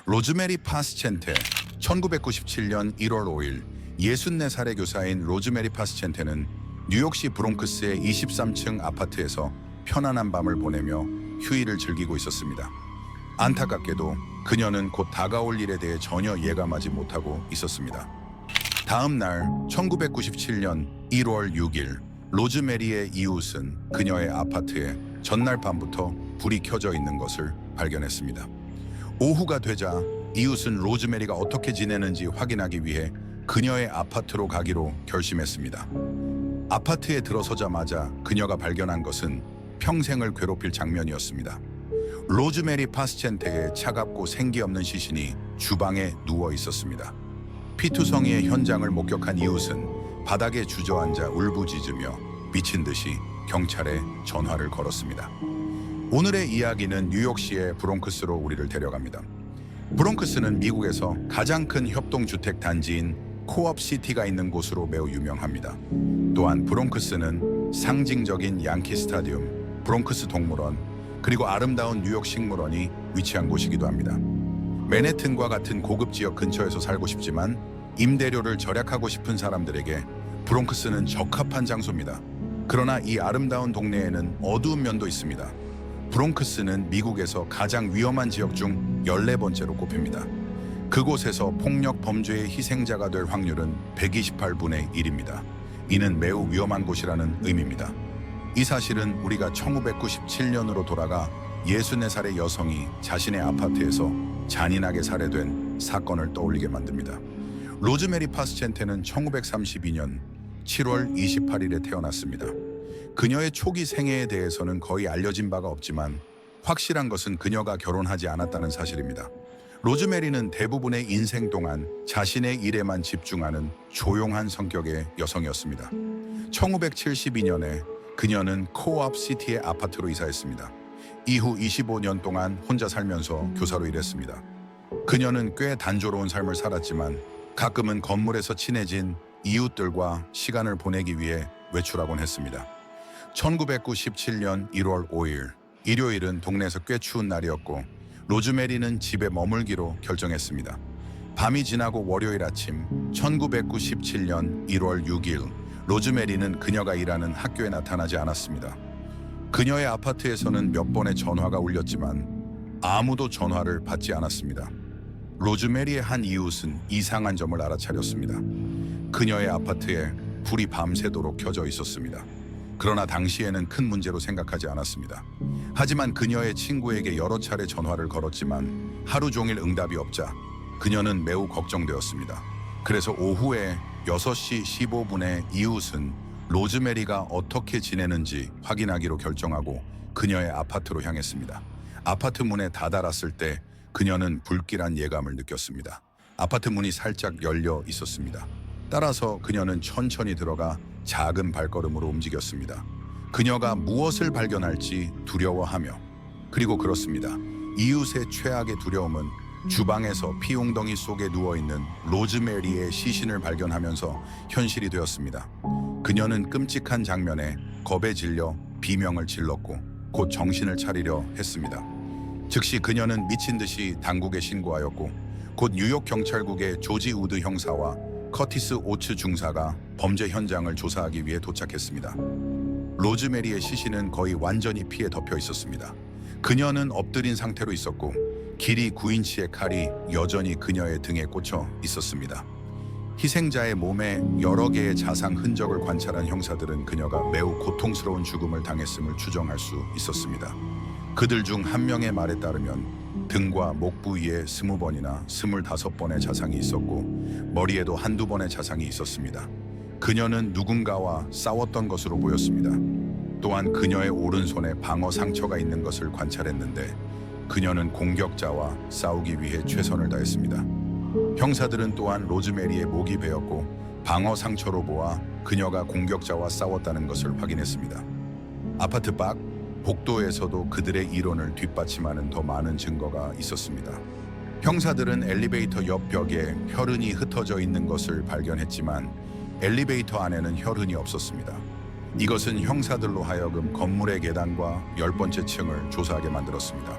로즈메리 파스첸테, 1997년 1월 5일 64살의 교사인 로즈메리 파스첸테는 뉴욕시 브롱크스의 23층 아파트에서 편안한 밤을 보내며 휴일을 즐기고 있었습니다. 안타깝게도 그녀는 곧 다가올 일에 대해 전혀 예감하지 못하고 있었습니다. 다음 날 1997년 1월 6일 로즈메리의 이웃은 그녀의 아파트에 전날 밤부터 불이 켜져 있는 것을 발견했습니다. 오후가 되자 이웃은 로즈메리가 어떻게 지내는지 확인하기 위해 그녀의 아파트로 가기로 결심했습니다. 아파트에 들어서자마자 그녀가 발견한 것은 평생을 괴롭힐 장면이었습니다. 로즈메리 파스첸테의 차갑고 생기 없는 시신이 주방에 누워 있었습니다. 피투성이의 현장을 목격한 이웃은 바닥에 주저앉아 울부짖으며 미친 듯이 경찰에 전화를 걸었습니다. 오늘의 이야기는 뉴욕시의 브롱크스로 우리를 데려갑니다. 브롱크스는 미국에서 가장 큰 협동주택 단지인 코업시티가 있는 곳으로 매우 유명합니다. 또한 브롱크스는 상징적인 양키 스타디움, 브롱크스 동물원, 그리고 아름다운 뉴욕 식물원이 위치한 곳이기도 합니다. 맨해튼과 같은 고급 지역 근처에서 살고 싶지만 임대료를 절약하고 싶은 사람들에게 브롱크스는 적합한 장소입니다. 그러나 이 아름다운 동네에는 어두운 면도 있습니다. 브롱크스는 미국에서 가장 위험한 지역 중 14번째로 꼽힙니다. 그곳에서 폭력 범죄의 희생자가 될 확률은 128분의 1입니다. 이는 매우 위험한 곳이라는 의미입니다. 이 사실은 우리가 1997년으로 돌아가 64살의 여성이 자신의 아파트에서 잔인하게 살해된 사건을 떠올리게 만듭니다. 로즈메리 파스첸테는 1932년 7월 28일에 태어났습니다. 그녀의 초기 생애에 대해서는 거의 알려진 바가 없지만 확실한 것은 그녀가 결혼하지 않았다는 사실입니다. 로즈메리는 대부분의 인생 동안 자신의 일에만 집중하는 조용한 성격의 여성이었습니다. 1972년에 그녀는 코업 시티의 아파트로 이사했습니다. 이후 25년 동안 혼자 살면서 교사로 일했습니다. 그녀는 꽤 단조로운 삶을 살았지만 가끔은 건물에서 친해진 이웃들과 시간을 보내기 위해 외출하곤 했습니다. 1997년 1월 5일 일요일은 동네에서 꽤 추운 날이었고 로즈메리는 집에 머물기로 결정했습니다. 밤이 지나고 월요일 아침 1997년 1월 6일 로즈메리는 그녀가 일하는 학교에 나타나지 않았습니다. 그녀의 아파트에서는 몇 번의 전화가 울렸지만 아무도 전화를 받지 않았습니다. 로즈메리의 한 이웃은 이상한 점을 알아차렸습니다. 그녀의 아파트에 불이 밤새도록 켜져 있었습니다. 그러나 당시에는 큰 문제로 생각하지 않았습니다. 하지만 그녀의 친구에게 여러 차례 전화를 걸었지만 하루 종일 응답이 없자 그녀는 매우 걱정되었습니다. 그래서 오후에 6시 15분에 이웃은 로즈메리가 어떻게 지내는지 확인하기로 결정하고 그녀의 아파트로 향했습니다. 아파트 문에 다다랐을 때 그녀는 불길한 예감을 느꼈습니다. 아파트 문이 살짝 열려 있었습니다. 따라서 그녀는 천천히 들어가 작은 발걸음으로 움직였습니다. 그녀가 무엇을 발견할지 두려워하며 그리고 그렇습니다. 이웃의 최악의 두려움은 주방에서 피웅덩이 속에 누워있는 로즈메리의 시신을 발견하면서 현실이 되었습니다. 그녀는 끔찍한 장면에 겁에 질려 비명을 질렀고 곧 정신을 차리려 했습니다. 즉시 그녀는 미친 듯이 당국에 신고하였고 곧 뉴욕 경찰국의 조지 우드 형사와 커티스 오츠 중사가 범죄 현장을 조사하기 위해 도착했습니다. 로즈메리의 시신은 거의 완전히 피에 덮여 있었습니다. 그녀는 엎드린 상태로 있었고 길이 9인치의 칼이 여전히 그녀의 등에 꽂혀 있었습니다. 희생자의 몸에 여러 개의 자상 흔적을 관찰한 형사들은 그녀가 매우 고통스러운 죽음을 당했음을 추정할 수 있었습니다. 그들 중 한 명의 말에 따르면 등과 목 부위에 20번이나 25번의 자상이 있었고 머리에도 한두 번의 자상이 있었습니다. 그녀는 누군가와 싸웠던 것으로 보였습니다. 또한 그녀의 오른손에 방어 상처가 있는 것을 관찰했는데 그녀는 공격자와 싸우기 위해 최선을 다했습니다. 형사들은 또한 로즈메리의 목이 베었고 방어 상처로 보아 그녀가 공격자와 싸웠다는 것을 확인했습니다. 아파트 밖 복도에서도 그들의 이론을 뒷받침하는 더 많은 증거가 있었습니다. 형사들은 엘리베이터 옆 벽에 혈흔이 흩어져 있는 것을 발견했지만 엘리베이터 안에는 혈흔이 없었습니다. 이것은 형사들로 하여금 건물의 계단과 10번째 층을 조사하게 만들었습니다.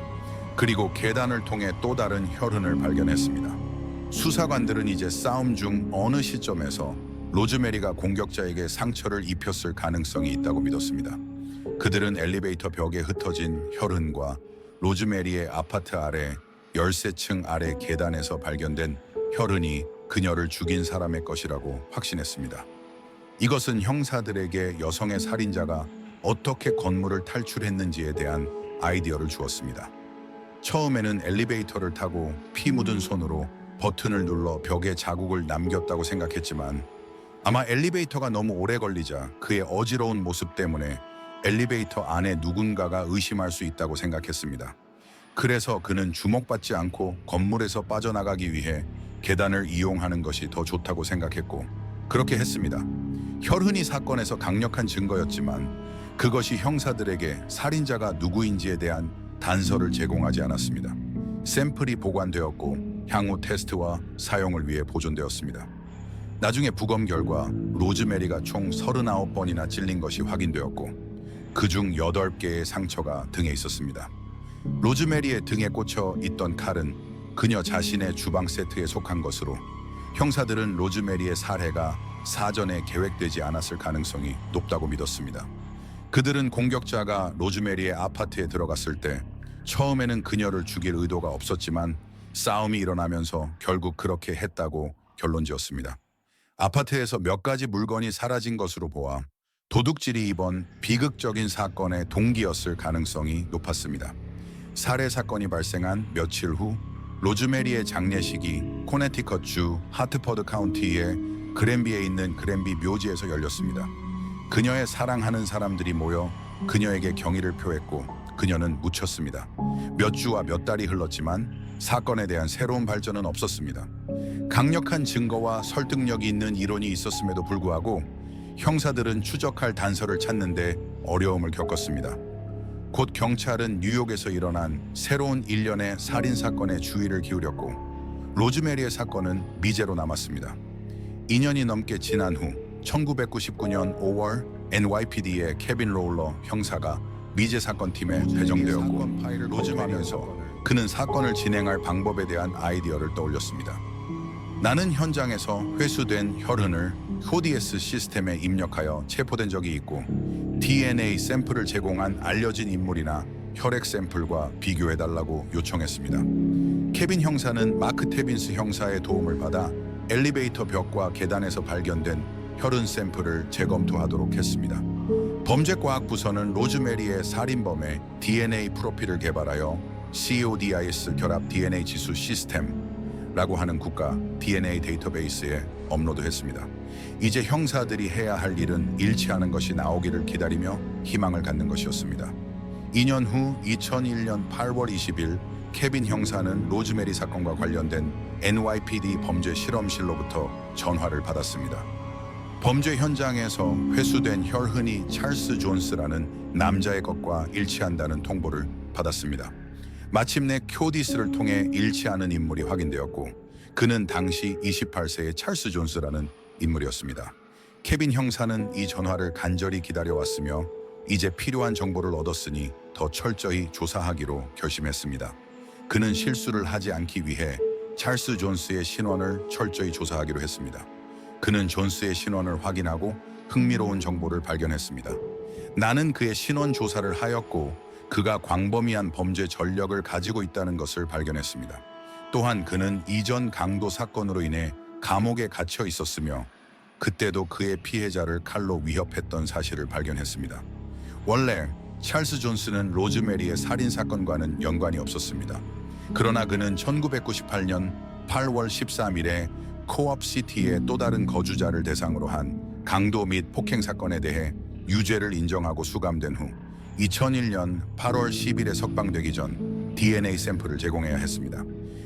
그리고 계단을 통해 또 다른 혈흔을 발견했습니다. 수사관들은 이제 싸움 중 어느 시점에서 로즈메리가 공격자에게 상처를 입혔을 가능성이 있다고 믿었습니다. 그들은 엘리베이터 벽에 흩어진 혈흔과 로즈메리의 아파트 아래 13층 아래 계단에서 발견된 혈흔이 그녀를 죽인 사람의 것이라고 확신했습니다. 이것은 형사들에게 여성의 살인자가 어떻게 건물을 탈출했는지에 대한 아이디어를 주었습니다. 처음에는 엘리베이터를 타고 피 묻은 손으로 버튼을 눌러 벽에 자국을 남겼다고 생각했지만 아마 엘리베이터가 너무 오래 걸리자 그의 어지러운 모습 때문에 엘리베이터 안에 누군가가 의심할 수 있다고 생각했습니다. 그래서 그는 주목받지 않고 건물에서 빠져나가기 위해 계단을 이용하는 것이 더 좋다고 생각했고 그렇게 했습니다. 혈흔이 사건에서 강력한 증거였지만 그것이 형사들에게 살인자가 누구인지에 대한 단서를 제공하지 않았습니다. 샘플이 보관되었고 향후 테스트와 사용을 위해 보존되었습니다. 나중에 부검 결과 로즈메리가 총 39번이나 찔린 것이 확인되었고 그중 8개의 상처가 등에 있었습니다. 로즈메리의 등에 꽂혀 있던 칼은 그녀 자신의 주방 세트에 속한 것으로 형사들은 로즈메리의 살해가 사전에 계획되지 않았을 가능성이 높다고 믿었습니다. 그들은 공격자가 로즈메리의 아파트에 들어갔을 때 처음에는 그녀를 죽일 의도가 없었지만 싸움이 일어나면서 결국 그렇게 했다고 결론지었습니다. 아파트에서 몇 가지 물건이 사라진 것으로 보아 도둑질이 이번 비극적인 사건의 동기였을 가능성이 높았습니다. 살해 사건이 발생한 며칠 후 로즈메리의 장례식이 코네티컷주 하트퍼드 카운티의 그랜비에 있는 그랜비 묘지에서 열렸습니다. 그녀의 사랑하는 사람들이 모여 그녀에게 경의를 표했고 그녀는 묻혔습니다. 몇 주와 몇 달이 흘렀지만 사건에 대한 새로운 발전은 없었습니다. 강력한 증거와 설득력이 있는 이론이 있었음에도 불구하고 형사들은 추적할 단서를 찾는데 어려움을 겪었습니다. 곧 경찰은 뉴욕에서 일어난 새로운 일련의 살인사건에 주의를 기울였고 로즈메리의 사건은 미제로 남았습니다. 2년이 넘게 지난 후 1999년 5월 NYPD의 케빈 로울러 형사가 미제 사건팀에 배정되었고 로즈메리에서 그는 사건을 진행할 방법에 대한 아이디어를 떠올렸습니다. 나는 현장에서 회수된 혈흔을 코디에스 시스템에 입력하여 체포된 적이 있고 DNA 샘플을 제공한 알려진 인물이나 혈액 샘플과 비교해달라고 요청했습니다. 케빈 형사는 마크 테빈스 형사의 도움을 받아 엘리베이터 벽과 계단에서 발견된 혈흔 샘플을 재검토하도록 했습니다. 범죄과학부서는 로즈메리의 살인범의 DNA 프로필을 개발하여 CODIS 결합 DNA 지수 시스템라고 하는 국가 DNA 데이터베이스에 업로드했습니다. 이제 형사들이 해야 할 일은 일치하는 것이 나오기를 기다리며 희망을 갖는 것이었습니다. 2년 후 2001년 8월 20일 케빈 형사는 로즈메리 사건과 관련된 NYPD 범죄 실험실로부터 전화를 받았습니다. 범죄 현장에서 회수된 혈흔이 찰스 존스라는 남자의 것과 일치한다는 통보를 받았습니다. 마침내 코디스를 통해 일치하는 인물이 확인되었고 그는 당시 28세의 찰스 존스라는 인물이었습니다. 케빈 형사는 이 전화를 간절히 기다려왔으며 이제 필요한 정보를 얻었으니 더 철저히 조사하기로 결심했습니다. 그는 실수를 하지 않기 위해 찰스 존스의 신원을 철저히 조사하기로 했습니다. 그는 존스의 신원을 확인하고 흥미로운 정보를 발견했습니다. 나는 그의 신원 조사를 하였고 그가 광범위한 범죄 전력을 가지고 있다는 것을 발견했습니다. 또한 그는 이전 강도 사건으로 인해 감옥에 갇혀 있었으며 그때도 그의 피해자를 칼로 위협했던 사실을 발견했습니다. 원래 찰스 존스는 로즈메리의 살인사건과는 연관이 없었습니다. 그러나 그는 1998년 8월 13일에 코업시티의 또 다른 거주자를 대상으로 한 강도 및 폭행 사건에 대해 유죄를 인정하고 수감된 후 2001년 8월 10일에 석방되기 전 DNA 샘플을 제공해야 했습니다.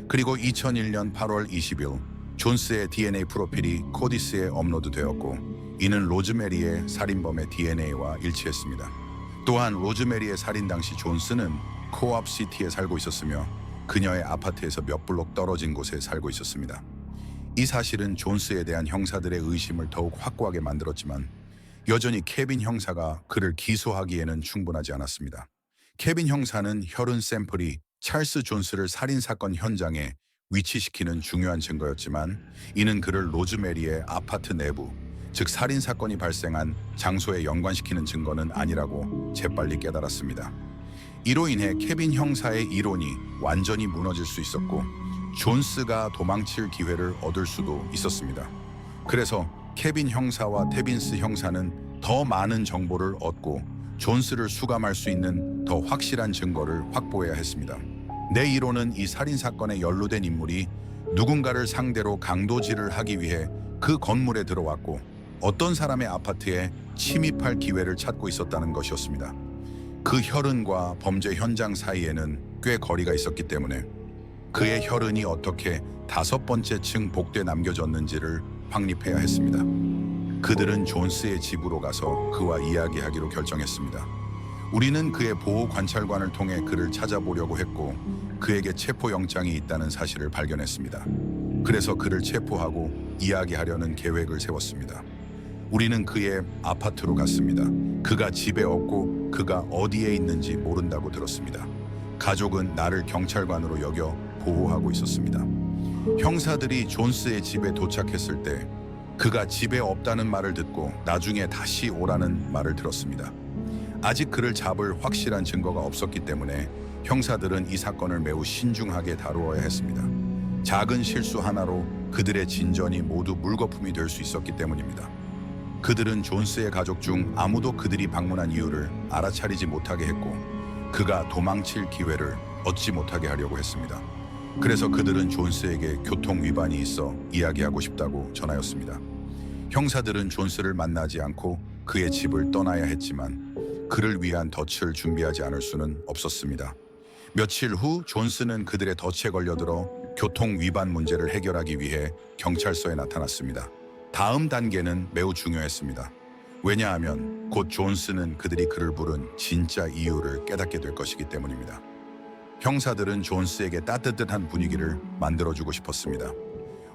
그리고 2001년 8월 20일 존스의 DNA 프로필이 코디스에 업로드되었고 이는 로즈메리의 살인범의 DNA와 일치했습니다. 또한 로즈메리의 살인 당시 존스는 코업시티에 살고 있었으며 그녀의 아파트에서 몇 블록 떨어진 곳에 살고 있었습니다. 이 사실은 존스에 대한 형사들의 의심을 더욱 확고하게 만들었지만 여전히 케빈 형사가 그를 기소하기에는 충분하지 않았습니다. 케빈 형사는 혈흔 샘플이 찰스 존스를 살인사건 현장에 위치시키는 중요한 증거였지만 이는 그를 로즈메리의 아파트 내부, 즉 살인사건이 발생한 장소에 연관시키는 증거는 아니라고 재빨리 깨달았습니다. 이로 인해 케빈 형사의 이론이 완전히 무너질 수 있었고 존스가 도망칠 기회를 얻을 수도 있었습니다. 그래서 케빈 형사와 테빈스 형사는 더 많은 정보를 얻고 존스를 수감할 수 있는 더 확실한 증거를 확보해야 했습니다. 내 이론은 이 살인사건에 연루된 인물이 누군가를 상대로 강도질을 하기 위해 그 건물에 들어왔고 어떤 사람의 아파트에 침입할 기회를 찾고 있었다는 것이었습니다. 그 혈흔과 범죄 현장 사이에는 꽤 거리가 있었기 때문에 그의 혈흔이 어떻게 5번째 층 복도에 남겨졌는지를 확립해야 했습니다. 그들은 존스의 집으로 가서 그와 이야기하기로 결정했습니다. 우리는 그의 보호 관찰관을 통해 그를 찾아보려고 했고 그에게 체포영장이 있다는 사실을 발견했습니다. 그래서 그를 체포하고 이야기하려는 계획을 세웠습니다. 우리는 그의 아파트로 갔습니다. 그가 집에 없고 그가 어디에 있는지 모른다고 들었습니다. 가족은 나를 경찰관으로 여겨 보호하고 있었습니다. 형사들이 존스의 집에 도착했을 때 그가 집에 없다는 말을 듣고 나중에 다시 오라는 말을 들었습니다. 아직 그를 잡을 확실한 증거가 없었기 때문에 형사들은 이 사건을 매우 신중하게 다루어야 했습니다. 작은 실수 하나로 그들의 진전이 모두 물거품이 될 수 있었기 때문입니다. 그들은 존스의 가족 중 아무도 그들이 방문한 이유를 알아차리지 못하게 했고 그가 도망칠 기회를 얻지 못하게 하려고 했습니다. 그래서 그들은 존스에게 교통 위반이 있어 이야기하고 싶다고 전하였습니다. 형사들은 존스를 만나지 않고 그의 집을 떠나야 했지만 그를 위한 덫을 준비하지 않을 수는 없었습니다. 며칠 후 존스는 그들의 덫에 걸려들어 교통 위반 문제를 해결하기 위해 경찰서에 나타났습니다. 다음 단계는 매우 중요했습니다. 왜냐하면 곧 존스는 그들이 그를 부른 진짜 이유를 깨닫게 될 것이기 때문입니다. 형사들은 존스에게 따뜻한 분위기를 만들어주고 싶었습니다.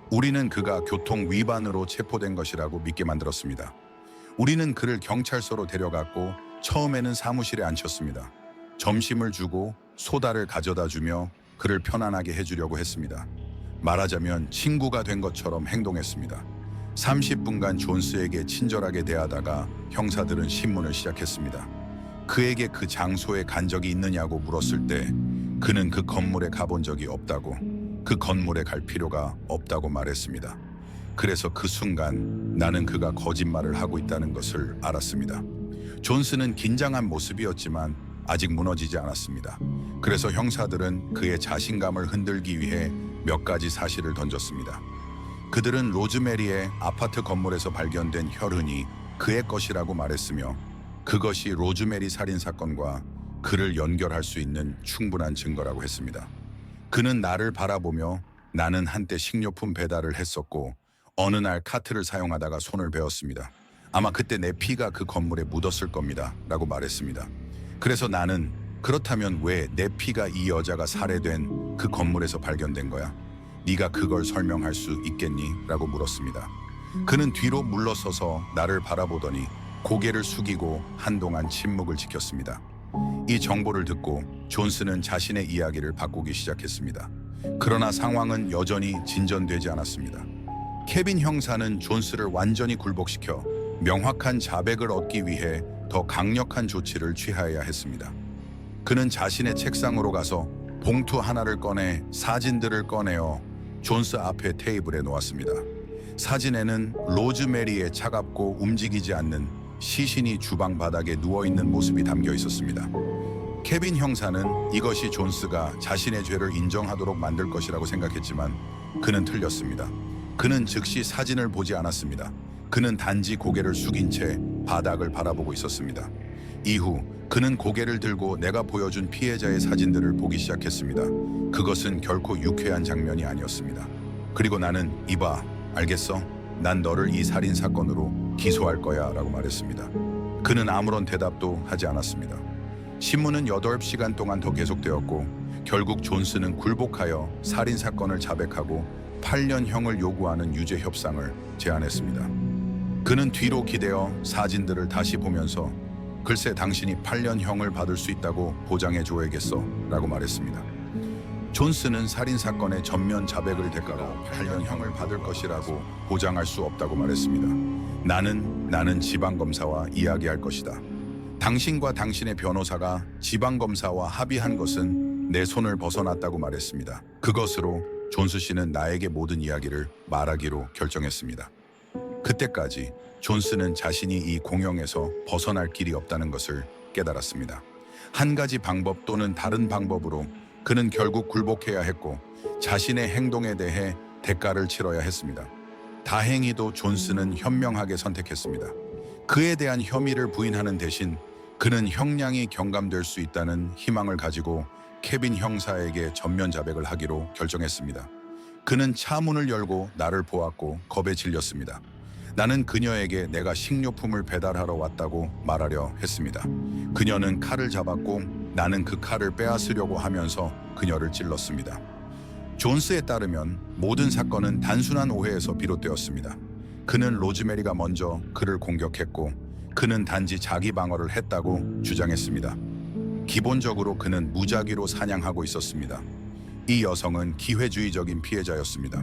우리는 그가 교통 위반으로 체포된 것이라고 믿게 만들었습니다. 우리는 그를 경찰서로 데려갔고 처음에는 사무실에 앉혔습니다. 점심을 주고 소다를 가져다 주며 그를 편안하게 해주려고 했습니다. 말하자면 친구가 된 것처럼 행동했습니다. 30분간 존스에게 친절하게 대하다가 형사들은 신문을 시작했습니다. 그에게 그 장소에 간 적이 있느냐고 물었을 때 그는 그 건물에 가본 적이 없다고, 그 건물에 갈 필요가 없다고 말했습니다. 그래서 그 순간 나는 그가 거짓말을 하고 있다는 것을 알았습니다. 존스는 긴장한 모습이었지만 아직 무너지지 않았습니다. 그래서 형사들은 그의 자신감을 흔들기 위해 몇 가지 사실을 던졌습니다. 그들은 로즈메리의 아파트 건물에서 발견된 혈흔이 그의 것이라고 말했으며 그것이 로즈메리 살인사건과 그를 연결할 수 있는 충분한 증거라고 했습니다. 그는 나를 바라보며 나는 한때 식료품 배달을 했었고 어느 날 카트를 사용하다가 손을 베었습니다. 아마 그때 내 피가 그 건물에 묻었을 겁니다. 라고 말했습니다. 그래서 나는 그렇다면 왜 내 피가 이 여자가 살해된 그 건물에서 발견된 거야? 네가 그걸 설명할 수 있겠니? 라고 물었습니다. 그는 뒤로 물러서서 나를 바라보더니 고개를 숙이고 한동안 침묵을 지켰습니다. 이 정보를 듣고 존스는 자신의 이야기를 바꾸기 시작했습니다. 그러나 상황은 여전히 진전되지 않았습니다. 케빈 형사는 존스를 완전히 굴복시켜 명확한 자백을 얻기 위해 더 강력한 조치를 취하여야 했습니다. 그는 자신의 책상으로 가서 봉투 하나를 꺼내 사진들을 꺼내어 존스 앞에 테이블에 놓았습니다. 사진에는 로즈메리의 차갑고 움직이지 않는 시신이 주방 바닥에 누워있는 모습이 담겨 있었습니다. 케빈 형사는 이것이 존스가 자신의 죄를 인정하도록 만들 것이라고 생각했지만 그는 틀렸습니다. 그는 즉시 사진을 보지 않았습니다. 그는 단지 고개를 숙인 채 바닥을 바라보고 있었습니다. 이후 그는 고개를 들고 내가 보여준 피해자의 사진들을 보기 시작했습니다. 그것은 결코 유쾌한 장면이 아니었습니다. 그리고 나는 이봐, 알겠어? 난 너를 이 살인 사건으로 기소할 거야 라고 말했습니다. 그는 아무런 대답도 하지 않았습니다. 신문은 8시간 동안 더 계속되었고 결국 존스는 굴복하여 살인 사건을 자백하고 8년형을 요구하는 유죄 협상을 제안했습니다. 그는 뒤로 기대어 사진들을 다시 보면서 글쎄 당신이 8년형을 받을 수 있다고 보장해 줘야겠어 라고 말했습니다. 존스는 살인사건의 전면 자백을 대가로 8년형을 받을 것이라고 보장할 수 없다고 말했습니다. 나는 지방검사와 이야기할 것이다. 당신과 당신의 변호사가 지방검사와 합의한 것은 내 손을 벗어났다고 말했습니다. 그것으로 존스 씨는 나에게 모든 이야기를 말하기로 결정했습니다. 그때까지 존스는 자신이 이 공영에서 벗어날 길이 없다는 것을 깨달았습니다. 한 가지 방법 또는 다른 방법으로 그는 결국 굴복해야 했고 자신의 행동에 대해 대가를 치러야 했습니다. 다행히도 존스는 현명하게 선택했습니다. 그에 대한 혐의를 부인하는 대신 그는 형량이 경감될 수 있다는 희망을 가지고 케빈 형사에게 전면 자백을 하기로 결정했습니다. 그는 차 문을 열고 나를 보았고 겁에 질렸습니다. 나는 그녀에게 내가 식료품을 배달하러 왔다고 말하려 했습니다. 그녀는 칼을 잡았고 나는 그 칼을 빼앗으려고 하면서 그녀를 찔렀습니다. 존스에 따르면 모든 사건은 단순한 오해에서 비롯되었습니다. 그는 로즈메리가 먼저 그를 공격했고 그는 단지 자기 방어를 했다고 주장했습니다. 기본적으로 그는 무작위로 사냥하고 있었습니다. 이 여성은 기회주의적인 피해자였습니다.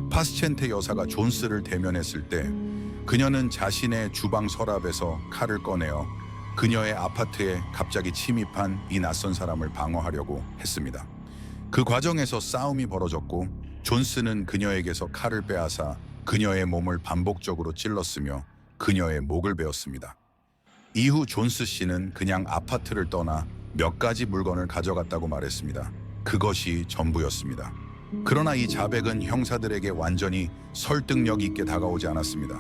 파스첸테 여사가 존스를 대면했을 때 그녀는 자신의 주방 서랍에서 칼을 꺼내어 그녀의 아파트에 갑자기 침입한 이 낯선 사람을 방어하려고 했습니다. 그 과정에서 싸움이 벌어졌고 존스는 그녀에게서 칼을 빼앗아 그녀의 몸을 반복적으로 찔렀으며 그녀의 목을 베었습니다. 이후 존스 씨는 그냥 아파트를 떠나 몇 가지 물건을 가져갔다고 말했습니다. 그것이 전부였습니다. 그러나 이 자백은 형사들에게 완전히 설득력 있게 다가오지 않았습니다.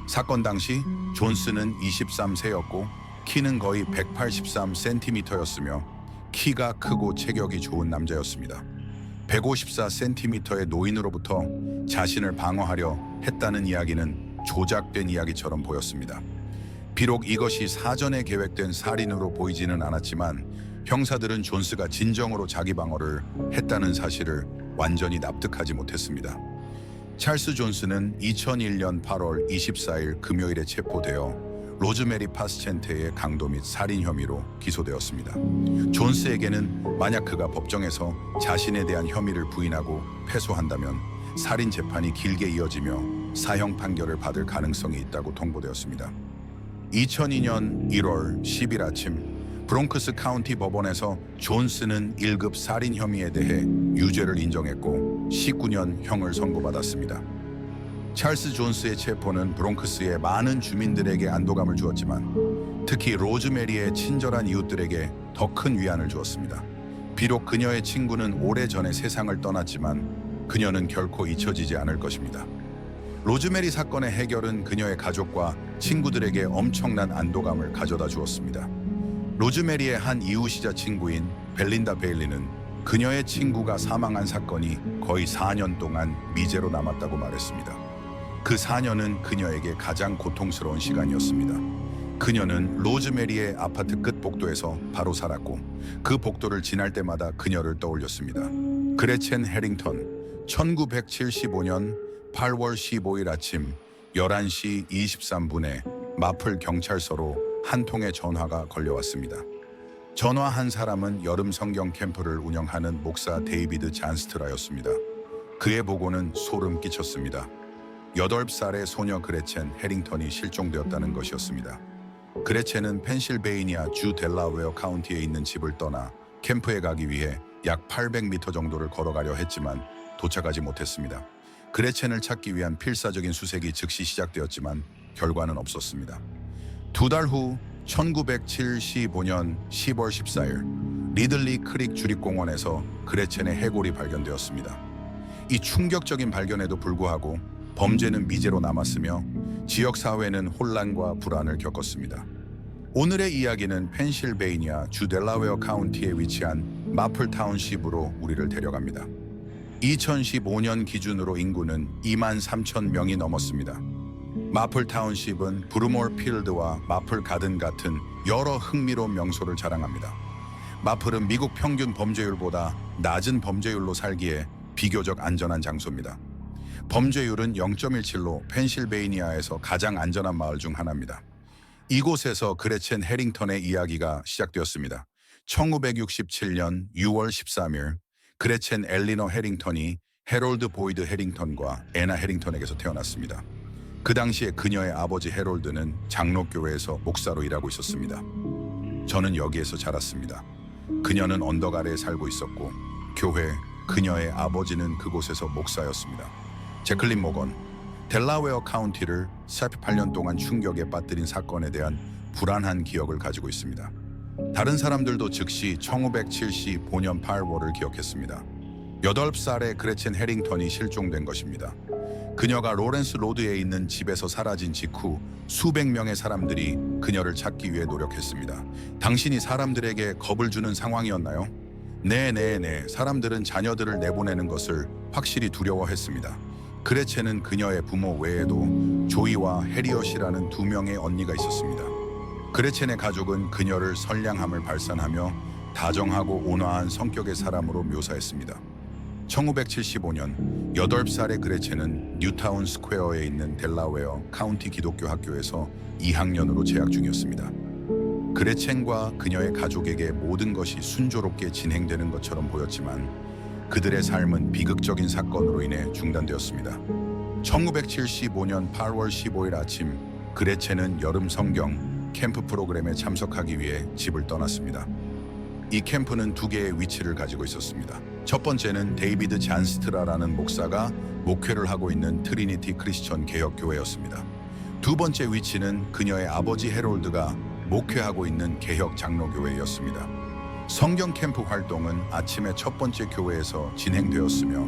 사건 당시 존스는 23세였고 키는 거의 183cm였으며 키가 크고 체격이 좋은 남자였습니다. 154cm의 노인으로부터 자신을 방어하려 했다는 이야기는 조작된 이야기처럼 보였습니다. 비록 이것이 사전에 계획된 살인으로 보이지는 않았지만 형사들은 존스가 진정으로 자기 방어를 했다는 사실을 완전히 납득하지 못했습니다. 찰스 존스는 2001년 8월 24일 금요일에 체포되어 로즈메리 파스첸테의 강도 및 살인 혐의로 기소되었습니다. 존스에게는 만약 그가 법정에서 자신에 대한 혐의를 부인하고 패소한다면 살인 재판이 길게 이어지며 사형 판결을 받을 가능성이 있다고 통보되었습니다. 2002년 1월 10일 아침 브롱크스 카운티 법원에서 존스는 1급 살인 혐의에 대해 유죄를 인정했고 19년 형을 선고받았습니다. 찰스 존스의 체포는 브롱크스의 많은 주민들에게 안도감을 주었지만 특히 로즈메리의 친절한 이웃들에게 더 큰 위안을 주었습니다. 비록 그녀의 친구는 오래전에 세상을 떠났지만 그녀는 결코 잊혀지지 않을 것입니다. 로즈메리 사건의 해결은 그녀의 가족과 친구들에게 엄청난 안도감을 가져다 주었습니다. 로즈메리의 한 이웃이자 친구인 벨린다 베일리는 그녀의 친구가 사망한 사건이 거의 4년 동안 미제로 남았다고 말했습니다. 그 4년은 그녀에게 가장 고통스러운 시간이었습니다. 그녀는 로즈메리의 아파트 끝 복도에서 바로 살았고 그 복도를 지날 때마다 그녀를 떠올렸습니다. 그레첸 해링턴, 1975년 8월 15일 아침 11시 23분에 마플 경찰서로 한 통의 전화가 걸려왔습니다. 전화한 사람은 여름 성경 캠프를 운영하는 목사 데이비드 잔스트라였습니다. 그의 보고는 소름 끼쳤습니다. 8살의 소녀 그레첸 해링턴이 실종되었다는 것이었습니다. 그레첸은 펜실베이니아 주 델라웨어 카운티에 있는 집을 떠나 캠프에 가기 위해 약 800m 정도를 걸어가려 했지만 도착하지 못했습니다. 그레첸을 찾기 위한 필사적인 수색이 즉시 시작되었지만 결과는 없었습니다. 2달 후 1975년 10월 14일 리들리 크릭 주립공원에서 그레첸의 해골이 발견되었습니다. 이 충격적인 발견에도 불구하고 범죄는 미제로 남았으며 지역사회는 혼란과 불안을 겪었습니다. 오늘의 이야기는 펜실베이니아 주 델라웨어 카운티에 위치한 마플 타운십으로 우리를 데려갑니다. 2015년 기준으로 인구는 23,000명이 넘었습니다. 마플 타운십은 브루몰 필드와 마플 가든 같은 여러 흥미로운 명소를 자랑합니다. 마플은 미국 평균 범죄율보다 낮은 범죄율로 살기에 비교적 안전한 장소입니다. 범죄율은 0.17로 펜실베이니아에서 가장 안전한 마을 중 하나입니다. 이곳에서 그레첸 해링턴의 이야기가 시작되었습니다. 1967년 6월 13일 그레첸 엘리너 해링턴이 해롤드 보이드 해링턴과 애나 해링턴에게서 태어났습니다. 그 당시에 그녀의 아버지 해롤드는 장로교회에서 목사로 일하고 있었습니다. 저는 여기에서 자랐습니다. 그녀는 언덕 아래에 살고 있었고 교회, 그녀의 아버지는 그곳에서 목사였습니다. 제클린 모건, 델라웨어 카운티를 48년 동안 충격에 빠뜨린 사건에 대한 불안한 기억을 가지고 있습니다. 다른 사람들도 즉시 1575년 8월을 기억했습니다. 8살의 그레첸 해링턴이 실종된 것입니다. 그녀가 로렌스 로드에 있는 집에서 사라진 직후 수백 명의 사람들이 그녀를 찾기 위해 노력했습니다. 당신이 사람들에게 겁을 주는 상황이었나요? 네. 사람들은 자녀들을 내보내는 것을 확실히 두려워했습니다. 그레첸은 그녀의 부모 외에도 조이와 해리엇이라는 2명의 언니가 있었습니다. 그레첸의 가족은 그녀를 선량함을 발산하며 다정하고 온화한 성격의 사람으로 묘사했습니다. 1975년 8살의 그레첸은 뉴타운 스퀘어에 있는 델라웨어 카운티 기독교 학교에서 2학년으로 재학 중이었습니다. 그레첸과 그녀의 가족에게 모든 것이 순조롭게 진행되는 것처럼 보였지만 그들의 삶은 비극적인 사건으로 인해 중단되었습니다. 1975년 8월 15일 아침 그레첸은 여름 성경 캠프 프로그램에 참석하기 위해 집을 떠났습니다. 이 캠프는 2개의 위치를 가지고 있었습니다. 첫 번째는 데이비드 잔스트라라는 목사가 목회를 하고 있는 트리니티 크리스천 개혁교회였습니다. 두 번째 위치는 그녀의 아버지 해롤드가 목회하고 있는 개혁 장로교회였습니다. 성경 캠프 활동은 아침에 첫 번째 교회에서 진행되었으며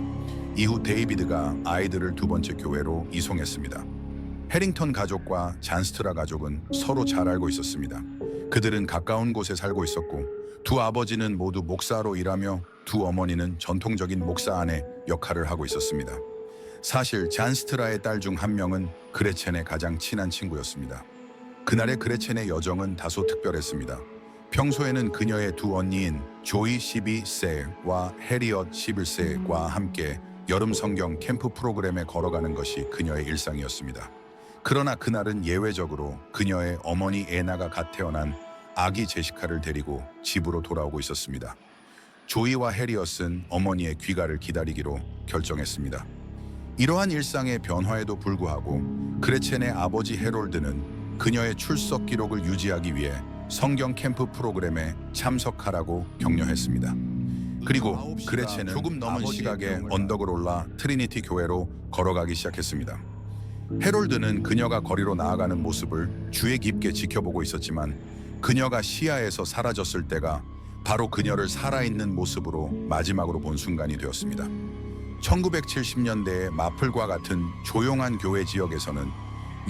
이후 데이비드가 아이들을 두 번째 교회로 이송했습니다. 해링턴 가족과 잔스트라 가족은 서로 잘 알고 있었습니다. 그들은 가까운 곳에 살고 있었고 두 아버지는 모두 목사로 일하며 두 어머니는 전통적인 목사 아내 역할을 하고 있었습니다. 사실 잔스트라의 딸 중 한 명은 그레첸의 가장 친한 친구였습니다. 그날의 그레첸의 여정은 다소 특별했습니다. 평소에는 그녀의 두 언니인 조이 12세와 해리엇 11세와 함께 여름 성경 캠프 프로그램에 걸어가는 것이 그녀의 일상이었습니다. 그러나 그날은 예외적으로 그녀의 어머니 애나가 갓 태어난 아기 제시카를 데리고 집으로 돌아오고 있었습니다. 조이와 해리엇은 어머니의 귀가를 기다리기로 결정했습니다. 이러한 일상의 변화에도 불구하고 그레첸의 아버지 해롤드는 그녀의 출석 기록을 유지하기 위해 성경 캠프 프로그램에 참석하라고 격려했습니다. 그리고 그레첸은 조금 넘은 시각에 언덕을 올라 트리니티 교회로 걸어가기 시작했습니다. 해롤드는 그녀가 거리로 나아가는 모습을 주의 깊게 지켜보고 있었지만 그녀가 시야에서 사라졌을 때가 바로 그녀를 살아있는 모습으로 마지막으로 본 순간이 되었습니다. 1970년대의 마플과 같은 조용한 교회 지역에서는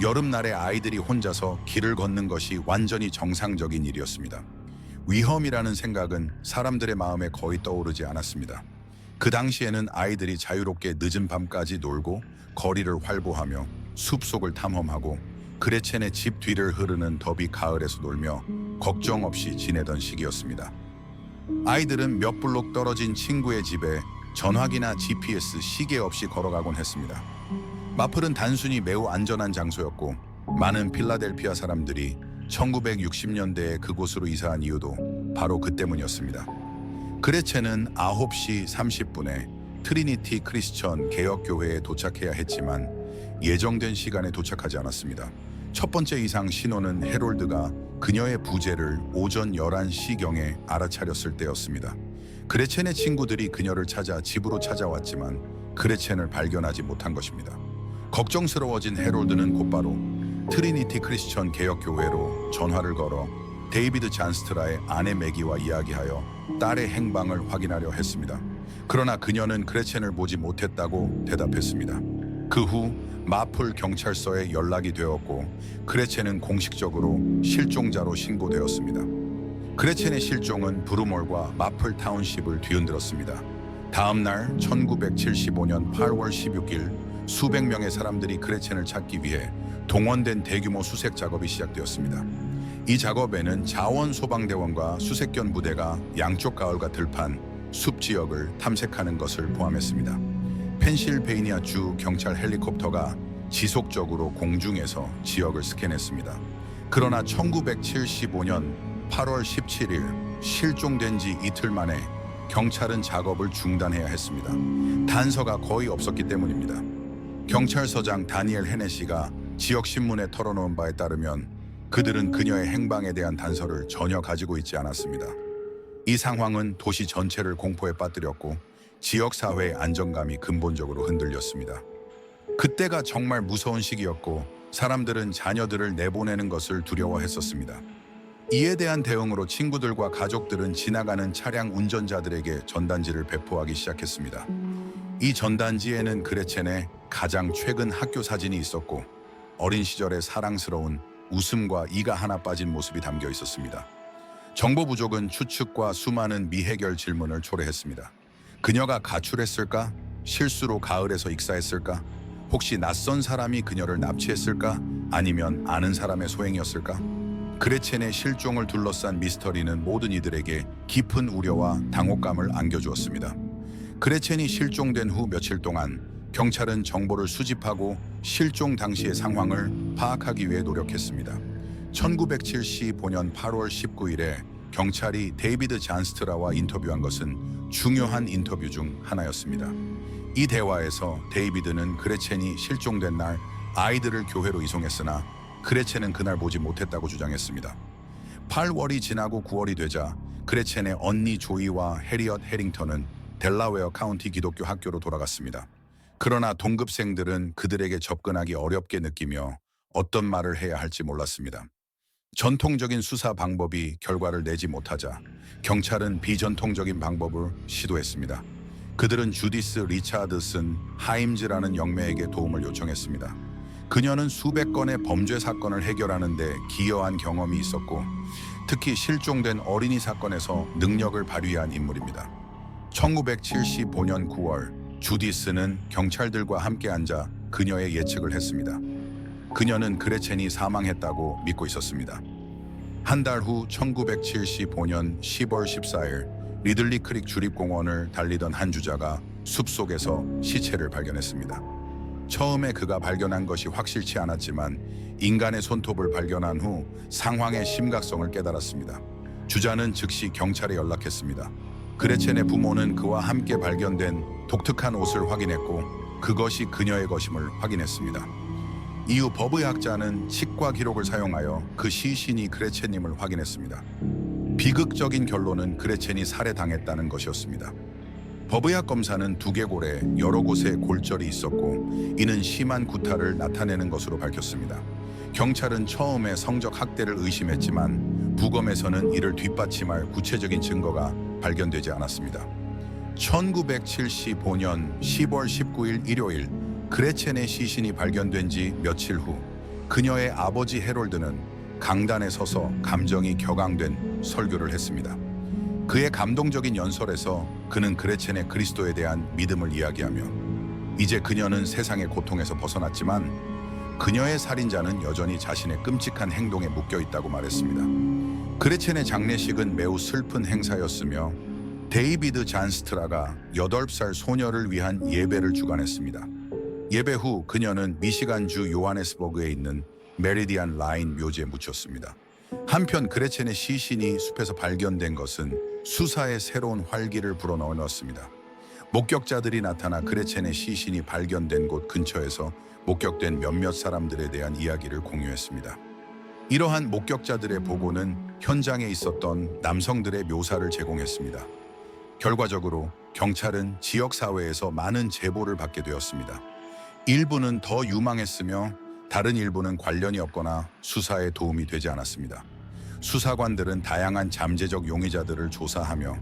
여름날에 아이들이 혼자서 길을 걷는 것이 완전히 정상적인 일이었습니다. 위험이라는 생각은 사람들의 마음에 거의 떠오르지 않았습니다. 그 당시에는 아이들이 자유롭게 늦은 밤까지 놀고 거리를 활보하며 숲속을 탐험하고 그레첸의 집 뒤를 흐르는 더비 가을에서 놀며 걱정 없이 지내던 시기였습니다. 아이들은 몇 블록 떨어진 친구의 집에 전화기나 GPS, 시계 없이 걸어가곤 했습니다. 마플은 단순히 매우 안전한 장소였고 많은 필라델피아 사람들이 1960년대에 그곳으로 이사한 이유도 바로 그 때문이었습니다. 그레첸은 9시 30분에 트리니티 크리스천 개혁교회에 도착해야 했지만 예정된 시간에 도착하지 않았습니다. 첫 번째 이상 신호는 해롤드가 그녀의 부재를 오전 11시경에 알아차렸을 때였습니다. 그레첸의 친구들이 그녀를 찾아 집으로 찾아왔지만 그레첸을 발견하지 못한 것입니다. 걱정스러워진 해롤드는 곧바로 트리니티 크리스천 개혁교회로 전화를 걸어 데이비드 잔스트라의 아내 매기와 이야기하여 딸의 행방을 확인하려 했습니다. 그러나 그녀는 그레첸을 보지 못했다고 대답했습니다. 그 후 마플 경찰서에 연락이 되었고 그레첸은 공식적으로 실종자로 신고되었습니다. 그레첸의 실종은 브루몰과 마플 타운십을 뒤흔들었습니다. 다음 날 1975년 8월 16일 수백 명의 사람들이 그레첸을 찾기 위해 동원된 대규모 수색 작업이 시작되었습니다. 이 작업에는 자원소방대원과 수색견 부대가 양쪽 가을과 들판, 숲 지역을 탐색하는 것을 포함했습니다. 펜실베이니아주 경찰 헬리콥터가 지속적으로 공중에서 지역을 스캔했습니다. 그러나 1975년 8월 17일 실종된 지 이틀 만에 경찰은 작업을 중단해야 했습니다. 단서가 거의 없었기 때문입니다. 경찰서장 다니엘 헤네시가 지역신문에 털어놓은 바에 따르면 그들은 그녀의 행방에 대한 단서를 전혀 가지고 있지 않았습니다. 이 상황은 도시 전체를 공포에 빠뜨렸고 지역사회의 안정감이 근본적으로 흔들렸습니다. 그때가 정말 무서운 시기였고 사람들은 자녀들을 내보내는 것을 두려워했었습니다. 이에 대한 대응으로 친구들과 가족들은 지나가는 차량 운전자들에게 전단지를 배포하기 시작했습니다. 이 전단지에는 그레첸의 가장 최근 학교 사진이 있었고 어린 시절의 사랑스러운 웃음과 이가 하나 빠진 모습이 담겨 있었습니다. 정보 부족은 추측과 수많은 미해결 질문을 초래했습니다. 그녀가 가출했을까? 실수로 가을에서 익사했을까? 혹시 낯선 사람이 그녀를 납치했을까? 아니면 아는 사람의 소행이었을까? 그레첸의 실종을 둘러싼 미스터리는 모든 이들에게 깊은 우려와 당혹감을 안겨주었습니다. 그레첸이 실종된 후 며칠 동안 경찰은 정보를 수집하고 실종 당시의 상황을 파악하기 위해 노력했습니다. 1975년 8월 19일에 경찰이 데이비드 잔스트라와 인터뷰한 것은 중요한 인터뷰 중 하나였습니다. 이 대화에서 데이비드는 그레첸이 실종된 날 아이들을 교회로 이송했으나 그레첸은 그날 보지 못했다고 주장했습니다. 8월이 지나고 9월이 되자 그레첸의 언니 조이와 해리엇 해링턴은 델라웨어 카운티 기독교 학교로 돌아갔습니다. 그러나 동급생들은 그들에게 접근하기 어렵게 느끼며 어떤 말을 해야 할지 몰랐습니다. 전통적인 수사 방법이 결과를 내지 못하자 경찰은 비전통적인 방법을 시도했습니다. 그들은 주디스 리차드슨 하임즈라는 영매에게 도움을 요청했습니다. 그녀는 수백 건의 범죄 사건을 해결하는 데 기여한 경험이 있었고 특히 실종된 어린이 사건에서 능력을 발휘한 인물입니다. 1975년 9월 주디스는 경찰들과 함께 앉아 그녀의 예측을 했습니다. 그녀는 그레첸이 사망했다고 믿고 있었습니다. 한 달 후 1975년 10월 14일 리들리 크릭 주립공원을 달리던 한 주자가 숲속에서 시체를 발견했습니다. 처음에 그가 발견한 것이 확실치 않았지만 인간의 손톱을 발견한 후 상황의 심각성을 깨달았습니다. 주자는 즉시 경찰에 연락했습니다. 그레첸의 부모는 그와 함께 발견된 독특한 옷을 확인했고 그것이 그녀의 것임을 확인했습니다. 이후 법의학자는 치과 기록을 사용하여 그 시신이 그레첸임을 확인했습니다. 비극적인 결론은 그레첸이 살해당했다는 것이었습니다. 법의학 검사는 두개골에 여러 곳에 골절이 있었고 이는 심한 구타를 나타내는 것으로 밝혔습니다. 경찰은 처음에 성적 학대를 의심했지만 부검에서는 이를 뒷받침할 구체적인 증거가 발견되지 않았습니다. 1975년 10월 19일 일요일 그레첸의 시신이 발견된 지 며칠 후 그녀의 아버지 해롤드는 강단에 서서 감정이 격앙된 설교를 했습니다. 그의 감동적인 연설에서 그는 그레첸의 그리스도에 대한 믿음을 이야기하며 이제 그녀는 세상의 고통에서 벗어났지만 그녀의 살인자는 여전히 자신의 끔찍한 행동에 묶여 있다고 말했습니다. 그레첸의 장례식은 매우 슬픈 행사였으며 데이비드 잔스트라가 8살 소녀를 위한 예배를 주관했습니다. 예배 후 그녀는 미시간주 요하네스버그에 있는 메리디안 라인 묘지에 묻혔습니다. 한편 그레첸의 시신이 숲에서 발견된 것은 수사에 새로운 활기를 불어넣었습니다. 목격자들이 나타나 그레첸의 시신이 발견된 곳 근처에서 목격된 몇몇 사람들에 대한 이야기를 공유했습니다. 이러한 목격자들의 보고는 현장에 있었던 남성들의 묘사를 제공했습니다. 결과적으로 경찰은 지역사회에서 많은 제보를 받게 되었습니다. 일부는 더 유망했으며 다른 일부는 관련이 없거나 수사에 도움이 되지 않았습니다. 수사관들은 다양한 잠재적 용의자들을 조사하며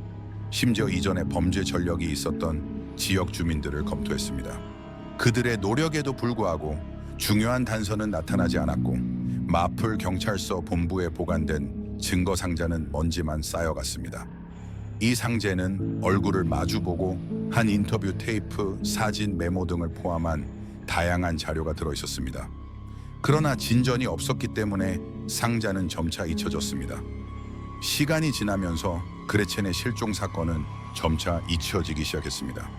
심지어 이전에 범죄 전력이 있었던 지역 주민들을 검토했습니다. 그들의 노력에도 불구하고 중요한 단서는 나타나지 않았고 마플 경찰서 본부에 보관된 증거 상자는 먼지만 쌓여갔습니다. 이 상자는 얼굴을 마주보고 한 인터뷰 테이프, 사진, 메모 등을 포함한 다양한 자료가 들어있었습니다. 그러나 진전이 없었기 때문에 상자는 점차 잊혀졌습니다. 시간이 지나면서 그레첸의 실종 사건은 점차 잊혀지기 시작했습니다.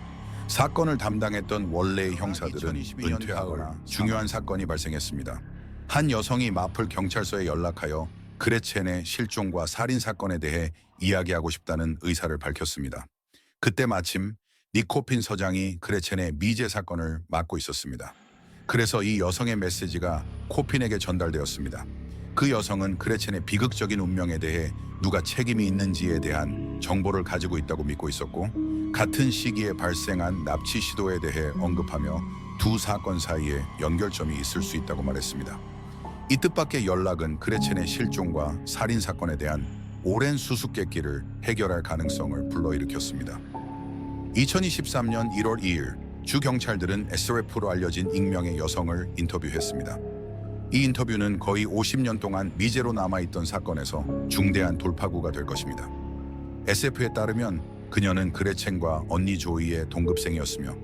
사건을 담당했던 원래의 형사들은 은퇴하거나 중요한 사건이 발생했습니다. 한 여성이 마플 경찰서에 연락하여 그레첸의 실종과 살인 사건에 대해 이야기하고 싶다는 의사를 밝혔습니다. 그때 마침 니코핀 서장이 그레첸의 미제 사건을 맡고 있었습니다. 그래서 이 여성의 메시지가 코핀에게 전달되었습니다. 그 여성은 그레첸의 비극적인 운명에 대해 누가 책임이 있는지에 대한 정보를 가지고 있다고 믿고 있었고, 같은 시기에 발생한 납치 시도에 대해 언급하며 두 사건 사이에 연결점이 있을 수 있다고 말했습니다. 이 뜻밖의 연락은 그레첸의 실종과 살인 사건에 대한 오랜 수수께끼를 해결할 가능성을 불러일으켰습니다. 2023년 1월 2일 주 경찰들은 SRF로 알려진 익명의 여성을 인터뷰했습니다. 이 인터뷰는 거의 50년 동안 미제로 남아있던 사건에서 중대한 돌파구가 될 것입니다. SF에 따르면 그녀는 그레첸과 언니 조이의 동급생이었으며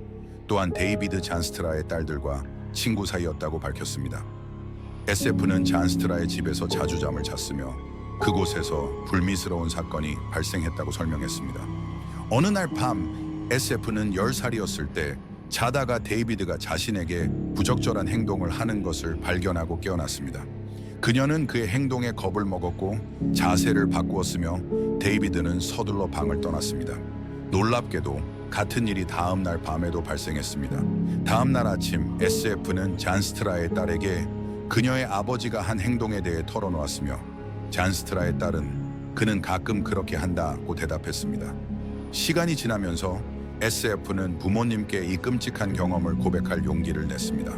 또한 데이비드 잔스트라의 딸들과 친구 사이였다고 밝혔습니다. SF는 잔스트라의 집에서 자주 잠을 잤으며 그곳에서 불미스러운 사건이 발생했다고 설명했습니다. 어느 날 밤 SF는 10살이었을 때 자다가 데이비드가 자신에게 부적절한 행동을 하는 것을 발견하고 깨어났습니다. 그녀는 그의 행동에 겁을 먹었고 자세를 바꾸었으며 데이비드는 서둘러 방을 떠났습니다. 놀랍게도 같은 일이 다음 날 밤에도 발생했습니다. 다음 날 아침 SF는 잔스트라의 딸에게 그녀의 아버지가 한 행동에 대해 털어놓았으며 잔스트라의 딸은 그는 가끔 그렇게 한다고 대답했습니다. 시간이 지나면서 SF는 부모님께 이 끔찍한 경험을 고백할 용기를 냈습니다.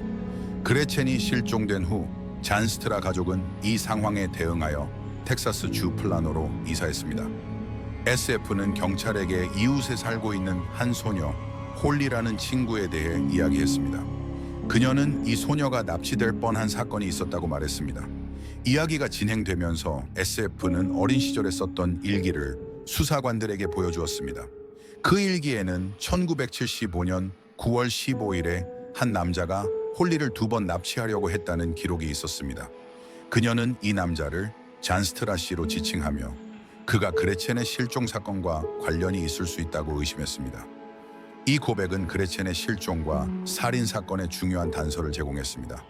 그레첸이 실종된 후 잔스트라 가족은 이 상황에 대응하여 텍사스 주 플라노로 이사했습니다. SF는 경찰에게 이웃에 살고 있는 한 소녀 홀리라는 친구에 대해 이야기했습니다. 그녀는 이 소녀가 납치될 뻔한 사건이 있었다고 말했습니다. 이야기가 진행되면서 SF는 어린 시절에 썼던 일기를 수사관들에게 보여주었습니다. 그 일기에는 1975년 9월 15일에 한 남자가 홀리를 2번 납치하려고 했다는 기록이 있었습니다. 그녀는 이 남자를 잔스트라 씨로 지칭하며 그가 그레첸의 실종 사건과 관련이 있을 수 있다고 의심했습니다. 이 고백은 그레첸의 실종과 살인 사건의 중요한 단서를 제공했습니다.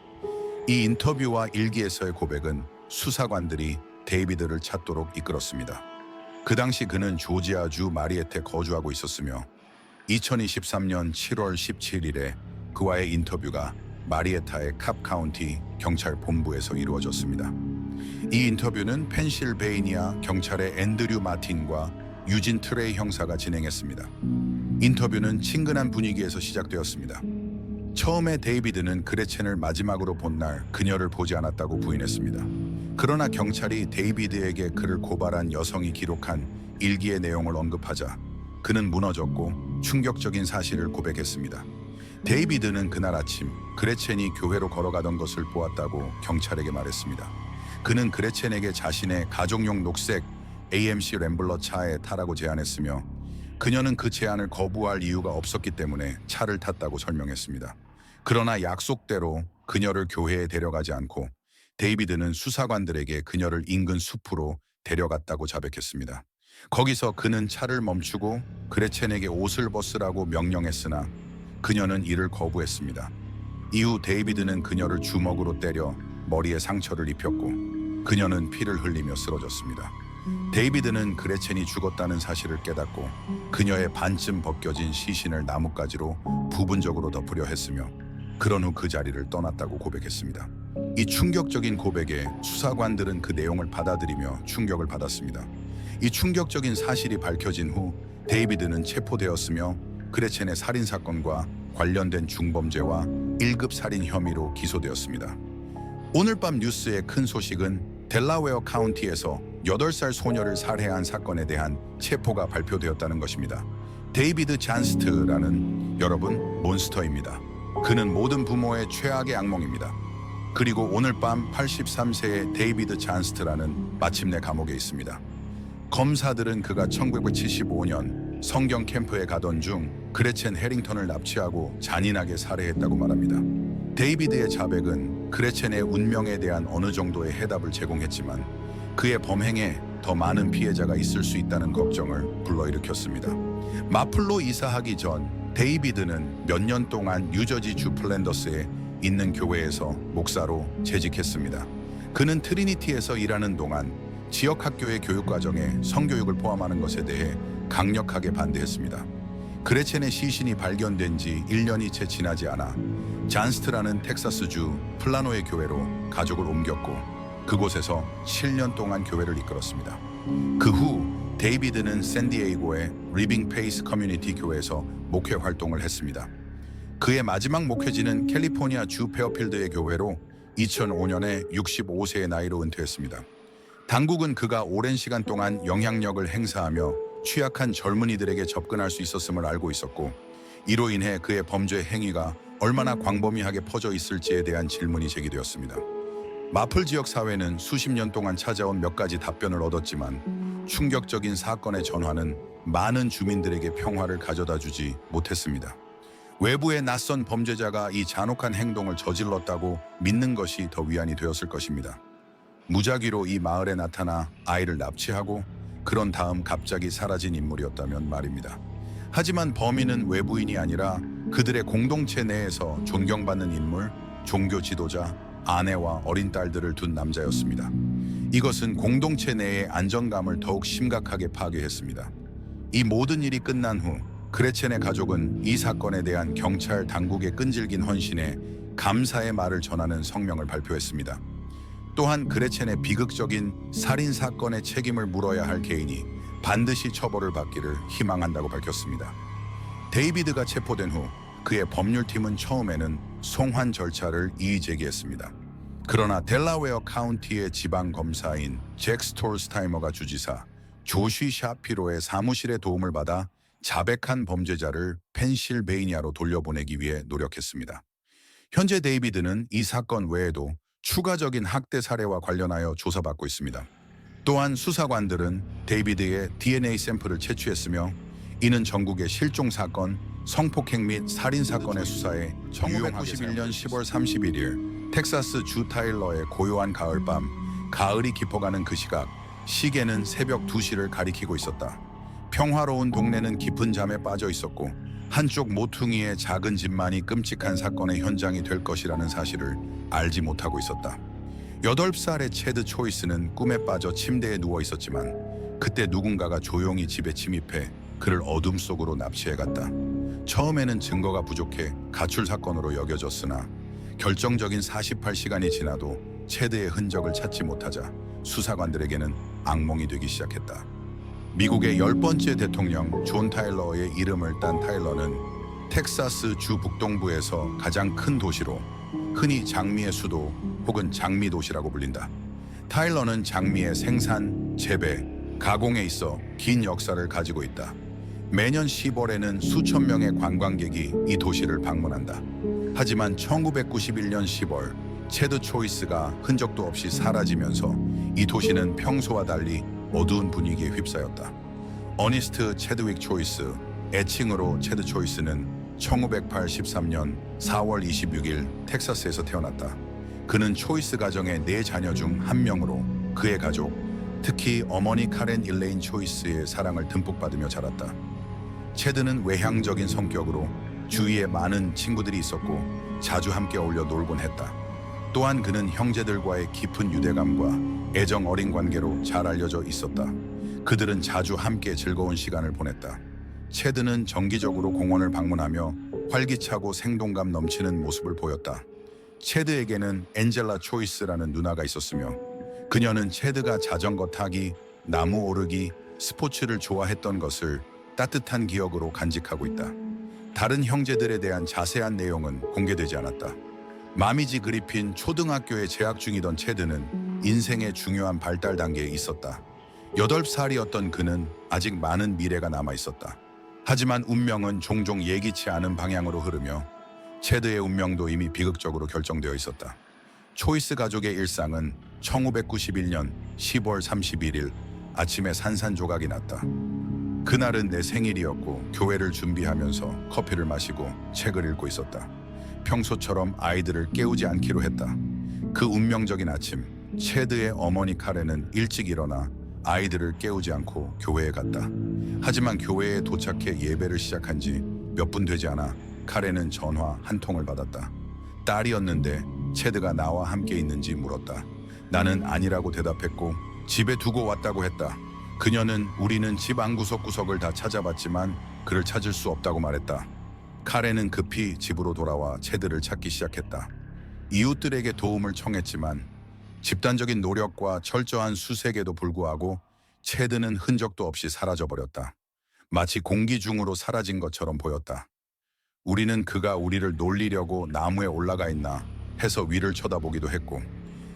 이 인터뷰와 일기에서의 고백은 수사관들이 데이비드를 찾도록 이끌었습니다. 그 당시 그는 조지아주 마리에트에 거주하고 있었으며 2023년 7월 17일에 그와의 인터뷰가 마리에타의 캅 카운티 경찰 본부에서 이루어졌습니다. 이 인터뷰는 펜실베이니아 경찰의 앤드류 마틴과 유진 트레이 형사가 진행했습니다. 인터뷰는 친근한 분위기에서 시작되었습니다. 처음에 데이비드는 그레첸을 마지막으로 본 날 그녀를 보지 않았다고 부인했습니다. 그러나 경찰이 데이비드에게 그를 고발한 여성이 기록한 일기의 내용을 언급하자 그는 무너졌고 충격적인 사실을 고백했습니다. 데이비드는 그날 아침 그레첸이 교회로 걸어가던 것을 보았다고 경찰에게 말했습니다. 그는 그레첸에게 자신의 가족용 녹색 AMC 램블러 차에 타라고 제안했으며 그녀는 그 제안을 거부할 이유가 없었기 때문에 차를 탔다고 설명했습니다. 그러나 약속대로 그녀를 교회에 데려가지 않고 데이비드는 수사관들에게 그녀를 인근 숲으로 데려갔다고 자백했습니다. 거기서 그는 차를 멈추고 그레첸에게 옷을 벗으라고 명령했으나 그녀는 이를 거부했습니다. 이후 데이비드는 그녀를 주먹으로 때려 머리에 상처를 입혔고 그녀는 피를 흘리며 쓰러졌습니다. 데이비드는 그레첸이 죽었다는 사실을 깨닫고 그녀의 반쯤 벗겨진 시신을 나뭇가지로 부분적으로 덮으려 했으며 그런 후 그 자리를 떠났다고 고백했습니다. 이 충격적인 고백에 수사관들은 그 내용을 받아들이며 충격을 받았습니다. 이 충격적인 사실이 밝혀진 후 데이비드는 체포되었으며 그레첸의 살인사건과 관련된 중범죄와 1급 살인 혐의로 기소되었습니다. 오늘 밤 뉴스의 큰 소식은 델라웨어 카운티에서 8살 소녀를 살해한 사건에 대한 체포가 발표되었다는 것입니다. 데이비드 잔스트라는 여러분 몬스터입니다. 그는 모든 부모의 최악의 악몽입니다. 그리고 오늘 밤 83세의 데이비드 잔스트라는 마침내 감옥에 있습니다. 검사들은 그가 1975년 성경 캠프에 가던 중 그레첸 해링턴을 납치하고 잔인하게 살해했다고 말합니다. 데이비드의 자백은 그레첸의 운명에 대한 어느 정도의 해답을 제공했지만 그의 범행에 더 많은 피해자가 있을 수 있다는 걱정을 불러일으켰습니다. 마플로 이사하기 전 데이비드는 몇 년 동안 뉴저지주 플랜더스에 있는 교회에서 목사로 재직했습니다. 그는 트리니티에서 일하는 동안 지역 학교의 교육과정에 성교육을 포함하는 것에 대해 강력하게 반대했습니다. 그레첸의 시신이 발견된 지 1년이 채 지나지 않아 잔스트라는 텍사스주 플라노의 교회로 가족을 옮겼고 그곳에서 7년 동안 교회를 이끌었습니다. 그 후 데이비드는 샌디에이고의 리빙 페이스 커뮤니티 교회에서 목회 활동을 했습니다. 그의 마지막 목회지는 캘리포니아 주 페어필드의 교회로 2005년에 65세의 나이로 은퇴했습니다. 당국은 그가 오랜 시간 동안 영향력을 행사하며 취약한 젊은이들에게 접근할 수 있었음을 알고 있었고 이로 인해 그의 범죄 행위가 얼마나 광범위하게 퍼져 있을지에 대한 질문이 제기되었습니다. 마플 지역 사회는 수십 년 동안 찾아온 몇 가지 답변을 얻었지만 충격적인 사건의 전환은 많은 주민들에게 평화를 가져다 주지 못했습니다. 외부의 낯선 범죄자가 이 잔혹한 행동을 저질렀다고 믿는 것이 더 위안이 되었을 것입니다. 무작위로 이 마을에 나타나 아이를 납치하고 그런 다음 갑자기 사라진 인물이었다면 말입니다. 하지만 범인은 외부인이 아니라 그들의 공동체 내에서 존경받는 인물, 종교 지도자, 아내와 어린 딸들을 둔 남자였습니다. 이것은 공동체 내의 안정감을 더욱 심각하게 파괴했습니다. 이 모든 일이 끝난 후 그레첸의 가족은 이 사건에 대한 경찰 당국의 끈질긴 헌신에 감사의 말을 전하는 성명을 발표했습니다. 또한 그레첸의 비극적인 살인 사건의 책임을 물어야 할 개인이 반드시 처벌을 받기를 희망한다고 밝혔습니다. 데이비드가 체포된 후 그의 법률팀은 처음에는 송환 절차를 이의 제기했습니다. 그러나 델라웨어 카운티의 지방 검사인 잭 스톨스타이머가 주지사 조쉬 샤피로의 사무실의 도움을 받아 자백한 범죄자를 펜실베이니아로 돌려보내기 위해 노력했습니다. 현재 데이비드는 이 사건 외에도 추가적인 학대 사례와 관련하여 조사받고 있습니다. 또한 수사관들은 데이비드의 DNA 샘플을 채취했으며 이는 전국의 실종 사건, 성폭행 및 살인 사건의 수사에 1991년 10월 31일 텍사스 주 타일러의 고요한 가을밤, 가을이 깊어가는 그 시각, 시계는 새벽 2시를 가리키고 있었다. 평화로운 동네는 깊은 잠에 빠져 있었고 한쪽 모퉁이의 작은 집만이 끔찍한 사건의 현장이 될 것이라는 사실을 알지 못하고 있었다. 8살의 체드 초이스는 꿈에 빠져 침대에 누워 있었지만 그때 누군가가 조용히 집에 침입해 그를 어둠 속으로 납치해갔다. 처음에는 증거가 부족해 가출 사건으로 여겨졌으나 결정적인 48시간이 지나도 체드의 흔적을 찾지 못하자 수사관들에게는 악몽이 되기 시작했다. 미국의 10번째 대통령 존 타일러의 이름을 딴 타일러는 텍사스 주 북동부에서 가장 큰 도시로 흔히 장미의 수도 혹은 장미도시라고 불린다. 타일러는 장미의 생산, 재배, 가공에 있어 긴 역사를 가지고 있다. 매년 10월에는 수천 명의 관광객이 이 도시를 방문한다. 하지만 1991년 10월 체드 초이스가 흔적도 없이 사라지면서 이 도시는 평소와 달리 어두운 분위기에 휩싸였다. 어니스트 체드윅 초이스, 애칭으로 체드 초이스는 1983년 4월 26일 텍사스에서 태어났다. 그는 초이스 가정의 4자녀 중 한 명으로 그의 가족, 특히 어머니 카렌 일레인 초이스의 사랑을 듬뿍 받으며 자랐다. 체드는 외향적인 성격으로 주위에 많은 친구들이 있었고 자주 함께 어울려 놀곤 했다. 또한 그는 형제들과의 깊은 유대감과 애정 어린 관계로 잘 알려져 있었다. 그들은 자주 함께 즐거운 시간을 보냈다. 체드는 정기적으로 공원을 방문하며 활기차고 생동감 넘치는 모습을 보였다. 체드에게는 엔젤라 초이스라는 누나가 있었으며 그녀는 체드가 자전거 타기, 나무 오르기, 스포츠를 좋아했던 것을 따뜻한 기억으로 간직하고 있다. 다른 형제들에 대한 자세한 내용은 공개되지 않았다. 마미지 그리핀 초등학교에 재학 중이던 체드는 인생의 중요한 발달 단계에 있었다. 8살이었던 그는 아직 많은 미래가 남아 있었다. 하지만 운명은 종종 예기치 않은 방향으로 흐르며 체드의 운명도 이미 비극적으로 결정되어 있었다. 초이스 가족의 일상은 1991년 10월 31일 아침에 산산조각이 났다. 그날은 내 생일이었고 교회를 준비하면서 커피를 마시고 책을 읽고 있었다. 평소처럼 아이들을 깨우지 않기로 했다. 그 운명적인 아침, 체드의 어머니 카렌은 일찍 일어나 아이들을 깨우지 않고 교회에 갔다. 하지만 교회에 도착해 예배를 시작한 지 몇 분 되지 않아 카렌은 전화 한 통을 받았다. 딸이었는데 체드가 나와 함께 있는지 물었다. 나는 아니라고 대답했고 집에 두고 왔다고 했다. 그녀는 우리는 집 안 구석구석을 다 찾아봤지만 그를 찾을 수 없다고 말했다. 카렌은 급히 집으로 돌아와 체드를 찾기 시작했다. 이웃들에게 도움을 청했지만 집단적인 노력과 철저한 수색에도 불구하고 체드는 흔적도 없이 사라져버렸다. 마치 공기 중으로 사라진 것처럼 보였다. 우리는 그가 우리를 놀리려고 나무에 올라가 있나 해서 위를 쳐다보기도 했고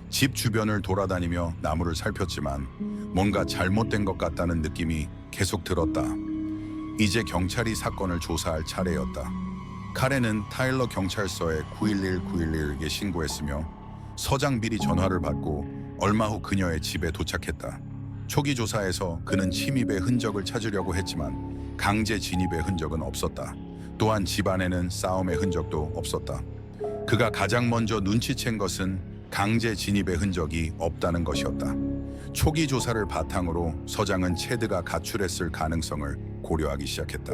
집 주변을 돌아다니며 나무를 살폈지만 뭔가 잘못된 것 같다는 느낌이 계속 들었다. 이제 경찰이 사건을 조사할 차례였다. 카렌은 타일러 경찰서에 911-911에 신고했으며 서장 미리 전화를 받고 얼마 후 그녀의 집에 도착했다. 초기 조사에서 그는 침입의 흔적을 찾으려고 했지만 강제 진입의 흔적은 없었다. 또한 집안에는 싸움의 흔적도 없었다. 그가 가장 먼저 눈치챈 것은 강제 진입의 흔적이 없다는 것이었다. 초기 조사를 바탕으로 서장은 체드가 가출했을 가능성을 고려하기 시작했다.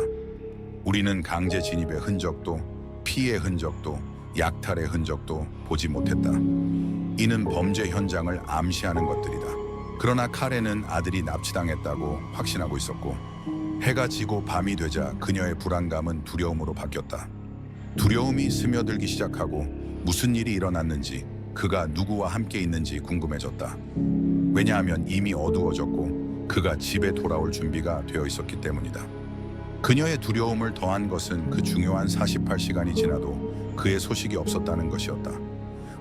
우리는 강제 진입의 흔적도 피해 흔적도 약탈의 흔적도 보지 못했다. 이는 범죄 현장을 암시하는 것들이다. 그러나 카렌은 아들이 납치당했다고 확신하고 있었고 해가 지고 밤이 되자 그녀의 불안감은 두려움으로 바뀌었다. 두려움이 스며들기 시작하고 무슨 일이 일어났는지 그가 누구와 함께 있는지 궁금해졌다. 왜냐하면 이미 어두워졌고 그가 집에 돌아올 준비가 되어 있었기 때문이다. 그녀의 두려움을 더한 것은 그 중요한 48시간이 지나도 그의 소식이 없었다는 것이었다.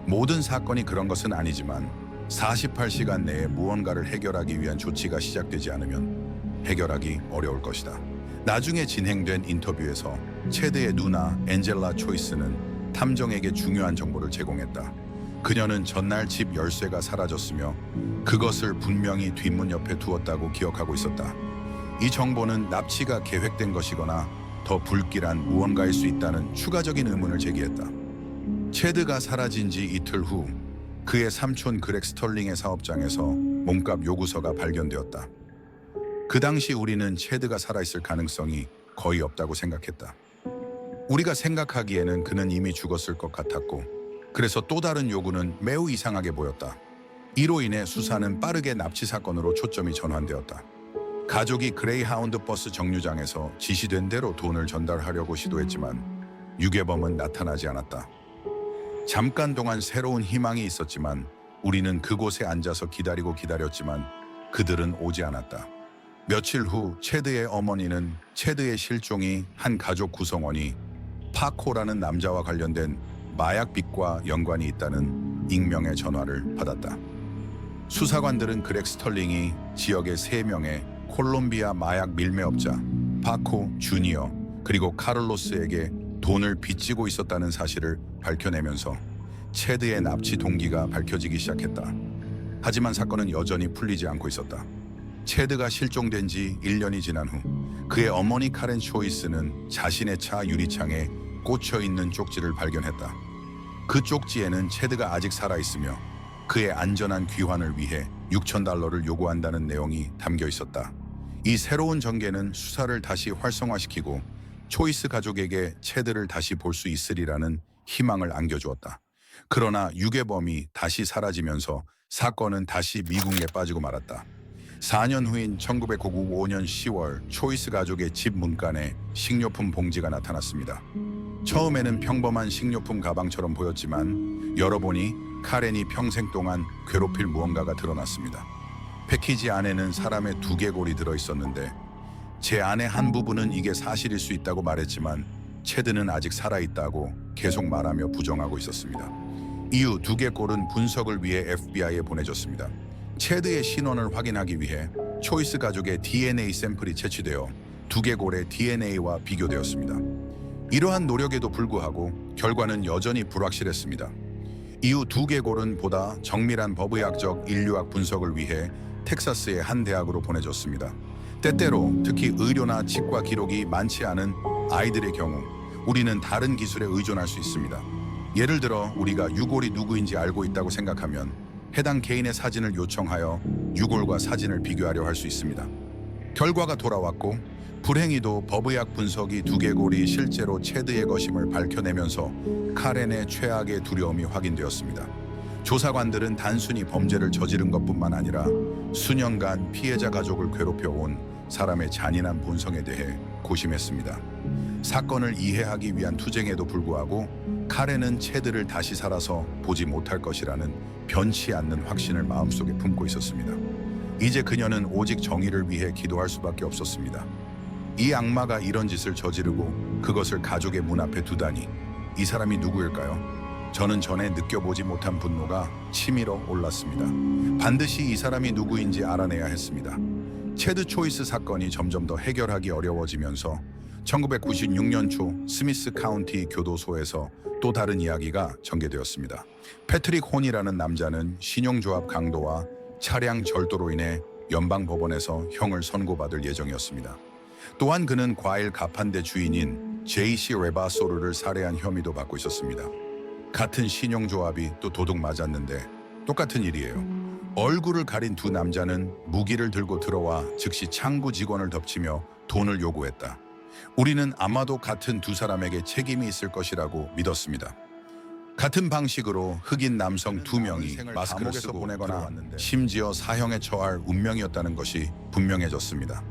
모든 사건이 그런 것은 아니지만 48시간 내에 무언가를 해결하기 위한 조치가 시작되지 않으면 해결하기 어려울 것이다. 나중에 진행된 인터뷰에서 체드의 누나 엔젤라 초이스는 탐정에게 중요한 정보를 제공했다. 그녀는 전날 집 열쇠가 사라졌으며 그것을 분명히 뒷문 옆에 두었다고 기억하고 있었다. 이 정보는 납치가 계획된 것이거나 더 불길한 무언가일 수 있다는 추가적인 의문을 제기했다. 체드가 사라진 지 이틀 후 그의 삼촌 그렉 스털링의 사업장에서 몸값 요구서가 발견되었다. 그 당시 우리는 체드가 살아있을 가능성이 거의 없다고 생각했다. 우리가 생각하기에는 그는 이미 죽었을 것 같았고 그래서 또 다른 요구는 매우 이상하게 보였다. 이로 인해 수사는 빠르게 납치 사건으로 초점이 전환되었다. 가족이 그레이하운드 버스 정류장에서 지시된 대로 돈을 전달하려고 시도했지만 유괴범은 나타나지 않았다. 잠깐 동안 새로운 희망이 있었지만 우리는 그곳에 앉아서 기다렸지만 그들은 오지 않았다. 며칠 후 체드의 어머니는 체드의 실종이 한 가족 구성원이 파코라는 남자와 관련된 마약빚과 연관이 있다는 익명의 전화를 받았다. 수사관들은 그렉 스털링이 지역의 3명의 콜롬비아 마약 밀매업자 파코 주니어 그리고 카를로스에게 돈을 빚지고 있었다는 사실을 밝혀내면서 체드의 납치 동기가 밝혀지기 시작했다. 하지만 사건은 여전히 풀리지 않고 있었다. 체드가 실종된 지 1년이 지난 후 그의 어머니 카렌 초이스는 자신의 차 유리창에 꽂혀있는 쪽지를 발견했다. 그 쪽지에는 체드가 아직 살아있으며 그의 안전한 귀환을 위해 $6,000를 요구한다는 내용이 담겨 있었다. 이 새로운 전개는 수사를 다시 활성화시키고 초이스 가족에게 체드를 다시 볼 수 있으리라는 희망을 안겨주었다. 그러나 유괴범이 다시 사라지면서 사건은 다시 미궁에 빠지고 말았다. 4년 후인 1995년 10월 초이스 가족의 집 문간에 식료품 봉지가 나타났습니다. 처음에는 평범한 식료품 가방처럼 보였지만 열어보니 카렌이 평생 동안 괴롭힐 무언가가 드러났습니다. 패키지 안에는 사람의 두개골이 들어있었는데 제 안의 한 부분은 이게 사실일 수 있다고 말했지만 체드는 아직 살아있다고 계속 말하며 부정하고 있었습니다. 이후 두개골은 분석을 위해 FBI에 보내졌습니다. 체드의 신원을 확인하기 위해 초이스 가족의 DNA 샘플이 채취되어 두개골의 DNA와 비교되었습니다. 이러한 노력에도 불구하고 결과는 여전히 불확실했습니다. 이후 두개골은 보다 정밀한 법의학적 인류학 분석을 위해 텍사스의 한 대학으로 보내졌습니다. 때때로 특히 의료나 치과 기록이 많지 않은 아이들의 경우 우리는 다른 기술에 의존할 수 있습니다. 예를 들어 우리가 유골이 누구인지 알고 있다고 생각하면 해당 개인의 사진을 요청하여 유골과 사진을 비교하려 할 수 있습니다. 결과가 돌아왔고 불행히도 법의학 분석이 두개골이 실제로 체드의 것임을 밝혀내면서 카렌의 최악의 두려움이 확인되었습니다. 조사관들은 단순히 범죄를 저지른 것뿐만 아니라 수년간 피해자 가족을 괴롭혀온 사람의 잔인한 본성에 대해 고심했습니다. 사건을 이해하기 위한 투쟁에도 불구하고 카렌은 체드를 다시 살아서 보지 못할 것이라는 변치 않는 확신을 마음속에 품고 있었습니다. 이제 그녀는 오직 정의를 위해 기도할 수밖에 없었습니다. 이 악마가 이런 짓을 저지르고 그것을 가족의 문 앞에 두다니 이 사람이 누구일까요? 저는 전에 느껴보지 못한 분노가 치밀어 올랐습니다. 반드시 이 사람이 누구인지 알아내야 했습니다. 체드 초이스 사건이 점점 더 해결하기 어려워지면서 1996년 초 스미스 카운티 교도소에서 또 다른 이야기가 전개되었습니다. 패트릭 혼이라는 남자는 신용조합 강도와 차량 절도로 인해 연방법원에서 형을 선고받을 예정이었습니다. 또한 그는 과일 가판대 주인인 제이시 레바소르를 살해한 혐의도 받고 있었습니다. 같은 신용조합이 또 도둑 맞았는데 똑같은 일이에요. 얼굴을 가린 두 남자는 무기를 들고 들어와 즉시 창구 직원을 덮치며 돈을 요구했다. 우리는 아마도 같은 두 사람에게 책임이 있을 것이라고 믿었습니다. 같은 방식으로 흑인 남성 2명이 마스크를 쓰고 보내거나 심지어 사형에 처할 운명이었다는 것이 분명해졌습니다.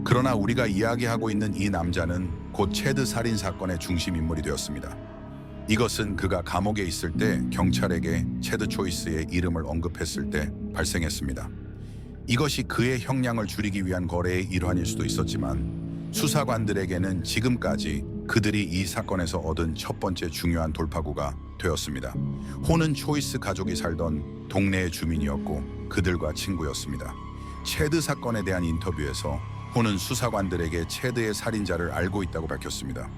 그러나 우리가 이야기하고 있는 이 남자는 곧 체드 살인 사건의 중심 인물이 되었습니다. 이것은 그가 감옥에 있을 때 경찰에게 체드 초이스의 이름을 언급했을 때 발생했습니다. 이것이 그의 형량을 줄이기 위한 거래의 일환일 수도 있었지만 수사관들에게는 지금까지 그들이 이 사건에서 얻은 첫 번째 중요한 돌파구가 되었습니다. 혼은 초이스 가족이 살던 동네의 주민이었고 그들과 친구였습니다. 체드 사건에 대한 인터뷰에서 혼은 수사관들에게 체드의 살인자를 알고 있다고 밝혔습니다.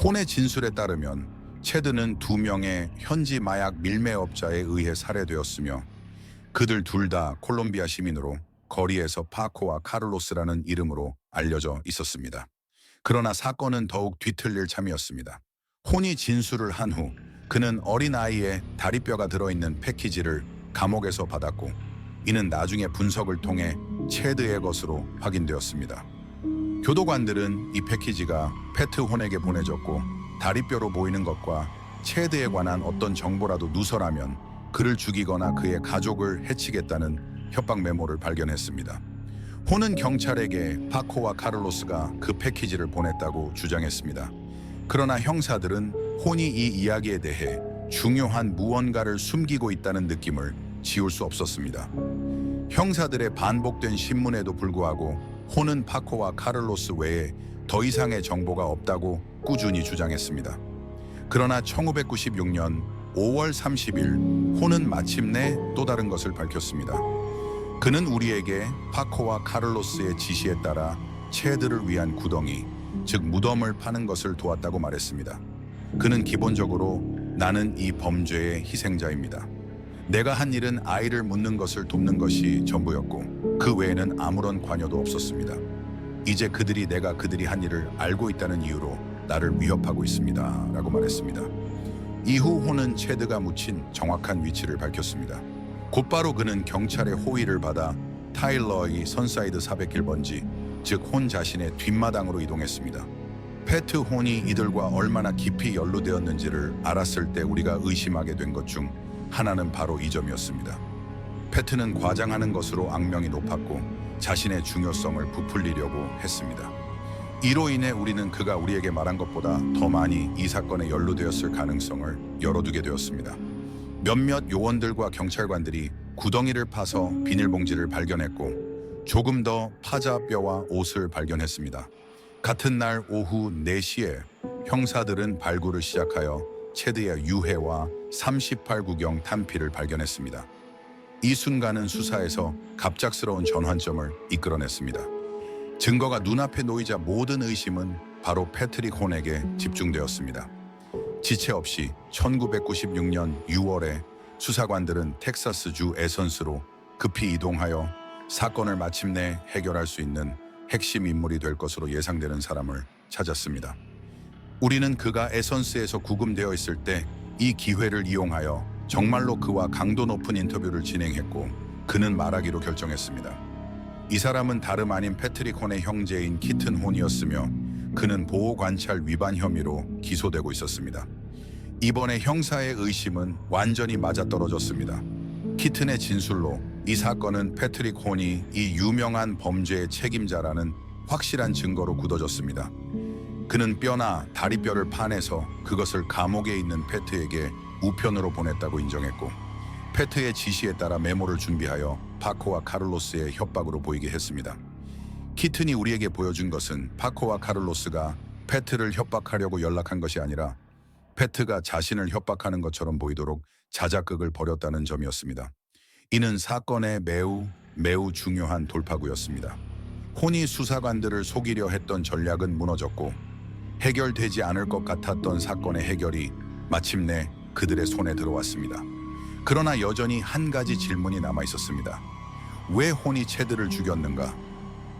혼의 진술에 따르면 체드는 2명의 현지 마약 밀매업자에 의해 살해되었으며 그들 둘 다 콜롬비아 시민으로 거리에서 파코와 카를로스라는 이름으로 알려져 있었습니다. 그러나 사건은 더욱 뒤틀릴 참이었습니다. 혼이 진술을 한 후 그는 어린아이의 다리뼈가 들어있는 패키지를 감옥에서 받았고 이는 나중에 분석을 통해 체드의 것으로 확인되었습니다. 교도관들은 이 패키지가 패트 혼에게 보내졌고 다리뼈로 보이는 것과 체드에 관한 어떤 정보라도 누설하면 그를 죽이거나 그의 가족을 해치겠다는 협박 메모를 발견했습니다. 혼은 경찰에게 파코와 카를로스가 그 패키지를 보냈다고 주장했습니다. 그러나 형사들은 혼이 이 이야기에 대해 중요한 무언가를 숨기고 있다는 느낌을 지울 수 없었습니다. 형사들의 반복된 신문에도 불구하고 혼은 파코와 카를로스 외에 더 이상의 정보가 없다고 꾸준히 주장했습니다. 그러나 1996년 5월 30일 혼은 마침내 또 다른 것을 밝혔습니다. 그는 우리에게 파코와 카를로스의 지시에 따라 체드를 위한 구덩이, 즉 무덤을 파는 것을 도왔다고 말했습니다. 그는 기본적으로 나는 이 범죄의 희생자입니다. 내가 한 일은 아이를 묻는 것을 돕는 것이 전부였고 그 외에는 아무런 관여도 없었습니다. 이제 그들이 내가 그들이 한 일을 알고 있다는 이유로 나를 위협하고 있습니다. 라고 말했습니다. 이후 혼은 체드가 묻힌 정확한 위치를 밝혔습니다. 곧바로 그는 경찰의 호의를 받아 타일러의 선사이드 401번지, 즉 혼 자신의 뒷마당으로 이동했습니다. 패트 혼이 이들과 얼마나 깊이 연루되었는지를 알았을 때 우리가 의심하게 된 것 중 하나는 바로 이 점이었습니다. 패트는 과장하는 것으로 악명이 높았고 자신의 중요성을 부풀리려고 했습니다. 이로 인해 우리는 그가 우리에게 말한 것보다 더 많이 이 사건에 연루되었을 가능성을 열어두게 되었습니다. 몇몇 요원들과 경찰관들이 구덩이를 파서 비닐봉지를 발견했고 조금 더 파자뼈와 옷을 발견했습니다. 같은 날 오후 4시에 형사들은 발굴을 시작하여 체드의 유해와 38구경 탄피를 발견했습니다. 이 순간은 수사에서 갑작스러운 전환점을 이끌어냈습니다. 증거가 눈앞에 놓이자 모든 의심은 바로 패트릭 혼에게 집중되었습니다. 지체 없이 1996년 6월에 수사관들은 텍사스주 에선스로 급히 이동하여 사건을 마침내 해결할 수 있는 핵심 인물이 될 것으로 예상되는 사람을 찾았습니다. 우리는 그가 에선스에서 구금되어 있을 때 이 기회를 이용하여 정말로 그와 강도 높은 인터뷰를 진행했고 그는 말하기로 결정했습니다. 이 사람은 다름 아닌 패트릭 혼의 형제인 키튼 혼이었으며 그는 보호관찰 위반 혐의로 기소되고 있었습니다. 이번에 형사의 의심은 완전히 맞아떨어졌습니다. 키튼의 진술로 이 사건은 패트릭 혼이 이 유명한 범죄의 책임자라는 확실한 증거로 굳어졌습니다. 그는 뼈나 다리뼈를 파내서 그것을 감옥에 있는 패트에게 우편으로 보냈다고 인정했고, 패트의 지시에 따라 메모를 준비하여 파코와 카를로스의 협박으로 보이게 했습니다. 키튼이 우리에게 보여준 것은 파코와 카를로스가 패트를 협박하려고 연락한 것이 아니라 패트가 자신을 협박하는 것처럼 보이도록 자작극을 벌였다는 점이었습니다. 이는 사건의 매우 중요한 돌파구였습니다. 혼이 수사관들을 속이려 했던 전략은 무너졌고, 해결되지 않을 것 같았던 사건의 해결이 마침내 그들의 손에 들어왔습니다. 그러나 여전히 한 가지 질문이 남아 있었습니다. 왜 혼이 체드를 죽였는가?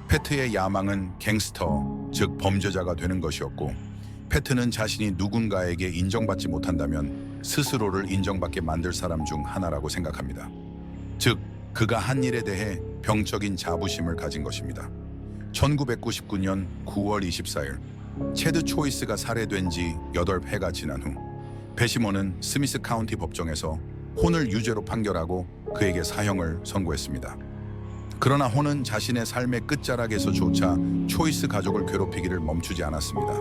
패트의 야망은 갱스터, 즉 범죄자가 되는 것이었고, 패트는 자신이 누군가에게 인정받지 못한다면 스스로를 인정받게 만들 사람 중 하나라고 생각합니다. 즉, 그가 한 일에 대해 병적인 자부심을 가진 것입니다. 1999년 9월 24일, 체드 초이스가 살해된 지 8회가 지난 후 배시몬은 스미스 카운티 법정에서 혼을 유죄로 판결하고 그에게 사형을 선고했습니다. 그러나 혼은 자신의 삶의 끝자락에서조차 초이스 가족을 괴롭히기를 멈추지 않았습니다.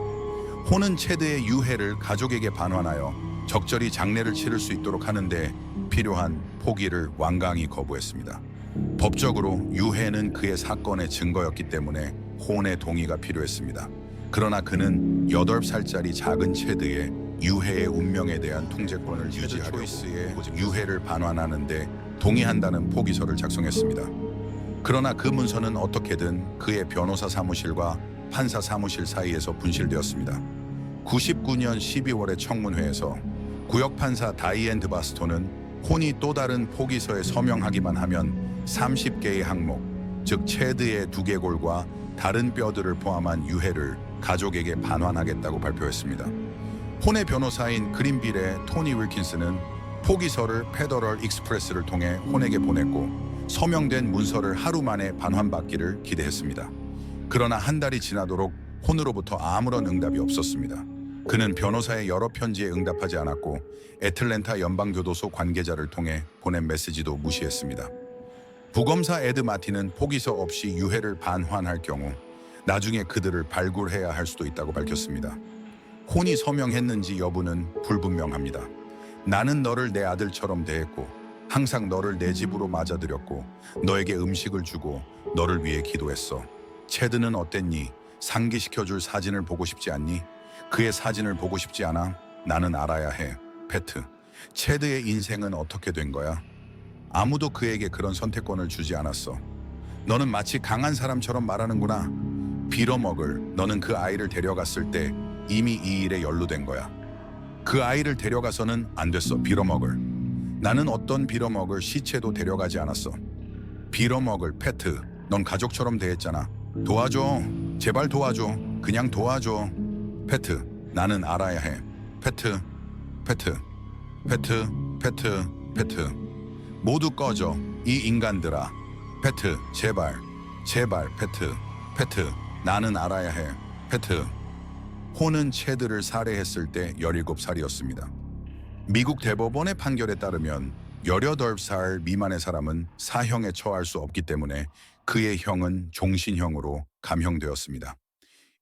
혼은 체드의 유해를 가족에게 반환하여 적절히 장례를 치를 수 있도록 하는데 필요한 포기를 완강히 거부했습니다. 법적으로 유해는 그의 사건의 증거였기 때문에 혼의 동의가 필요했습니다. 그러나 그는 8살짜리 작은 체드의 유해의 운명에 대한 통제권을 유지하려고 초이스의 유해를 반환하는 데 동의한다는 포기서를 작성했습니다. 그러나 그 문서는 어떻게든 그의 변호사 사무실과 판사 사무실 사이에서 분실되었습니다. 99년 12월의 청문회에서 구역 판사 다이앤 드바스토는 혼이 또 다른 포기서에 서명하기만 하면 30개의 항목, 즉 체드의 두개골과 다른 뼈들을 포함한 유해를 가족에게 반환하겠다고 발표했습니다. 혼의 변호사인 그린빌의 토니 윌킨스는 포기서를 페더럴 익스프레스를 통해 혼에게 보냈고, 서명된 문서를 하루 만에 반환받기를 기대했습니다. 그러나 한 달이 지나도록 혼으로부터 아무런 응답이 없었습니다. 그는 변호사의 여러 편지에 응답하지 않았고, 애틀랜타 연방교도소 관계자를 통해 보낸 메시지도 무시했습니다. 부검사 에드 마틴은 포기서 없이 유해를 반환할 경우 나중에 그들을 발굴해야 할 수도 있다고 밝혔습니다. 혼이 서명했는지 여부는 불분명합니다. 나는 너를 내 아들처럼 대했고, 항상 너를 내 집으로 맞아들였고, 너에게 음식을 주고 너를 위해 기도했어. 체드는 어땠니? 상기시켜줄 사진을 보고 싶지 않니? 그의 사진을 보고 싶지 않아? 나는 알아야 해. 패트, 체드의 인생은 어떻게 된 거야? 아무도 그에게 그런 선택권을 주지 않았어. 너는 마치 강한 사람처럼 말하는구나. 빌어먹을 너는 그 아이를 데려갔을 때 이미 이 일에 연루된 거야. 그 아이를 데려가서는 안 됐어. 빌어먹을. 나는 어떤 빌어먹을 시체도 데려가지 않았어. 빌어먹을 패트, 넌 가족처럼 대했잖아. 도와줘. 제발 도와줘. 그냥 도와줘. 패트, 나는 알아야 해. 패트, 패트, 패트, 패트, 패트. 모두 꺼져. 이 인간들아. 패트, 제발. 제발, 패트. 패트, 나는 알아야 해. 패트. 혼은 체드를 살해했을 때 17살이었습니다. 미국 대법원의 판결에 따르면 18살 미만의 사람은 사형에 처할 수 없기 때문에 그의 형은 종신형으로 감형되었습니다.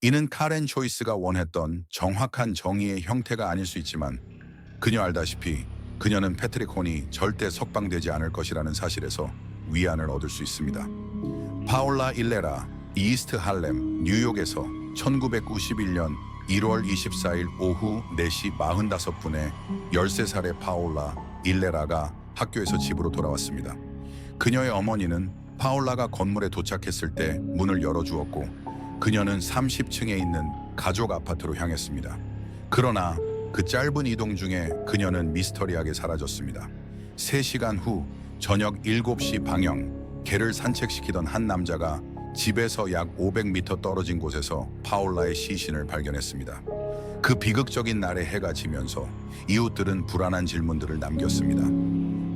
이는 카렌 초이스가 원했던 정확한 정의의 형태가 아닐 수 있지만, 그녀 알다시피 그녀는 패트릭 혼이 절대 석방되지 않을 것이라는 사실에서 위안을 얻을 수 있습니다. 파올라 일레라, 이스트 할렘, 뉴욕에서 1991년 1월 24일 오후 4시 45분에 13살의 파올라 일레라가 학교에서 집으로 돌아왔습니다. 그녀의 어머니는 파올라가 건물에 도착했을 때 문을 열어주었고, 그녀는 30층에 있는 가족 아파트로 향했습니다. 그러나 그 짧은 이동 중에 그녀는 미스터리하게 사라졌습니다. 3시간 후 저녁 7시 방향, 개를 산책시키던 한 남자가 집에서 약 500m 떨어진 곳에서 파올라의 시신을 발견했습니다. 그 비극적인 날에 해가 지면서 이웃들은 불안한 질문들을 남겼습니다.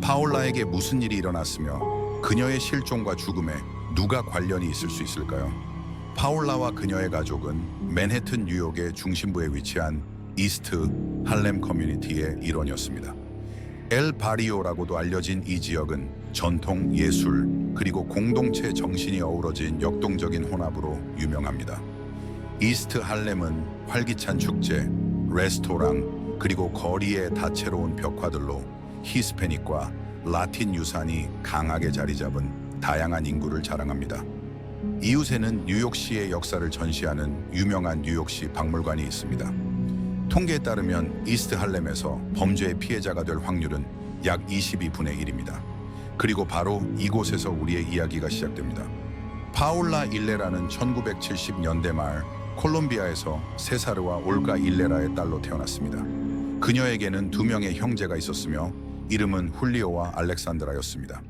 파올라에게 무슨 일이 일어났으며 그녀의 실종과 죽음에 누가 관련이 있을 수 있을까요? 파올라와 그녀의 가족은 맨해튼 뉴욕의 중심부에 위치한 이스트 할렘 커뮤니티의 일원이었습니다. 엘 바리오라고도 알려진 이 지역은 전통, 예술, 그리고 공동체 정신이 어우러진 역동적인 혼합으로 유명합니다. 이스트 할렘은 활기찬 축제, 레스토랑, 그리고 거리의 다채로운 벽화들로 히스패닉과 라틴 유산이 강하게 자리 잡은 다양한 인구를 자랑합니다. 이웃에는 뉴욕시의 역사를 전시하는 유명한 뉴욕시 박물관이 있습니다. 통계에 따르면 이스트 할렘에서 범죄의 피해자가 될 확률은 약 22분의 1입니다. 그리고 바로 이곳에서 우리의 이야기가 시작됩니다. 파울라 일레라는 1970년대 말 콜롬비아에서 세사르와 올가 일레라의 딸로 태어났습니다. 그녀에게는 두 명의 형제가 있었으며 이름은 훌리오와 알렉산드라였습니다.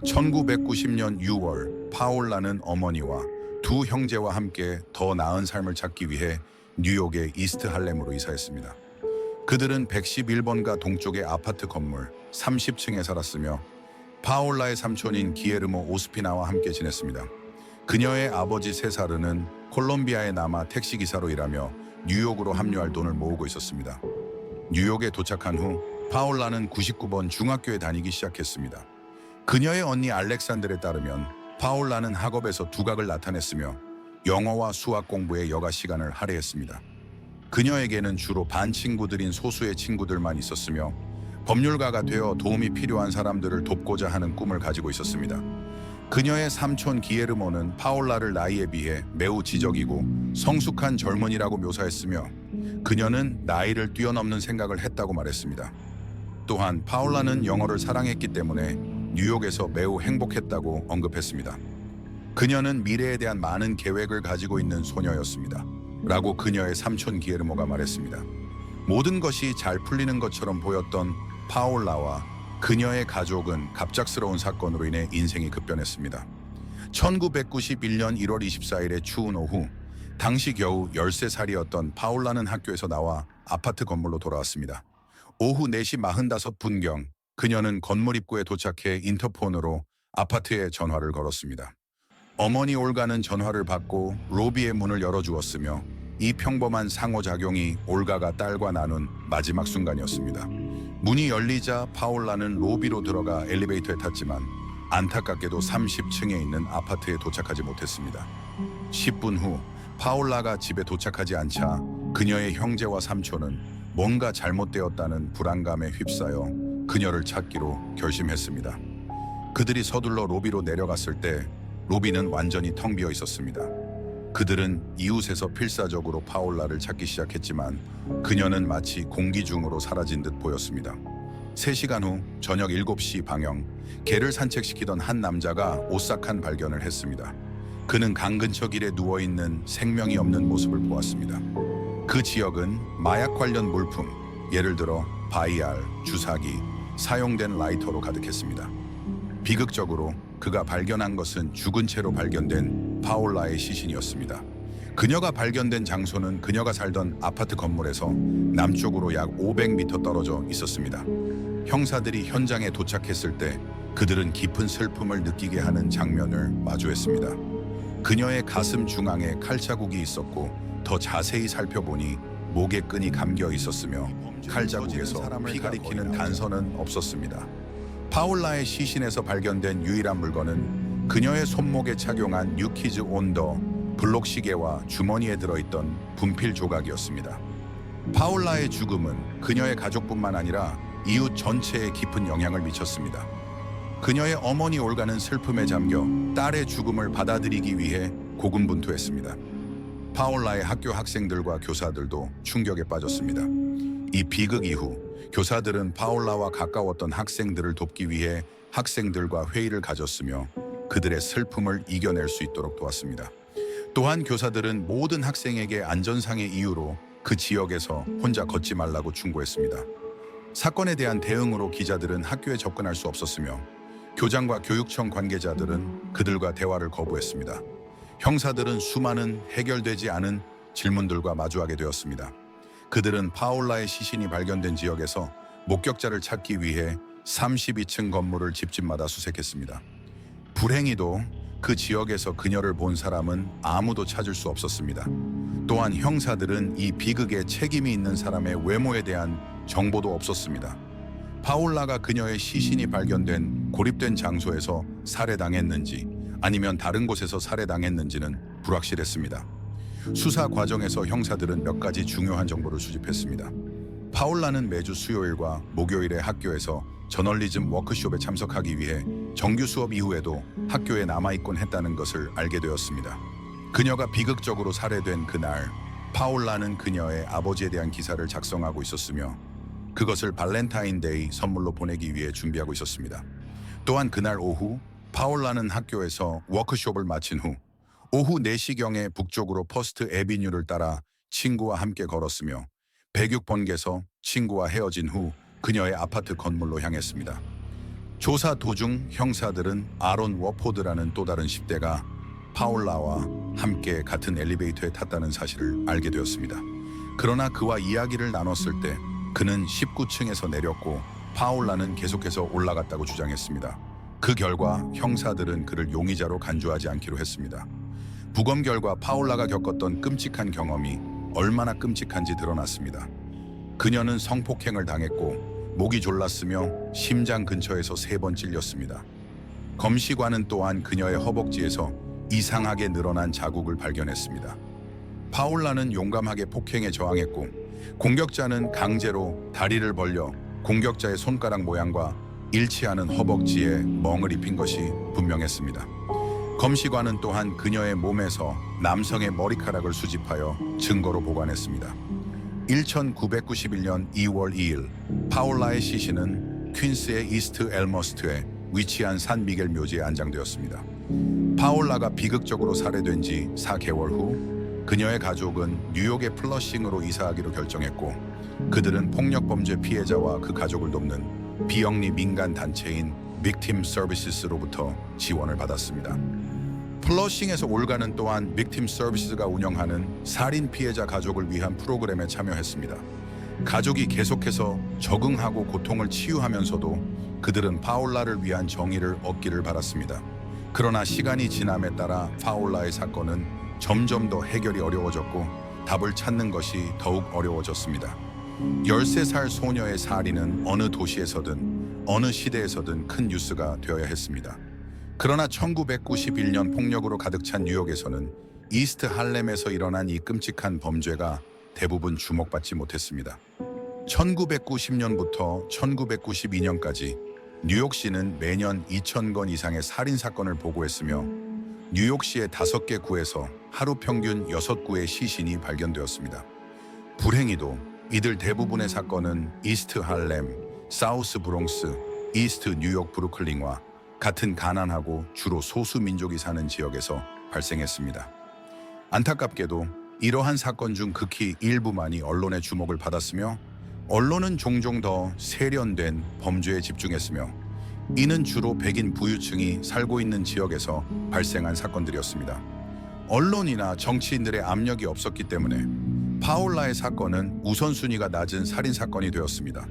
1990년 6월 파울라는 어머니와 두 형제와 함께 더 나은 삶을 찾기 위해 뉴욕의 이스트 할렘으로 이사했습니다. 그들은 111번가 동쪽의 아파트 건물 30층에 살았으며 파울라의 삼촌인 기에르모 오스피나와 함께 지냈습니다. 그녀의 아버지 세사르는 콜롬비아에 남아 택시기사로 일하며 뉴욕으로 합류할 돈을 모으고 있었습니다. 뉴욕에 도착한 후 파울라는 99번 중학교에 다니기 시작했습니다. 그녀의 언니 알렉산드에 따르면 파울라는 학업에서 두각을 나타냈으며 영어와 수학 공부에 여가 시간을 할애했습니다. 그녀에게는 주로 반 친구들인 소수의 친구들만 있었으며 법률가가 되어 도움이 필요한 사람들을 돕고자 하는 꿈을 가지고 있었습니다. 그녀의 삼촌 기에르모는 파울라를 나이에 비해 매우 지적이고 성숙한 젊은이라고 묘사했으며 그녀는 나이를 뛰어넘는 생각을 했다고 말했습니다. 또한 파울라는 영어를 사랑했기 때문에 뉴욕에서 매우 행복했다고 언급했습니다. 그녀는 미래에 대한 많은 계획을 가지고 있는 소녀였습니다. 라고 그녀의 삼촌 기에르모가 말했습니다. 모든 것이 잘 풀리는 것처럼 보였던 파울라와 그녀의 가족은 갑작스러운 사건으로 인해 인생이 급변했습니다. 1991년 1월 24일의 추운 오후, 당시 겨우 13살이었던 파울라는 학교에서 나와 아파트 건물로 돌아왔습니다. 오후 4시 45분경 그녀는 건물 입구에 도착해 인터폰으로 아파트에 전화를 걸었습니다. 어머니 올가는 전화를 받고 로비의 문을 열어주었으며 이 평범한 상호작용이 올가가 딸과 나눈 마지막 순간이었습니다. 문이 열리자 파울라는 로비로 들어가 엘리베이터에 탔지만 안타깝게도 30층에 있는 아파트에 도착하지 못했습니다. 10분 후 파울라가 집에 도착하지 않자 그녀의 형제와 삼촌은 뭔가 잘못되었다는 불안감에 휩싸여 그녀를 찾기로 결심했습니다. 그들이 서둘러 로비로 내려갔을 때 로비는 완전히 텅 비어 있었습니다. 그들은 이웃에서 필사적으로 파울라를 찾기 시작했지만 그녀는 마치 공기 중으로 사라진 듯 보였습니다. 3시간 후 저녁 7시 방영, 개를 산책시키던 한 남자가 오싹한 발견을 했습니다. 그는 강 근처 길에 누워있는 생명이 없는 모습을 보았습니다. 그 지역은 마약 관련 물품, 예를 들어 바이알, 주사기, 사용된 라이터로 가득했습니다. 비극적으로 그가 발견한 것은 죽은 채로 발견된 파울라의 시신이었습니다. 그녀가 발견된 장소는 그녀가 살던 아파트 건물에서 남쪽으로 약 500m 떨어져 있었습니다. 형사들이 현장에 도착했을 때 그들은 깊은 슬픔을 느끼게 하는 장면을 마주했습니다. 그녀의 가슴 중앙에 칼자국이 있었고 더 자세히 살펴보니 목에 끈이 감겨 있었으며 칼자국에서 피 가리키는 단서는 없었습니다. 파울라의 시신에서 발견된 유일한 물건은 그녀의 손목에 착용한 뉴키즈 온더 블록 시계와 주머니에 들어있던 분필 조각이었습니다. 파울라의 죽음은 그녀의 가족뿐만 아니라 이웃 전체에 깊은 영향을 미쳤습니다. 그녀의 어머니 올가는 슬픔에 잠겨 딸의 죽음을 받아들이기 위해 고군분투했습니다. 파울라의 학교 학생들과 교사들도 충격에 빠졌습니다. 이 비극 이후 교사들은 파울라와 가까웠던 학생들을 돕기 위해 학생들과 회의를 가졌으며 그들의 슬픔을 이겨낼 수 있도록 도왔습니다. 또한 교사들은 모든 학생에게 안전상의 이유로 그 지역에서 혼자 걷지 말라고 충고했습니다. 사건에 대한 대응으로 기자들은 학교에 접근할 수 없었으며 교장과 교육청 관계자들은 그들과 대화를 거부했습니다. 형사들은 수많은 해결되지 않은 질문들과 마주하게 되었습니다. 그들은 파울라의 시신이 발견된 지역에서 목격자를 찾기 위해 32층 건물을 집집마다 수색했습니다. 불행히도 그 지역에서 그녀를 본 사람은 아무도 찾을 수 없었습니다. 또한 형사들은 이 비극에 책임이 있는 사람의 외모에 대한 정보도 없었습니다. 파울라가 그녀의 시신이 발견된 고립된 장소에서 살해당했는지 아니면 다른 곳에서 살해당했는지는 불확실했습니다. 수사 과정에서 형사들은 몇 가지 중요한 정보를 수집했습니다. 파울라는 매주 수요일과 목요일에 학교에서 저널리즘 워크숍에 참석하기 위해 정규 수업 이후에도 학교에 남아있곤 했다는 것을 알게 되었습니다. 그녀가 비극적으로 살해된 그날, 파울라는 그녀의 아버지에 대한 기사를 작성하고 있었으며 그것을 발렌타인데이 선물로 보내기 위해 준비하고 있었습니다. 또한 그날 오후 파울라는 학교에서 워크숍을 마친 후 오후 4시경에 북쪽으로 퍼스트 애비뉴를 따라 친구와 함께 걸었으며 106번개에서 친구와 헤어진 후 그녀의 아파트 건물로 향했습니다. 조사 도중 형사들은 아론 워포드라는 또 다른 10대가 파울라와 함께 같은 엘리베이터에 탔다는 사실을 알게 되었습니다. 그러나 그와 이야기를 나눴을 때 그는 19층에서 내렸고 파울라는 계속해서 올라갔다고 주장했습니다. 그 결과 형사들은 그를 용의자로 간주하지 않기로 했습니다. 부검 결과 파울라가 겪었던 끔찍한 경험이 얼마나 끔찍한지 드러났습니다. 그녀는 성폭행을 당했고 목이 졸랐으며 심장 근처에서 3번 찔렸습니다. 검시관은 또한 그녀의 허벅지에서 이상하게 늘어난 자국을 발견했습니다. 파울라는 용감하게 폭행에 저항했고 공격자는 강제로 다리를 벌려 공격자의 손가락 모양과 일치하는 허벅지에 멍을 입힌 것이 분명했습니다. 검시관은 또한 그녀의 몸에서 남성의 머리카락을 수집하여 증거로 보관했습니다. 1991년 2월 2일 파울라의 시신은 퀸스의 이스트 엘머스트에 위치한 산 미겔 묘지에 안장되었습니다. 파울라가 비극적으로 살해된 지 4개월 후 그녀의 가족은 뉴욕의 플러싱으로 이사하기로 결정했고 그들은 폭력범죄 피해자와 그 가족을 돕는 비영리 민간 단체인 Victim Services로부터 지원을 받았습니다. 플러싱에서 올가는 또한 Victim Services가 운영하는 살인 피해자 가족을 위한 프로그램에 참여했습니다. 가족이 계속해서 적응하고 고통을 치유하면서도 그들은 파울라를 위한 정의를 얻기를 바랐습니다. 그러나 시간이 지남에 따라 파울라의 사건은 점점 더 해결이 어려워졌고 답을 찾는 것이 더욱 어려워졌습니다. 13살 소녀의 살인은 어느 도시에서든 어느 시대에서든 큰 뉴스가 되어야 했습니다. 그러나 1991년 폭력으로 가득 찬 뉴욕에서는 이스트 할렘에서 일어난 이 끔찍한 범죄가 대부분 주목받지 못했습니다. 1990년부터 1992년까지 뉴욕시는 매년 2,000건 이상의 살인사건을 보고했으며 뉴욕시의 5개 구에서 하루 평균 6구의 시신이 발견되었습니다. 불행히도 이들 대부분의 사건은 이스트 할렘, 사우스 브롱스, 이스트 뉴욕 브루클린과 같은 가난하고 주로 소수 민족이 사는 지역에서 발생했습니다. 안타깝게도 이러한 사건 중 극히 일부만이 언론의 주목을 받았으며 언론은 종종 더 세련된 범죄에 집중했으며 이는 주로 백인 부유층이 살고 있는 지역에서 발생한 사건들이었습니다. 언론이나 정치인들의 압력이 없었기 때문에 파울라의 사건은 우선순위가 낮은 살인사건이 되었습니다.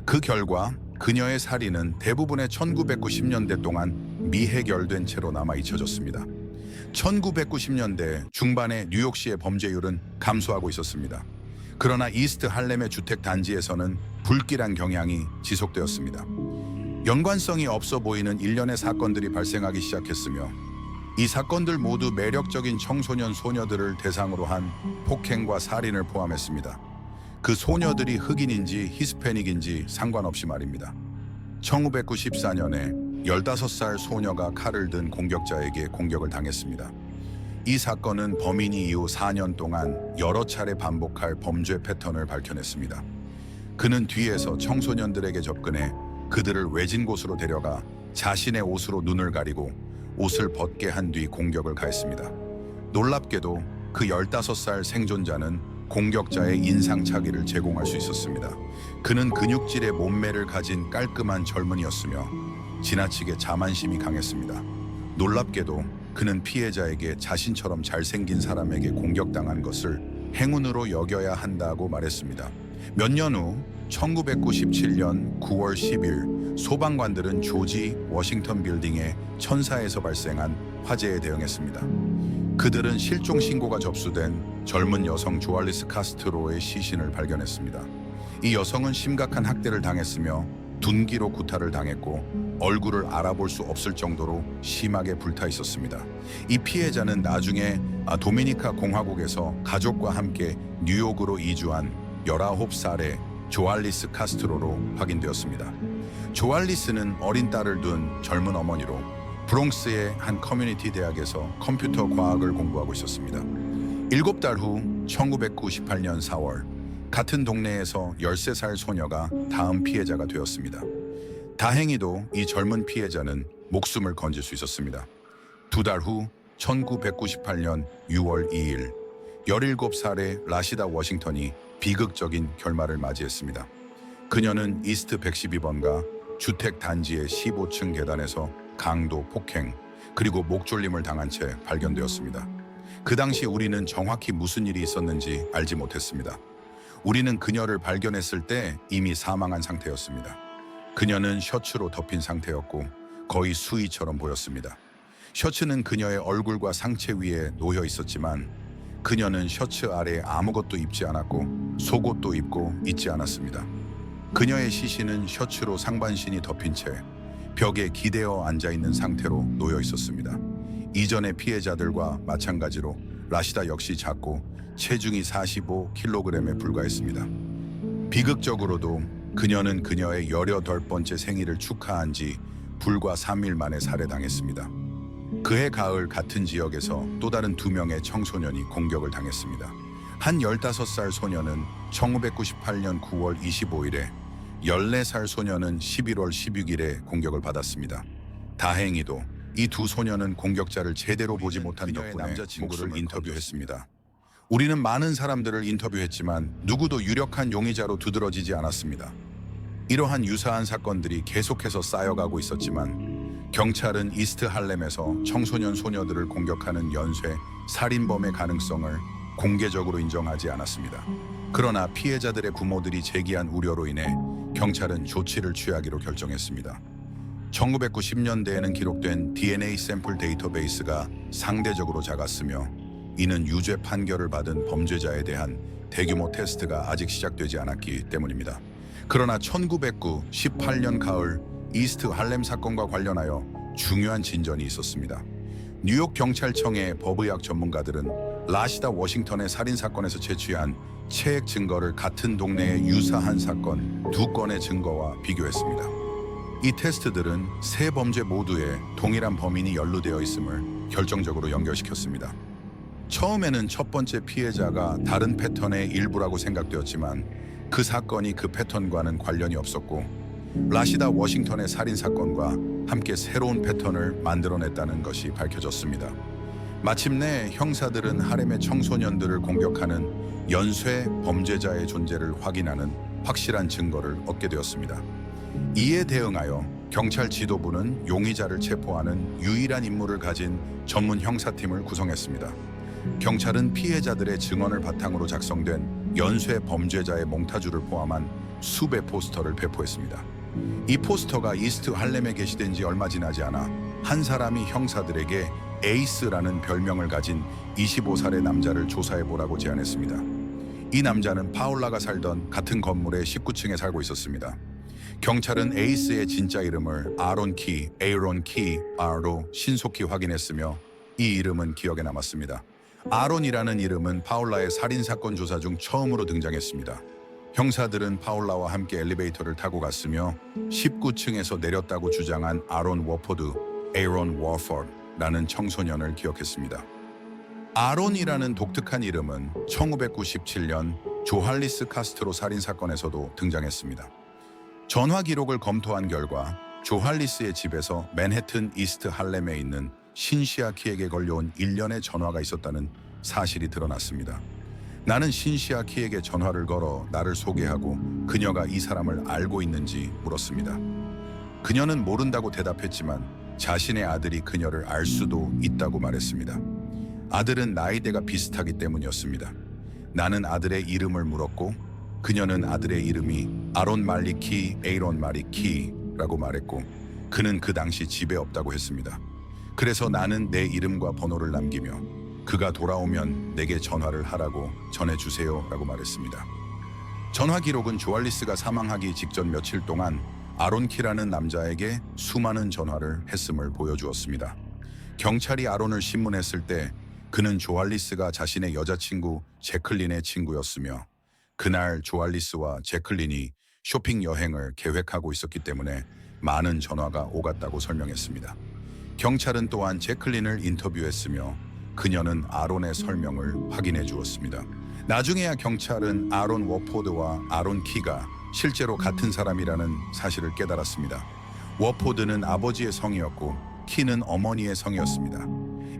그 결과 그녀의 살인은 대부분의 1990년대 동안 미해결된 채로 남아 잊혀졌습니다. 1990년대 중반에 뉴욕시의 범죄율은 감소하고 있었습니다. 그러나 이스트 할렘의 주택 단지에서는 불길한 경향이 지속되었습니다. 연관성이 없어 보이는 일련의 사건들이 발생하기 시작했으며 이 사건들 모두 매력적인 청소년 소녀들을 대상으로 한 폭행과 살인을 포함했습니다. 그 소녀들이 흑인인지 히스패닉인지 상관없이 말입니다. 1994년에 15살 소녀가 칼을 든 공격자에게 공격을 당했습니다. 이 사건은 범인이 이후 4년 동안 여러 차례 반복할 범죄 패턴을 밝혀냈습니다. 그는 뒤에서 청소년들에게 접근해 그들을 외진 곳으로 데려가 자신의 옷으로 눈을 가리고 옷을 벗게 한 뒤 공격을 가했습니다. 놀랍게도 그 15살 생존자는 공격자의 인상착의를 제공할 수 있었습니다. 그는 근육질의 몸매를 가진 깔끔한 젊은이였으며 지나치게 자만심이 강했습니다. 놀랍게도 그는 피해자에게 자신처럼 잘생긴 사람에게 공격당한 것을 행운으로 여겨야 한다고 말했습니다. 몇 년 후 1997년 9월 10일 소방관들은 조지 워싱턴 빌딩의 천사에서 발생한 화재에 대응했습니다. 그들은 실종 신고가 접수된 젊은 여성 조알리스 카스트로의 시신을 발견했습니다. 이 여성은 심각한 학대를 당했으며 둔기로 구타를 당했고 얼굴을 알아볼 수 없을 정도로 심하게 불타 있었습니다. 이 피해자는 나중에 도미니카 공화국에서 가족과 함께 뉴욕으로 이주한 19살의 조알리스 카스트로로 확인되었습니다. 조알리스는 어린 딸을 둔 젊은 어머니로 브롱스의 한 커뮤니티 대학에서 컴퓨터 과학을 공부하고 있었습니다. 7달 후 1998년 4월 같은 동네에서 13살 소녀가 다음 피해자가 되었습니다. 다행히도 이 젊은 피해자는 목숨을 건질 수 있었습니다. 2달 후 1998년 6월 2일 17살의 라시다 워싱턴이 비극적인 결말을 맞이했습니다. 그녀는 이스트 112번가 주택 단지의 15층 계단에서 강도 폭행 그리고 목졸림을 당한 채 발견되었습니다. 그 당시 우리는 정확히 무슨 일이 있었는지 알지 못했습니다. 우리는 그녀를 발견했을 때 이미 사망한 상태였습니다. 그녀는 셔츠로 덮인 상태였고 거의 수의처럼 보였습니다. 셔츠는 그녀의 얼굴과 상체 위에 놓여 있었지만 그녀는 셔츠 아래에 아무것도 입지 않았고 속옷도 입고 있지 않았습니다. 그녀의 시신은 셔츠로 상반신이 덮인 채 벽에 기대어 앉아있는 상태로 놓여 있었습니다. 이전의 피해자들과 마찬가지로 라시다 역시 작고 체중이 45kg에 불과했습니다. 비극적으로도 그녀는 그녀의 18번째 생일을 축하한 지 불과 3일 만에 살해당했습니다. 그해 가을 같은 지역에서 또 다른 2명의 청소년이 공격을 당했습니다. 한 15살 소녀는 1998년 9월 25일에 14살 소녀는 11월 16일에 공격을 받았습니다. 다행히도 이 두 소녀는 공격자를 제대로 보지 못한 덕분에 남자친구를 인터뷰했습니다. 우리는 많은 사람들을 인터뷰했지만 누구도 유력한 용의자로 두드러지지 않았습니다. 이러한 유사한 사건들이 계속해서 쌓여가고 있었지만 경찰은 이스트 할렘에서 청소년 소녀들을 공격하는 연쇄 살인범의 가능성을 공개적으로 인정하지 않았습니다. 그러나 피해자들의 부모들이 제기한 우려로 인해 경찰은 조치를 취하기로 결정했습니다. 1990년대에는 기록된 DNA 샘플 데이터베이스가 상대적으로 작았으며 이는 유죄 판결을 받은 범죄자에 대한 대규모 테스트가 아직 시작되지 않았기 때문입니다. 그러나 1998년 가을 이스트 할렘 사건과 관련하여 중요한 진전이 있었습니다. 뉴욕 경찰청의 법의학 전문가들은 라시다 워싱턴의 살인 사건에서 채취한 체액 증거를 같은 동네의 유사한 사건 2건의 증거와 비교했습니다. 이 테스트들은 세 범죄 모두에 동일한 범인이 연루되어 있음을 결정적으로 연결시켰습니다. 처음에는 첫 번째 피해자가 다른 패턴의 일부라고 생각되었지만 그 사건이 그 패턴과는 관련이 없었고 라시다 워싱턴의 살인 사건과 함께 새로운 패턴을 만들어냈다는 것이 밝혀졌습니다. 마침내 형사들은 하렘의 청소년들을 공격하는 연쇄 범죄자의 존재를 확인하는 확실한 증거를 얻게 되었습니다. 이에 대응하여 경찰 지도부는 용의자를 체포하는 유일한 임무를 가진 전문 형사팀을 구성했습니다. 경찰은 피해자들의 증언을 바탕으로 작성된 연쇄 범죄자의 몽타주를 포함한 수배 포스터를 배포했습니다. 이 포스터가 이스트 할렘에 게시된 지 얼마 지나지 않아 한 사람이 형사들에게 에이스라는 별명을 가진 25살의 남자를 조사해보라고 제안했습니다. 이 남자는 파울라가 살던 같은 건물의 19층에 살고 있었습니다. 경찰은 에이스의 진짜 이름을 아론 키로 신속히 확인했으며 이 이름은 기억에 남았습니다. 아론이라는 이름은 파울라의 살인사건 조사 중 처음으로 등장했습니다. 형사들은 파울라와 함께 엘리베이터를 타고 갔으며 19층에서 내렸다고 주장한 아론 워포드라는 청소년을 기억했습니다. 아론이라는 독특한 이름은 1997년 조할리스 카스트로 살인사건에서도 등장했습니다. 전화 기록을 검토한 결과 조할리스의 집에서 맨해튼 이스트 할렘에 있는 신시아 키에게 걸려온 일련의 전화가 있었다는 사실이 드러났습니다. 나는 신시아 키에게 전화를 걸어 나를 소개하고 그녀가 이 사람을 알고 있는지 물었습니다. 그녀는 모른다고 대답했지만 자신의 아들이 그녀를 알 수도 있다고 말했습니다. 아들은 나이대가 비슷하기 때문이었습니다. 나는 아들의 이름을 물었고 그녀는 아들의 이름이 아론 말리키 에이론 마리키라고 말했고 그는 그 당시 집에 없다고 했습니다. 그래서 나는 내 이름과 번호를 남기며 그가 돌아오면 내게 전화를 하라고 전해주세요 라고 말했습니다. 전화 기록은 조알리스가 사망하기 직전 며칠 동안 아론 키라는 남자에게 수많은 전화를 했음을 보여주었습니다. 경찰이 아론을 신문했을 때 그는 조알리스가 자신의 여자친구 제클린의 친구였으며 그날 조알리스와 제클린이 쇼핑 여행을 계획하고 있었기 때문에 많은 전화가 오갔다고 설명했습니다. 경찰은 또한 제클린을 인터뷰했으며 그녀는 아론의 설명을 확인해 주었습니다. 나중에야 경찰은 아론 워포드와 아론 키가 실제로 같은 사람이라는 사실을 깨달았습니다. 워포드는 아버지의 성이었고 키는 어머니의 성이었습니다.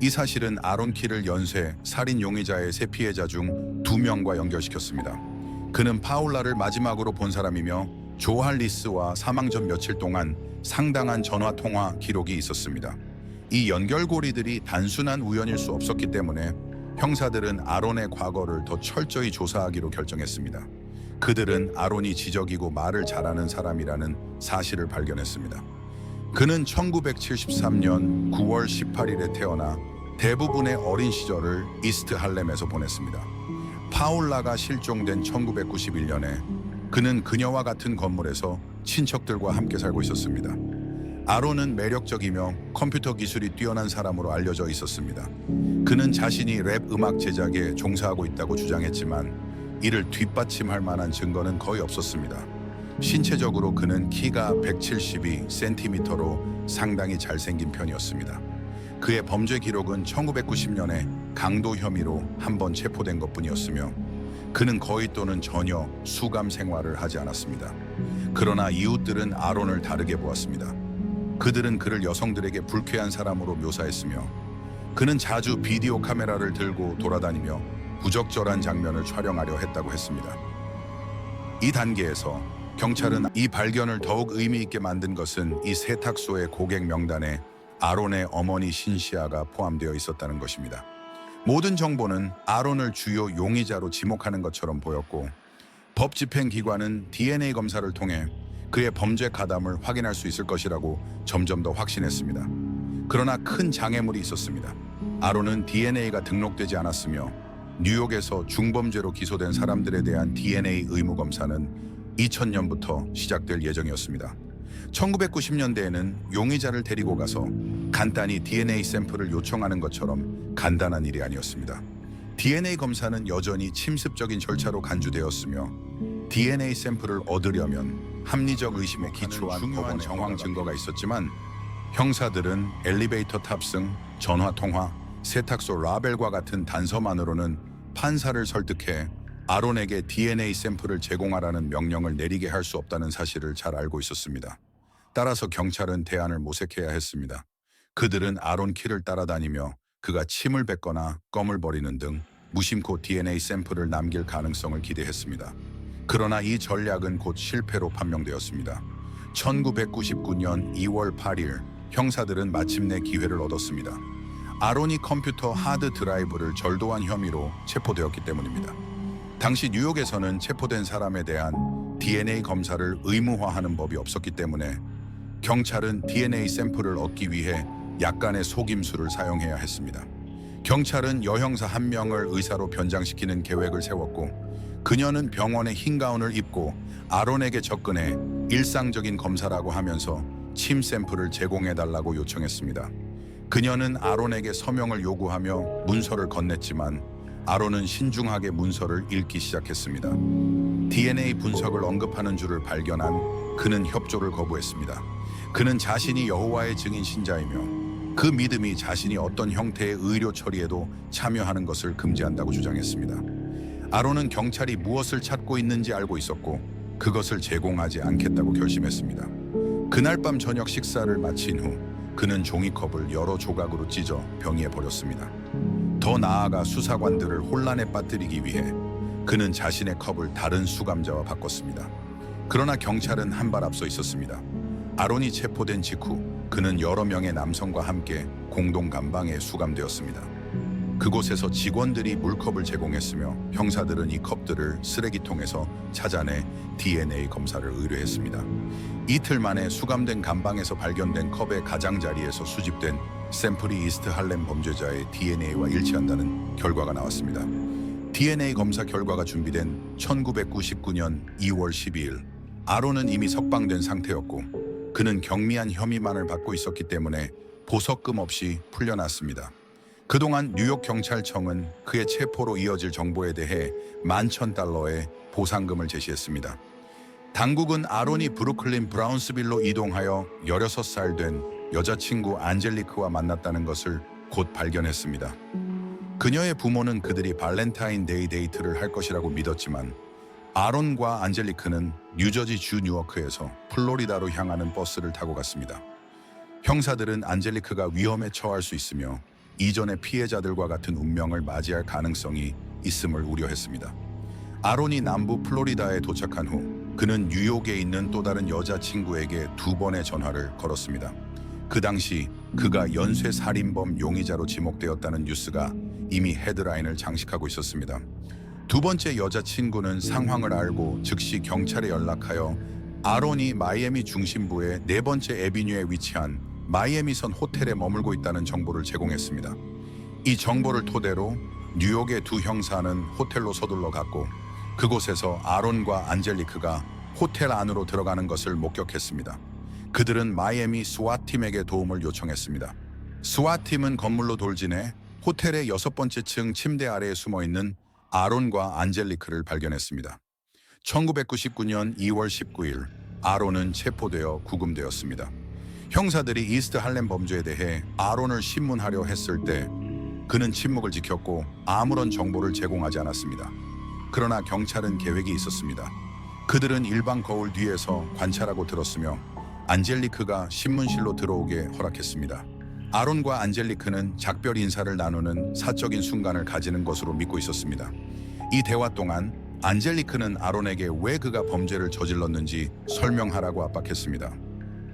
이 사실은 아론 키를 연쇄 살인 용의자의 세 피해자 중 2명과 연결시켰습니다. 그는 파울라를 마지막으로 본 사람이며 조알리스와 사망 전 며칠 동안 상당한 전화 통화 기록이 있었습니다. 이 연결고리들이 단순한 우연일 수 없었기 때문에 형사들은 아론의 과거를 더 철저히 조사하기로 결정했습니다. 그들은 아론이 지적이고 말을 잘하는 사람이라는 사실을 발견했습니다. 그는 1973년 9월 18일에 태어나 대부분의 어린 시절을 이스트 할렘에서 보냈습니다. 파울라가 실종된 1991년에 그는 그녀와 같은 건물에서 친척들과 함께 살고 있었습니다. 아론은 매력적이며 컴퓨터 기술이 뛰어난 사람으로 알려져 있었습니다. 그는 자신이 랩 음악 제작에 종사하고 있다고 주장했지만 이를 뒷받침할 만한 증거는 거의 없었습니다. 신체적으로 그는 키가 172cm로 상당히 잘생긴 편이었습니다. 그의 범죄 기록은 1990년에 강도 혐의로 한 번 체포된 것뿐이었으며 그는 거의 또는 전혀 수감 생활을 하지 않았습니다. 그러나 이웃들은 아론을 다르게 보았습니다. 그들은 그를 여성들에게 불쾌한 사람으로 묘사했으며 그는 자주 비디오 카메라를 들고 돌아다니며 부적절한 장면을 촬영하려 했다고 했습니다. 이 단계에서 경찰은 이 발견을 더욱 의미 있게 만든 것은 이 세탁소의 고객 명단에 아론의 어머니 신시아가 포함되어 있었다는 것입니다. 모든 정보는 아론을 주요 용의자로 지목하는 것처럼 보였고 법집행기관은 DNA 검사를 통해 그의 범죄 가담을 확인할 수 있을 것이라고 점점 더 확신했습니다. 그러나 큰 장애물이 있었습니다. 아론은 DNA가 등록되지 않았으며 뉴욕에서 중범죄로 기소된 사람들에 대한 DNA 의무 검사는 2000년부터 시작될 예정이었습니다. 1990년대에는 용의자를 데리고 가서 간단히 DNA 샘플을 요청하는 것처럼 간단한 일이 아니었습니다. DNA 검사는 여전히 침습적인 절차로 간주되었으며 DNA 샘플을 얻으려면 합리적 의심에 기초한 중요한 정황 증거가 있었지만 형사들은 엘리베이터 탑승, 전화 통화, 세탁소 라벨과 같은 단서만으로는 판사를 설득해 아론에게 DNA 샘플을 제공하라는 명령을 내리게 할 수 없다는 사실을 잘 알고 있었습니다. 따라서 경찰은 대안을 모색해야 했습니다. 그들은 아론 키를 따라다니며 그가 침을 뱉거나 껌을 버리는 등 무심코 DNA 샘플을 남길 가능성을 기대했습니다. 그러나 이 전략은 곧 실패로 판명되었습니다. 1999년 2월 8일 형사들은 마침내 기회를 얻었습니다. 아론이 컴퓨터 하드 드라이브를 절도한 혐의로 체포되었기 때문입니다. 당시 뉴욕에서는 체포된 사람에 대한 DNA 검사를 의무화하는 법이 없었기 때문에 경찰은 DNA 샘플을 얻기 위해 약간의 속임수를 사용해야 했습니다. 경찰은 여형사 1명을 의사로 변장시키는 계획을 세웠고 그녀는 병원에 흰 가운을 입고 아론에게 접근해 일상적인 검사라고 하면서 침 샘플을 제공해달라고 요청했습니다. 그녀는 아론에게 서명을 요구하며 문서를 건넸지만 아론은 신중하게 문서를 읽기 시작했습니다. DNA 분석을 언급하는 줄을 발견한 그는 협조를 거부했습니다. 그는 자신이 여호와의 증인 신자이며 그 믿음이 자신이 어떤 형태의 의료 처리에도 참여하는 것을 금지한다고 주장했습니다. 아론은 경찰이 무엇을 찾고 있는지 알고 있었고 그것을 제공하지 않겠다고 결심했습니다. 그날 밤 저녁 식사를 마친 후 그는 종이컵을 여러 조각으로 찢어 병이에 버렸습니다. 더 나아가 수사관들을 혼란에 빠뜨리기 위해 그는 자신의 컵을 다른 수감자와 바꿨습니다. 그러나 경찰은 한 발 앞서 있었습니다. 아론이 체포된 직후 그는 여러 명의 남성과 함께 공동 감방에 수감되었습니다. 그곳에서 직원들이 물컵을 제공했으며 형사들은 이 컵들을 쓰레기통에서 찾아내 DNA 검사를 의뢰했습니다. 이틀 만에 수감된 감방에서 발견된 컵의 가장자리에서 수집된 샘플이 이스트 할렘 범죄자의 DNA와 일치한다는 결과가 나왔습니다. DNA 검사 결과가 준비된 1999년 2월 12일 아론은 이미 석방된 상태였고 그는 경미한 혐의만을 받고 있었기 때문에 보석금 없이 풀려났습니다. 그동안 뉴욕 경찰청은 그의 체포로 이어질 정보에 대해 $11,000의 보상금을 제시했습니다. 당국은 아론이 브루클린 브라운스빌로 이동하여 16살 된 여자친구 안젤리크와 만났다는 것을 곧 발견했습니다. 그녀의 부모는 그들이 발렌타인데이 데이트를 할 것이라고 믿었지만 아론과 안젤리크는 뉴저지 주 뉴워크에서 플로리다로 향하는 버스를 타고 갔습니다. 형사들은 안젤리크가 위험에 처할 수 있으며 이전의 피해자들과 같은 운명을 맞이할 가능성이 있음을 우려했습니다. 아론이 남부 플로리다에 도착한 후 그는 뉴욕에 있는 또 다른 여자친구에게 2번의 전화를 걸었습니다. 그 당시 그가 연쇄살인범 용의자로 지목되었다는 뉴스가 이미 헤드라인을 장식하고 있었습니다. 2번째 여자친구는 상황을 알고 즉시 경찰에 연락하여 아론이 마이애미 중심부의 4번째 애비뉴에 위치한 마이애미선 호텔에 머물고 있다는 정보를 제공했습니다. 이 정보를 토대로 뉴욕의 2 형사는 호텔로 서둘러 갔고 그곳에서 아론과 안젤리크가 호텔 안으로 들어가는 것을 목격했습니다. 그들은 마이애미 스와팀에게 도움을 요청했습니다. 스와팀은 건물로 돌진해 호텔의 6번째 층 침대 아래에 숨어있는 아론과 안젤리크를 발견했습니다. 1999년 2월 19일 아론은 체포되어 구금되었습니다. 형사들이 이스트 할렘 범죄에 대해 아론을 신문하려 했을 때 그는 침묵을 지켰고 아무런 정보를 제공하지 않았습니다. 그러나 경찰은 계획이 있었습니다. 그들은 일방 거울 뒤에서 관찰하고 들었으며 안젤리크가 신문실로 들어오게 허락했습니다. 아론과 안젤리크는 작별 인사를 나누는 사적인 순간을 가지는 것으로 믿고 있었습니다. 이 대화 동안 안젤리크는 아론에게 왜 그가 범죄를 저질렀는지 설명하라고 압박했습니다.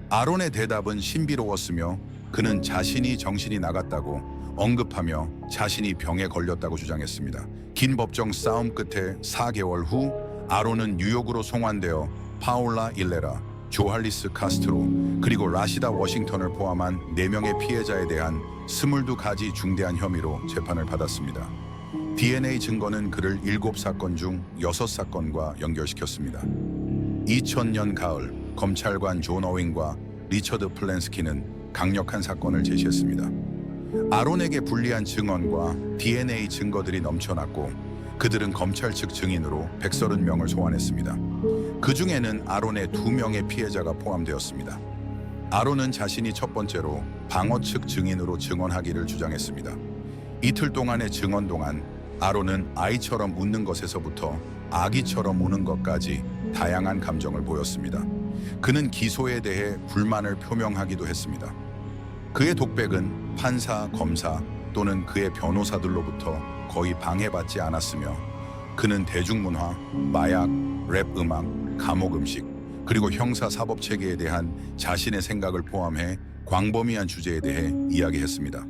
아론의 대답은 신비로웠으며 그는 자신이 정신이 나갔다고 언급하며 자신이 병에 걸렸다고 주장했습니다. 긴 법정 싸움 끝에 4개월 후 아론은 뉴욕으로 송환되어 파울라 일레라, 조할리스 카스트로 그리고 라시다 워싱턴을 포함한 4명의 피해자에 대한 22가지 중대한 혐의로 재판을 받았습니다. DNA 증거는 그를 7사건 중 6사건과 연결시켰습니다. 2000년 가을 검찰관 존 어윙과 리처드 플랜스키는 강력한 사건을 제시했습니다. 아론에게 불리한 증언과 DNA 증거들이 넘쳐났고 그들은 검찰 측 증인으로 130명을 소환했습니다. 그 중에는 아론의 2명의 피해자가 포함되었습니다. 아론은 자신이 첫 번째로 방어 측 증인으로 증언하기를 주장했습니다. 이틀 동안의 증언 동안 아론은 아이처럼 웃는 것에서부터 아기처럼 우는 것까지 다양한 감정을 보였습니다. 그는 기소에 대해 불만을 표명하기도 했습니다. 그의 독백은 판사, 검사 또는 그의 변호사들로부터 거의 방해받지 않았으며 그는 대중문화, 마약, 랩 음악, 감옥 음식, 그리고 형사 사법 체계에 대한 자신의 생각을 포함해 광범위한 주제에 대해 이야기했습니다.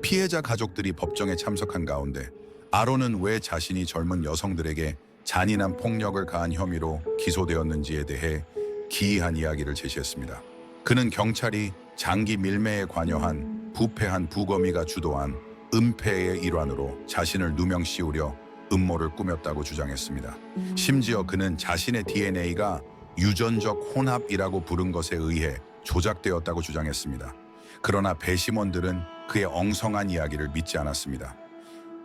피해자 가족들이 법정에 참석한 가운데 아론은 왜 자신이 젊은 여성들에게 잔인한 폭력을 가한 혐의로 기소되었는지에 대해 기이한 이야기를 제시했습니다. 그는 경찰이 장기 밀매에 관여한 부패한 부검이가 주도한 은폐의 일환으로 자신을 누명씌우려 음모를 꾸몄다고 주장했습니다. 심지어 그는 자신의 DNA가 유전적 혼합이라고 부른 것에 의해 조작되었다고 주장했습니다. 그러나 배심원들은 그의 엉성한 이야기를 믿지 않았습니다.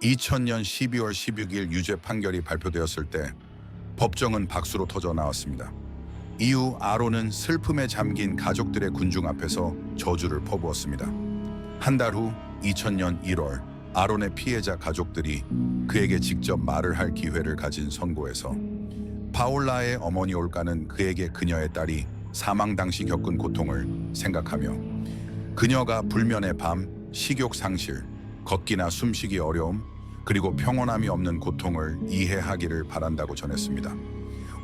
2000년 12월 16일 유죄 판결이 발표되었을 때 법정은 박수로 터져 나왔습니다. 이후 아론은 슬픔에 잠긴 가족들의 군중 앞에서 저주를 퍼부었습니다. 한 달 후 2000년 1월 아론의 피해자 가족들이 그에게 직접 말을 할 기회를 가진 선고에서 파울라의 어머니 올가는 그에게 그녀의 딸이 사망 당시 겪은 고통을 생각하며 그녀가 불면의 밤, 식욕 상실, 걷기나 숨쉬기 어려움, 그리고 평온함이 없는 고통을 이해하기를 바란다고 전했습니다.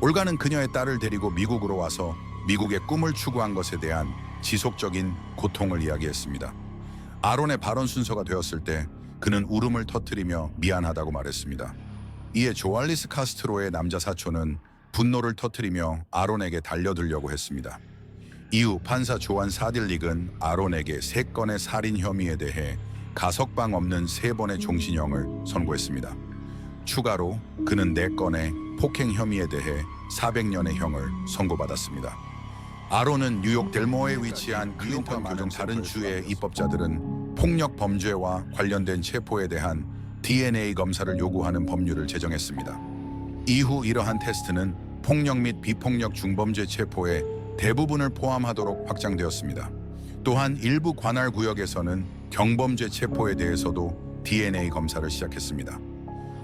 올가는 그녀의 딸을 데리고 미국으로 와서 미국의 꿈을 추구한 것에 대한 지속적인 고통을 이야기했습니다. 아론의 발언 순서가 되었을 때 그는 울음을 터뜨리며 미안하다고 말했습니다. 이에 조알리스 카스트로의 남자 사촌은 분노를 터뜨리며 아론에게 달려들려고 했습니다. 이후 판사 조안 사딜릭은 아론에게 3건의 살인 혐의에 대해 가석방 없는 3번의 종신형을 선고했습니다. 추가로 그는 4건의 폭행 혐의에 대해 400년의 형을 선고받았습니다. 아론은 뉴욕 델모어에 위치한 클린턴 교정 다른 주의 입법자들은 폭력 범죄와 관련된 체포에 대한 DNA 검사를 요구하는 법률을 제정했습니다. 이후 이러한 테스트는 폭력 및 비폭력 중범죄 체포의 대부분을 포함하도록 확장되었습니다. 또한 일부 관할 구역에서는 경범죄 체포에 대해서도 DNA 검사를 시작했습니다.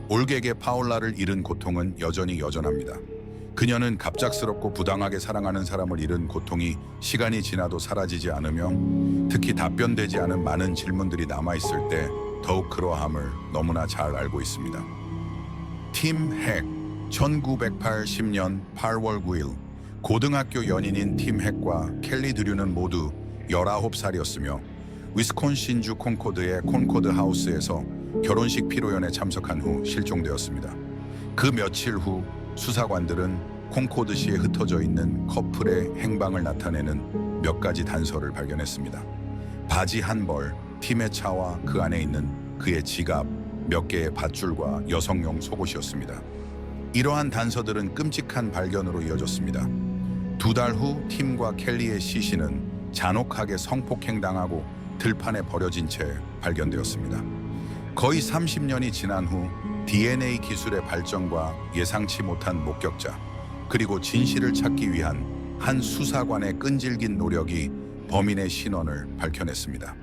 올객의 파울라를 잃은 고통은 여전히 여전합니다. 그녀는 갑작스럽고 부당하게 사랑하는 사람을 잃은 고통이 시간이 지나도 사라지지 않으며 특히 답변되지 않은 많은 질문들이 남아있을 때 더욱 그러함을 너무나 잘 알고 있습니다. 팀 핵, 1980년 8월 9일 고등학교 연인인 팀 핵과 켈리 드류는 모두 19살이었으며 위스콘신주 콘코드의 콘코드 하우스에서 결혼식 피로연에 참석한 후 실종되었습니다. 그 며칠 후 수사관들은 콘코드시에 흩어져 있는 커플의 행방을 나타내는 몇 가지 단서를 발견했습니다. 바지 한 벌, 팀의 차와 그 안에 있는 그의 지갑, 몇 개의 밧줄과 여성용 속옷이었습니다. 이러한 단서들은 끔찍한 발견으로 이어졌습니다. 2달 후 팀과 켈리의 시신은 잔혹하게 성폭행당하고 들판에 버려진 채 발견되었습니다. 거의 30년이 지난 후 DNA 기술의 발전과 예상치 못한 목격자, 그리고 진실을 찾기 위한 한 수사관의 끈질긴 노력이 범인의 신원을 밝혀냈습니다.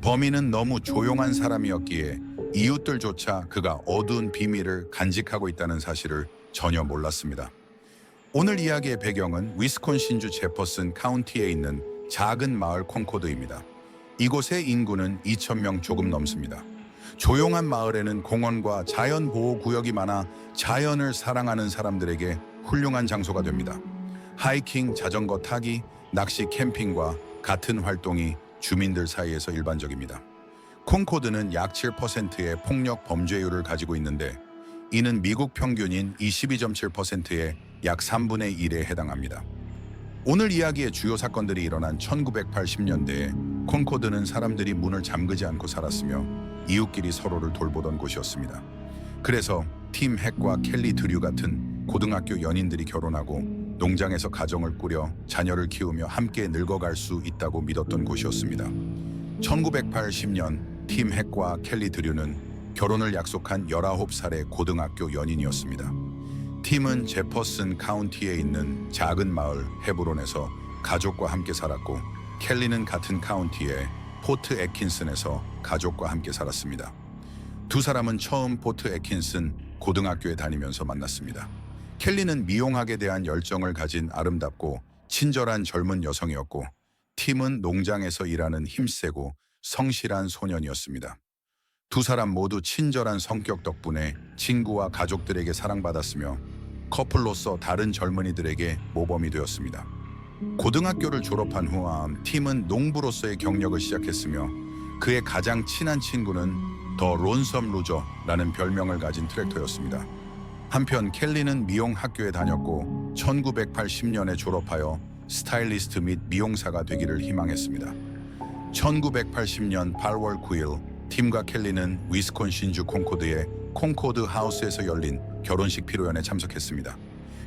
범인은 너무 조용한 사람이었기에 이웃들조차 그가 어두운 비밀을 간직하고 있다는 사실을 전혀 몰랐습니다. 오늘 이야기의 배경은 위스콘신주 제퍼슨 카운티에 있는 작은 마을 콘코드입니다. 이곳의 인구는 2,000명 조금 넘습니다. 조용한 마을에는 공원과 자연보호구역이 많아 자연을 사랑하는 사람들에게 훌륭한 장소가 됩니다. 하이킹, 자전거 타기, 낚시, 캠핑과 같은 활동이 주민들 사이에서 일반적입니다. 콘코드는 약 7%의 폭력 범죄율을 가지고 있는데 이는 미국 평균인 22.7%의 약 3분의 1에 해당합니다. 오늘 이야기의 주요 사건들이 일어난 1980년대에 콘코드는 사람들이 문을 잠그지 않고 살았으며 이웃끼리 서로를 돌보던 곳이었습니다. 그래서 팀 핵과 켈리 드류 같은 고등학교 연인들이 결혼하고 농장에서 가정을 꾸려 자녀를 키우며 함께 늙어갈 수 있다고 믿었던 곳이었습니다. 1980년 팀 핵과 켈리 드류는 결혼을 약속한 19살의 고등학교 연인이었습니다. 팀은 제퍼슨 카운티에 있는 작은 마을 헤브론에서 가족과 함께 살았고 켈리는 같은 카운티의 포트 애킨슨에서 가족과 함께 살았습니다. 두 사람은 처음 포트 애킨슨 고등학교에 다니면서 만났습니다. 켈리는 미용학에 대한 열정을 가진 아름답고 친절한 젊은 여성이었고 팀은 농장에서 일하는 힘세고 성실한 소년이었습니다. 두 사람 모두 친절한 성격 덕분에 친구와 가족들에게 사랑받았으며 커플로서 다른 젊은이들에게 모범이 되었습니다. 고등학교를 졸업한 후 팀은 농부로서의 경력을 시작했으며 그의 가장 친한 친구는 더 론섬 루저라는 별명을 가진 트랙터였습니다. 한편 켈리는 미용학교에 다녔고 1980년에 졸업하여 스타일리스트 및 미용사가 되기를 희망했습니다. 1980년 8월 9일 팀과 켈리는 위스콘신주 콘코드의 콘코드 하우스에서 열린 결혼식 피로연에 참석했습니다.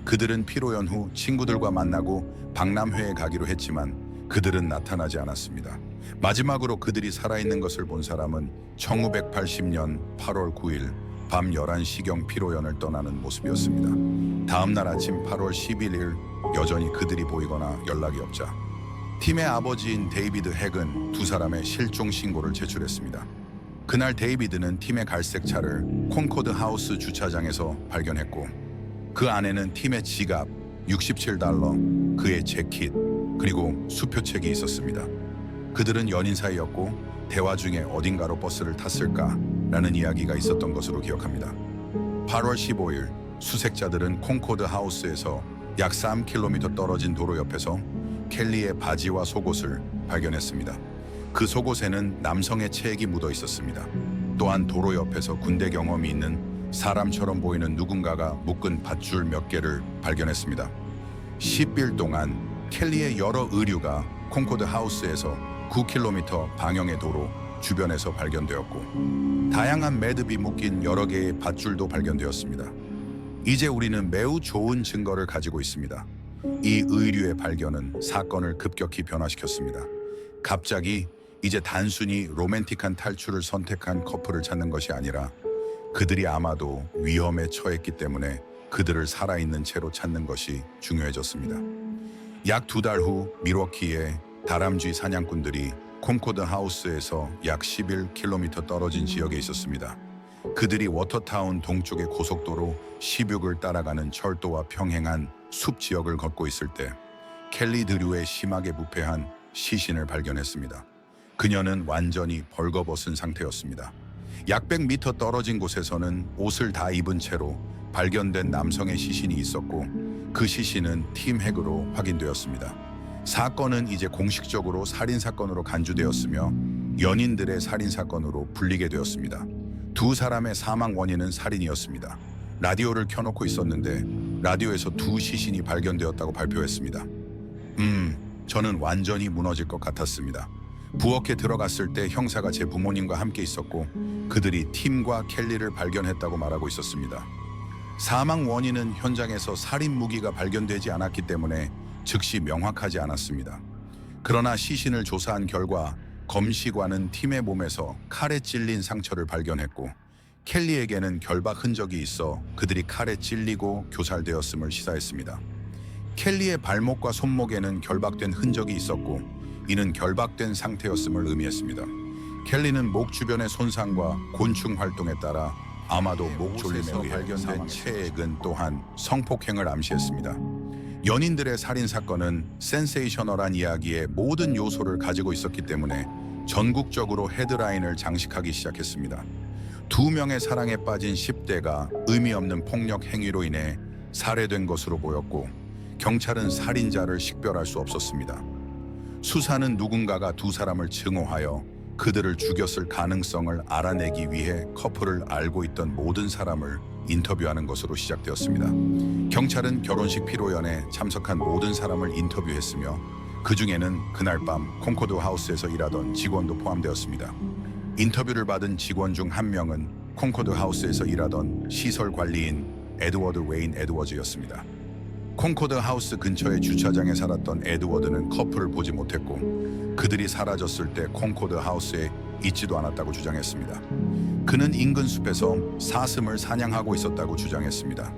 그들은 피로연 후 친구들과 만나고 박람회에 가기로 했지만 그들은 나타나지 않았습니다. 마지막으로 그들이 살아있는 것을 본 사람은 1980년 8월 9일 밤 11시경 피로연을 떠나는 모습이었습니다. 다음 날 아침 8월 11일 여전히 그들이 보이거나 연락이 없자 팀의 아버지인 데이비드 핵은 두 사람의 실종 신고를 제출했습니다. 그날 데이비드는 팀의 갈색 차를 콘코드 하우스 주차장에서 발견했고 그 안에는 팀의 지갑, $67, 그의 재킷, 그리고 수표책이 있었습니다. 그들은 연인 사이였고 대화 중에 어딘가로 버스를 탔을까라는 이야기가 있었던 것으로 기억합니다. 8월 15일 수색자들은 콘코드 하우스에서 약 3km 떨어진 도로 옆에서 켈리의 바지와 속옷을 발견했습니다. 그 속옷에는 남성의 체액이 묻어 있었습니다. 또한 도로 옆에서 군대 경험이 있는 사람처럼 보이는 누군가가 묶은 밧줄 몇 개를 발견했습니다. 10일 동안 켈리의 여러 의류가 콘코드 하우스에서 9km 방향의 도로 주변에서 발견되었고 다양한 매듭이 묶인 여러 개의 밧줄도 발견되었습니다. 이제 우리는 매우 좋은 증거를 가지고 있습니다. 이 의류의 발견은 사건을 급격히 변화시켰습니다. 갑자기 이제 단순히 로맨틱한 탈출을 선택한 커플을 찾는 것이 아니라 그들이 아마도 위험에 처했기 때문에 그들을 살아있는 채로 찾는 것이 중요해졌습니다. 약 2달 후 밀워키의 다람쥐 사냥꾼들이 콘코드 하우스에서 약 11km 떨어진 지역에 있었습니다. 그들이 워터타운 동쪽의 고속도로 16을 따라가는 철도와 평행한 숲 지역을 걷고 있을 때 켈리 드류의 심하게 부패한 시신을 발견했습니다. 그녀는 완전히 벌거벗은 상태였습니다. 약 100m 떨어진 곳에서는 옷을 다 입은 채로 발견된 남성의 시신이 있었고 그 시신은 팀 핵으로 확인되었습니다. 사건은 이제 공식적으로 살인사건으로 간주되었으며 연인들의 살인사건으로 불리게 되었습니다. 두 사람의 사망 원인은 살인이었습니다. 라디오를 켜놓고 있었는데 라디오에서 두 시신이 발견되었다고 발표했습니다. 저는 완전히 무너질 것 같았습니다. 부엌에 들어갔을 때 형사가 제 부모님과 함께 있었고 그들이 팀과 켈리를 발견했다고 말하고 있었습니다. 사망 원인은 현장에서 살인 무기가 발견되지 않았기 때문에 즉시 명확하지 않았습니다. 그러나 시신을 조사한 결과 검시관은 팀의 몸에서 칼에 찔린 상처를 발견했고 켈리에게는 결박 흔적이 있어 그들이 칼에 찔리고 교살되었음을 시사했습니다. 켈리의 발목과 손목에는 결박된 흔적이 있었고 이는 결박된 상태였음을 의미했습니다. 켈리는 목 주변의 손상과 곤충 활동에 따라 아마도 목 졸림에 의해 발견된 체액은 또한 성폭행을 암시했습니다. 연인들의 살인 사건은 센세이셔널한 이야기의 모든 요소를 가지고 있었기 때문에 전국적으로 헤드라인을 장식하기 시작했습니다. 두 명의 사랑에 빠진 10대가 의미 없는 폭력 행위로 인해 살해된 것으로 보였고 경찰은 살인자를 식별할 수 없었습니다. 수사는 누군가가 두 사람을 증오하여 그들을 죽였을 가능성을 알아내기 위해 커플을 알고 있던 모든 사람을 인터뷰하는 것으로 시작되었습니다. 경찰은 결혼식 피로연에 참석한 모든 사람을 인터뷰했으며 그 중에는 그날 밤 콘코드 하우스에서 일하던 직원도 포함되었습니다. 인터뷰를 받은 직원 중 한 명은 콘코드 하우스에서 일하던 시설 관리인 에드워드 웨인 에드워즈였습니다. 콘코드 하우스 근처의 주차장에 살았던 에드워드는 커플을 보지 못했고 그들이 사라졌을 때 콘코드 하우스에 있지도 않았다고 주장했습니다. 그는 인근 숲에서 사슴을 사냥하고 있었다고 주장했습니다.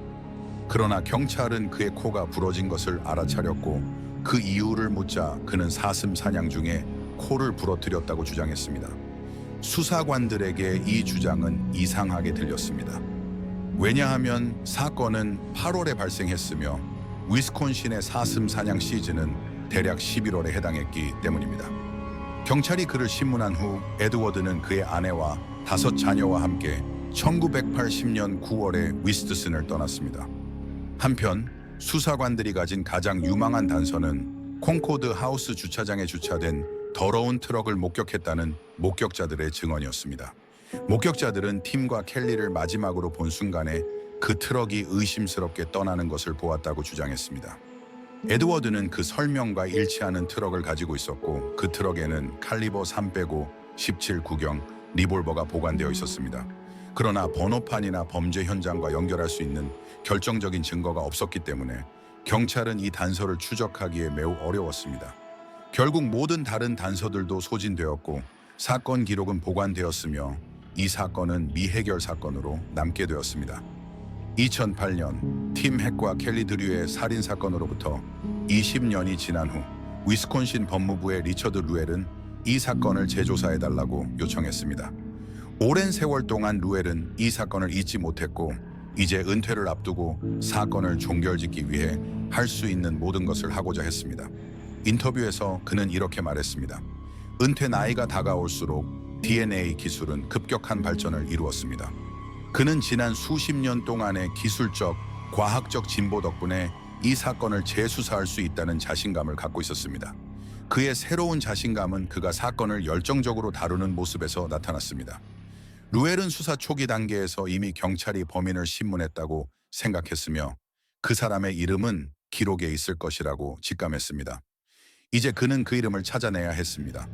그러나 경찰은 그의 코가 부러진 것을 알아차렸고 그 이유를 묻자 그는 사슴 사냥 중에 코를 부러뜨렸다고 주장했습니다. 수사관들에게 이 주장은 이상하게 들렸습니다. 왜냐하면 사건은 8월에 발생했으며 위스콘신의 사슴 사냥 시즌은 대략 11월에 해당했기 때문입니다. 경찰이 그를 신문한 후 에드워드는 그의 아내와 5 자녀와 함께 1980년 9월에 위스트슨을 떠났습니다. 한편 수사관들이 가진 가장 유망한 단서는 콘코드 하우스 주차장에 주차된 더러운 트럭을 목격했다는 목격자들의 증언이었습니다. 목격자들은 팀과 켈리를 마지막으로 본 순간에 그 트럭이 의심스럽게 떠나는 것을 보았다고 주장했습니다. 에드워드는 그 설명과 일치하는 트럭을 가지고 있었고 그 트럭에는 칼리버 305 17 구경 리볼버가 보관되어 있었습니다. 그러나 번호판이나 범죄 현장과 연결할 수 있는 결정적인 증거가 없었기 때문에 경찰은 이 단서를 추적하기에 매우 어려웠습니다. 결국 모든 다른 단서들도 소진되었고 사건 기록은 보관되었으며 이 사건은 미해결 사건으로 남게 되었습니다. 2008년 팀 핵과 켈리 드류의 살인 사건으로부터 20년이 지난 후 위스콘신 법무부의 리처드 루엘은 이 사건을 재조사해달라고 요청했습니다. 오랜 세월 동안 루엘은 이 사건을 잊지 못했고 이제 은퇴를 앞두고 사건을 종결짓기 위해 할 수 있는 모든 것을 하고자 했습니다. 인터뷰에서 그는 이렇게 말했습니다. 은퇴 나이가 다가올수록 DNA 기술은 급격한 발전을 이루었습니다. 그는 지난 수십 년 동안의 기술적, 과학적 진보 덕분에 이 사건을 재수사할 수 있다는 자신감을 갖고 있었습니다. 그의 새로운 자신감은 그가 사건을 열정적으로 다루는 모습에서 나타났습니다. 루엘은 수사 초기 단계에서 이미 경찰이 범인을 신문했다고 생각했으며 그 사람의 이름은 기록에 있을 것이라고 직감했습니다. 이제 그는 그 이름을 찾아내야 했습니다.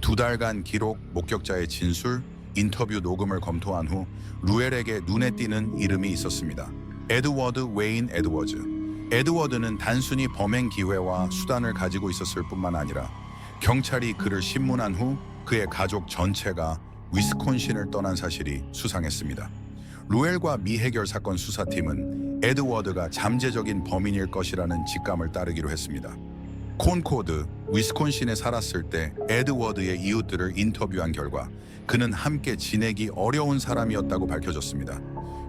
2달간 기록, 목격자의 진술, 인터뷰 녹음을 검토한 후 루엘에게 눈에 띄는 이름이 있었습니다. 에드워드 웨인 에드워즈. 에드워드는 단순히 범행 기회와 수단을 가지고 있었을 뿐만 아니라 경찰이 그를 신문한 후 그의 가족 전체가 위스콘신을 떠난 사실이 수상했습니다. 루엘과 미해결 사건 수사팀은 에드워드가 잠재적인 범인일 것이라는 직감을 따르기로 했습니다. 콘코드, 위스콘신에 살았을 때 에드워드의 이웃들을 인터뷰한 결과 그는 함께 지내기 어려운 사람이었다고 밝혀졌습니다.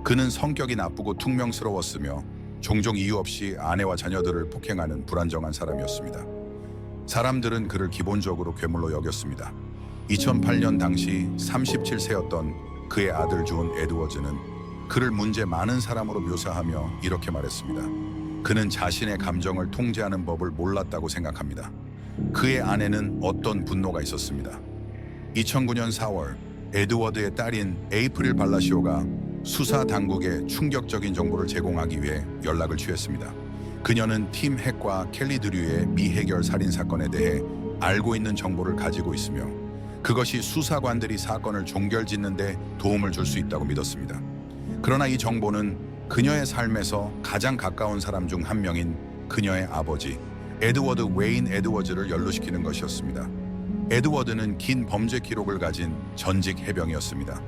그는 성격이 나쁘고 퉁명스러웠으며 종종 이유 없이 아내와 자녀들을 폭행하는 불안정한 사람이었습니다. 사람들은 그를 기본적으로 괴물로 여겼습니다. 2008년 당시 37세였던 그의 아들 존 에드워즈는 그를 문제 많은 사람으로 묘사하며 이렇게 말했습니다. 그는 자신의 감정을 통제하는 법을 몰랐다고 생각합니다. 그의 안에는 어떤 분노가 있었습니다. 2009년 4월 에드워드의 딸인 에이프릴 발라시오가 수사 당국에 충격적인 정보를 제공하기 위해 연락을 취했습니다. 그녀는 팀 핵과 켈리 드류의 미해결 살인 사건에 대해 알고 있는 정보를 가지고 있으며 그것이 수사관들이 사건을 종결짓는 데 도움을 줄 수 있다고 믿었습니다. 그러나 이 정보는 그녀의 삶에서 가장 가까운 사람 중 한 명인 그녀의 아버지 에드워드 웨인 에드워즈를 연루시키는 것이었습니다. 에드워드는 긴 범죄 기록을 가진 전직 해병이었습니다.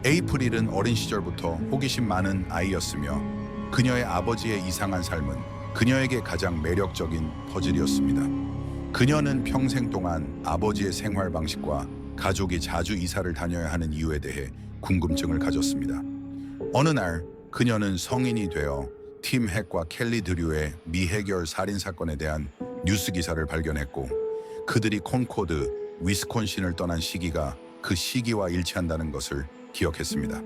에이프릴은 어린 시절부터 호기심 많은 아이였으며 그녀의 아버지의 이상한 삶은 그녀에게 가장 매력적인 퍼즐이었습니다. 그녀는 평생 동안 아버지의 생활 방식과 가족이 자주 이사를 다녀야 하는 이유에 대해 궁금증을 가졌습니다. 어느 날 그녀는 성인이 되어 팀 핵과 켈리 드류의 미해결 살인 사건에 대한 뉴스 기사를 발견했고 그들이 콘코드, 위스콘신을 떠난 시기가 그 시기와 일치한다는 것을 기억했습니다.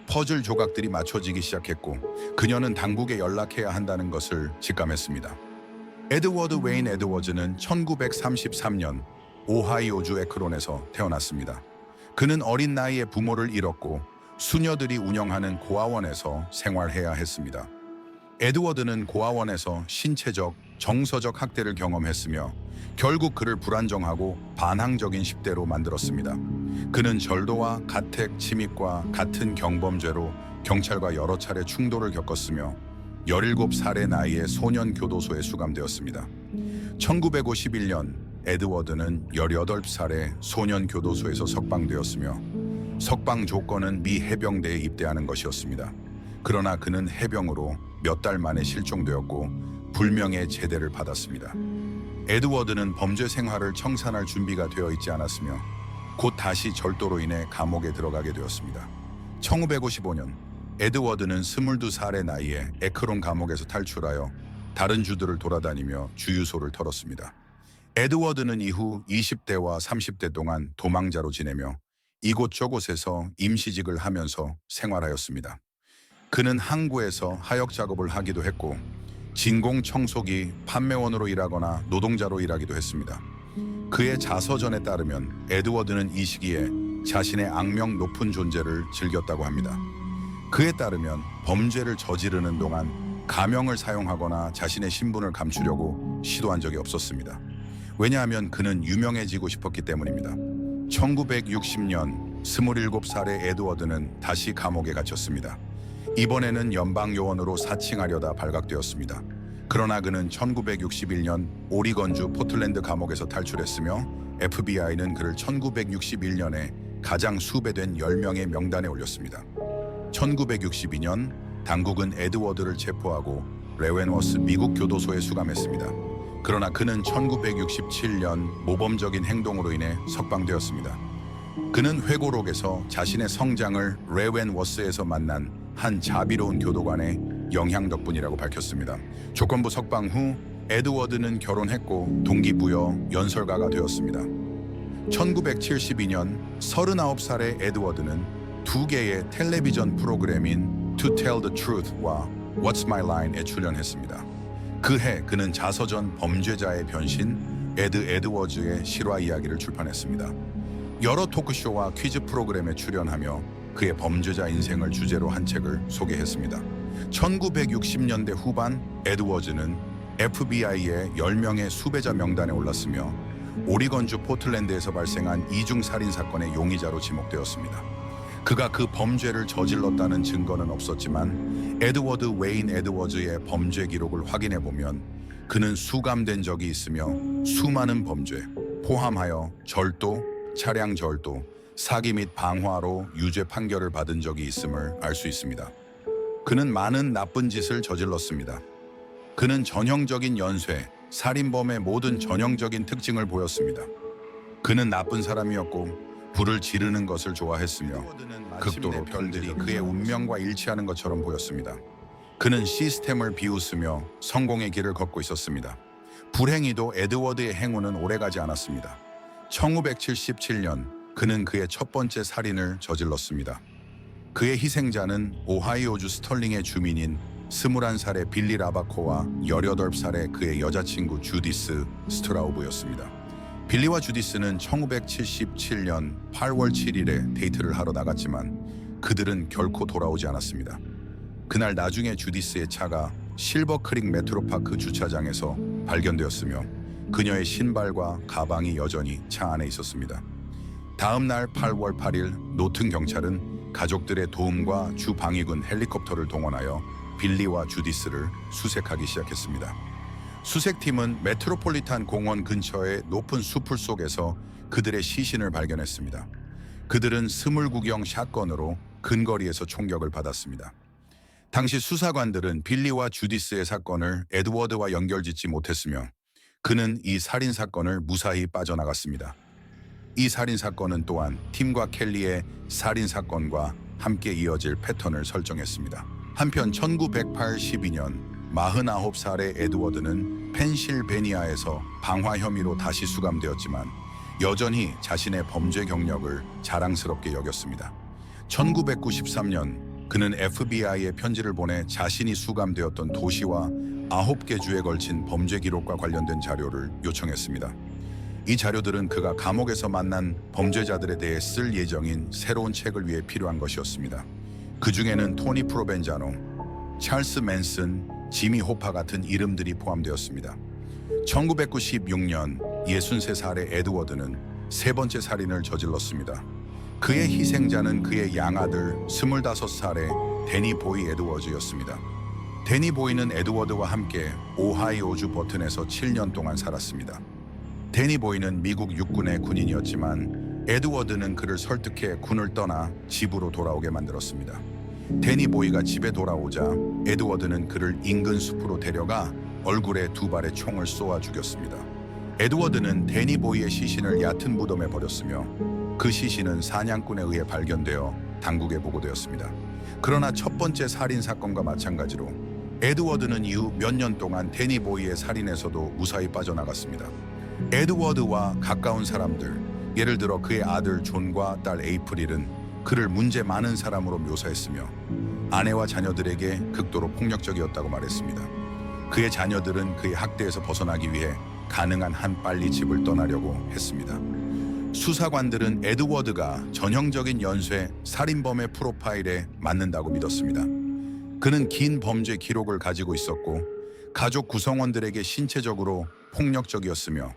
퍼즐 조각들이 맞춰지기 시작했고 그녀는 당국에 연락해야 한다는 것을 직감했습니다. 에드워드 웨인 에드워즈는 1933년 오하이오주 에크론에서 태어났습니다. 그는 어린 나이에 부모를 잃었고 수녀들이 운영하는 고아원에서 생활해야 했습니다. 에드워드는 고아원에서 신체적, 정서적 학대를 경험했으며 결국 그를 불안정하고 반항적인 10대로 만들었습니다. 그는 절도와 가택 침입과 같은 경범죄로 경찰과 여러 차례 충돌을 겪었으며 17살의 나이에 소년 교도소에 수감되었습니다. 1951년 에드워드는 18살에 소년 교도소에서 석방되었으며 석방 조건은 미 해병대에 입대하는 것이었습니다. 그러나 그는 해병으로 몇 달 만에 실종되었고 불명예 제대를 받았습니다. 에드워드는 범죄 생활을 청산할 준비가 되어 있지 않았으며 곧 다시 절도로 인해 감옥에 들어가게 되었습니다. 1955년 에드워드는 22살의 나이에 에크론 감옥에서 탈출하여 다른 주들을 돌아다니며 주유소를 털었습니다. 에드워드는 이후 20대와 30대 동안 도망자로 지내며 이곳저곳에서 임시직을 하면서 생활하였습니다. 그는 항구에서 하역 작업을 하기도 했고 진공 청소기 판매원으로 일하거나 노동자로 일하기도 했습니다. 그의 자서전에 따르면 에드워드는 이 시기에 자신의 악명 높은 존재를 즐겼다고 합니다. 그에 따르면 범죄를 저지르는 동안 가명을 사용하거나 자신의 신분을 감추려고 시도한 적이 없었습니다. 왜냐하면 그는 유명해지고 싶었기 때문입니다. 1960년 27살의 에드워드는 다시 감옥에 갇혔습니다. 이번에는 연방요원으로 사칭하려다 발각되었습니다. 그러나 그는 1961년 오리건주 포틀랜드 감옥에서 탈출했으며 FBI는 그를 1961년에 가장 수배된 10명의 명단에 올렸습니다. 1962년 당국은 에드워드를 체포하고 레웬워스 미국 교도소에 수감했습니다. 그러나 그는 1967년 모범적인 행동으로 인해 석방되었습니다. 그는 회고록에서 자신의 성장을 레웬워스에서 만난 한 자비로운 교도관의 영향 덕분이라고 밝혔습니다. 조건부 석방 후 에드워드는 결혼했고 동기부여 연설가가 되었습니다. 1972년 39살의 에드워드는 2개의 텔레비전 프로그램인 To Tell the Truth와 What's My Line에 출연했습니다. 그해 그는 자서전 범죄자의 변신 에드워즈의 실화 이야기를 출판했습니다. 여러 토크쇼와 퀴즈 프로그램에 출연하며 그의 범죄자 인생을 주제로 한 책을 소개했습니다. 1960년대 후반 에드워즈는 FBI의 10명의 수배자 명단에 올랐으며 오리건주 포틀랜드에서 발생한 이중 살인 사건의 용의자로 지목되었습니다. 그가 그 범죄를 저질렀다는 증거는 없었지만 에드워드 웨인 에드워즈의 범죄 기록을 확인해 보면 그는 수감된 적이 있으며 수많은 범죄, 포함하여 절도, 차량 절도, 사기 및 방화로 유죄 판결을 받은 적이 있음을 알 수 있습니다. 그는 많은 나쁜 짓을 저질렀습니다. 그는 전형적인 연쇄, 살인범의 모든 전형적인 특징을 보였습니다. 그는 나쁜 사람이었고 불을 지르는 것을 좋아했으며 극도로 별들이 그의 운명과 일치하는 것처럼 보였습니다. 그는 시스템을 비웃으며 성공의 길을 걷고 있었습니다. 불행히도 에드워드의 행운은 오래가지 않았습니다. 1977년 그는 그의 첫 번째 살인을 저질렀습니다. 그의 희생자는 오하이오주 스털링의 주민인 21살의 빌리 라바코와 18살의 그의 여자친구 주디스 스트라우브였습니다. 빌리와 주디스는 1977년 8월 7일에 데이트를 하러 나갔지만 그들은 결코 돌아오지 않았습니다. 그날 나중에 주디스의 차가 실버크릭 메트로파크 주차장에서 발견되었으며 그녀의 신발과 가방이 여전히 차 안에 있었습니다. 다음 날 8월 8일 노튼 경찰은 가족들의 도움과 주 방위군 헬리콥터를 동원하여 빌리와 주디스를 수색하기 시작했습니다. 수색팀은 메트로폴리탄 공원 근처의 높은 수풀 속에서 그들의 시신을 발견했습니다. 그들은 스물구경 샷건으로 근거리에서 총격을 받았습니다. 당시 수사관들은 빌리와 주디스의 사건을 에드워드와 연결짓지 못했으며 그는 이 살인 사건을 무사히 빠져나갔습니다. 이 살인 사건은 또한 팀과 켈리의 살인 사건과 함께 이어질 패턴을 설정했습니다. 한편 1982년 49살의 에드워드는 펜실베니아에서 방화 혐의로 다시 수감되었지만 여전히 자신의 범죄 경력을 자랑스럽게 여겼습니다. 1993년 그는 FBI에 편지를 보내 자신이 수감되었던 도시와 9개 주에 걸친 범죄 기록과 관련된 자료를 요청했습니다. 이 자료들은 그가 감옥에서 만난 범죄자들에 대해 쓸 예정인 새로운 책을 위해 필요한 것이었습니다. 그 중에는 토니 프로벤자노, 찰스 맨슨, 지미 호파 같은 이름들이 포함되었습니다. 1996년 63살의 에드워드는 세 번째 살인을 저질렀습니다. 그의 희생자는 그의 양아들 25살의 데니 보이 에드워즈였습니다. 데니 보이는 에드워드와 함께 오하이오주 버튼에서 7년 동안 살았습니다. 데니 보이는 미국 육군의 군인이었지만 에드워드는 그를 설득해 군을 떠나 집으로 돌아오게 만들었습니다. 데니 보이가 집에 돌아오자 에드워드는 그를 인근 숲으로 데려가 얼굴에 2발의 총을 쏘아 죽였습니다. 에드워드는 데니 보이의 시신을 얕은 무덤에 버렸으며 그 시신은 사냥꾼에 의해 발견되어 당국에 보고되었습니다. 그러나 첫 번째 살인 사건과 마찬가지로 에드워드는 이후 몇 년 동안 데니 보이의 살인에서도 무사히 빠져나갔습니다. 에드워드와 가까운 사람들, 예를 들어 그의 아들 존과 딸 에이프릴은 그를 문제 많은 사람으로 묘사했으며 아내와 자녀들에게 극도로 폭력적이었다고 말했습니다. 그의 자녀들은 그의 학대에서 벗어나기 위해 가능한 한 빨리 집을 떠나려고 했습니다. 수사관들은 에드워드가 전형적인 연쇄 살인범의 프로파일에 맞는다고 믿었습니다. 그는 긴 범죄 기록을 가지고 있었고 가족 구성원들에게 신체적으로 폭력적이었으며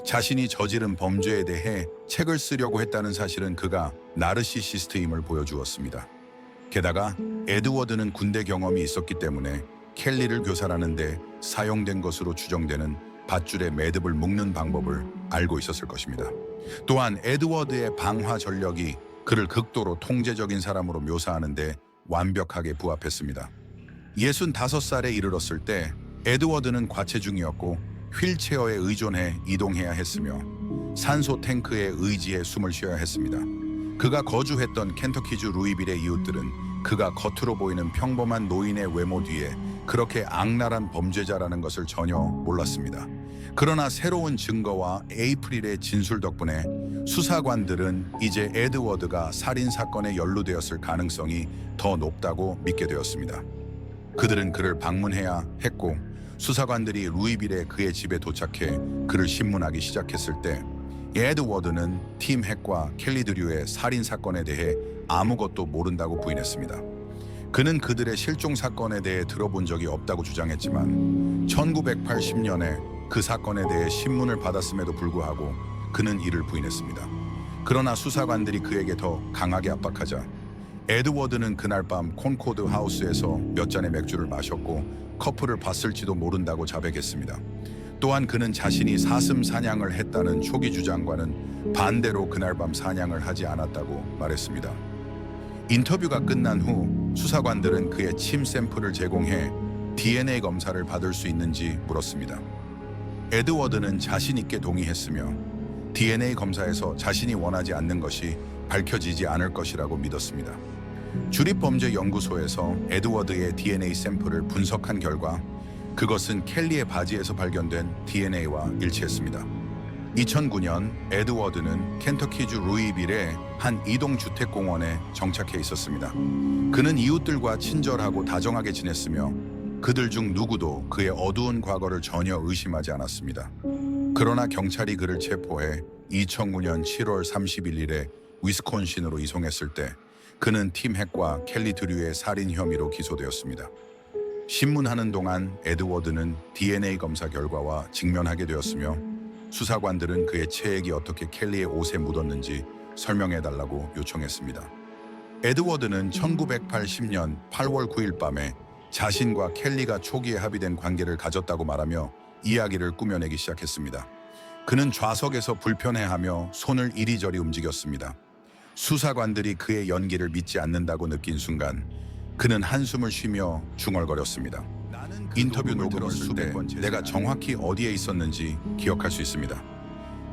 자신이 저지른 범죄에 대해 책을 쓰려고 했다는 사실은 그가 나르시시스트임을 보여주었습니다. 게다가 에드워드는 군대 경험이 있었기 때문에 켈리를 교살하는데 사용된 것으로 추정되는 밧줄에 매듭을 묶는 방법을 알고 있었을 것입니다. 또한 에드워드의 방화 전력이 그를 극도로 통제적인 사람으로 묘사하는데 완벽하게 부합했습니다. 65살에 이르렀을 때 에드워드는 과체중이었고 휠체어에 의존해 이동해야 했으며 산소 탱크에 의지해 숨을 쉬어야 했습니다. 그가 거주했던 켄터키주 루이빌의 이웃들은 그가 겉으로 보이는 평범한 노인의 외모 뒤에 그렇게 악랄한 범죄자라는 것을 전혀 몰랐습니다. 그러나 새로운 증거와 에이프릴의 진술 덕분에 수사관들은 이제 에드워드가 살인 사건에 연루되었을 가능성이 더 높다고 믿게 되었습니다. 그들은 그를 방문해야 했고 수사관들이 루이빌에 그의 집에 도착해 그를 신문하기 시작했을 때 에드워드는 팀 핵과 켈리 드류의 살인 사건에 대해 아무것도 모른다고 부인했습니다. 그는 그들의 실종 사건에 대해 들어본 적이 없다고 주장했지만 1980년에 그 사건에 대해 신문을 받았음에도 불구하고 그는 이를 부인했습니다. 그러나 수사관들이 그에게 더 강하게 압박하자 에드워드는 그날 밤 콘코드 하우스에서 몇 잔의 맥주를 마셨고 커플을 봤을지도 모른다고 자백했습니다. 또한 그는 자신이 사슴 사냥을 했다는 초기 주장과는 반대로 그날 밤 사냥을 하지 않았다고 말했습니다. 인터뷰가 끝난 후 수사관들은 그의 침 샘플을 제공해 DNA 검사를 받을 수 있는지 물었습니다. 에드워드는 자신 있게 동의했으며 DNA 검사에서 자신이 원하지 않는 것이 밝혀지지 않을 것이라고 믿었습니다. 주립범죄연구소에서 에드워드의 DNA 샘플을 분석한 결과 그것은 켈리의 바지에서 발견된 DNA와 일치했습니다. 2009년 에드워드는 켄터키주 루이빌의 한 이동주택공원에 정착해 있었습니다. 그는 이웃들과 친절하고 다정하게 지냈으며 그들 중 누구도 그의 어두운 과거를 전혀 의심하지 않았습니다. 그러나 경찰이 그를 체포해 2009년 7월 31일에 위스콘신으로 이송했을 때 그는 팀 핵과 켈리 드류의 살인 혐의로 기소되었습니다. 신문하는 동안 에드워드는 DNA 검사 결과와 직면하게 되었으며 수사관들은 그의 체액이 어떻게 켈리의 옷에 묻었는지 설명해달라고 요청했습니다. 에드워드는 1980년 8월 9일 밤에 자신과 켈리가 초기에 합의된 관계를 가졌다고 말하며 이야기를 꾸며내기 시작했습니다. 그는 좌석에서 불편해하며 손을 이리저리 움직였습니다. 수사관들이 그의 연기를 믿지 않는다고 느낀 순간 그는 한숨을 쉬며 중얼거렸습니다. 인터뷰 녹음을 들었을 때 내가 정확히 어디에 있었는지 기억할 수 있습니다.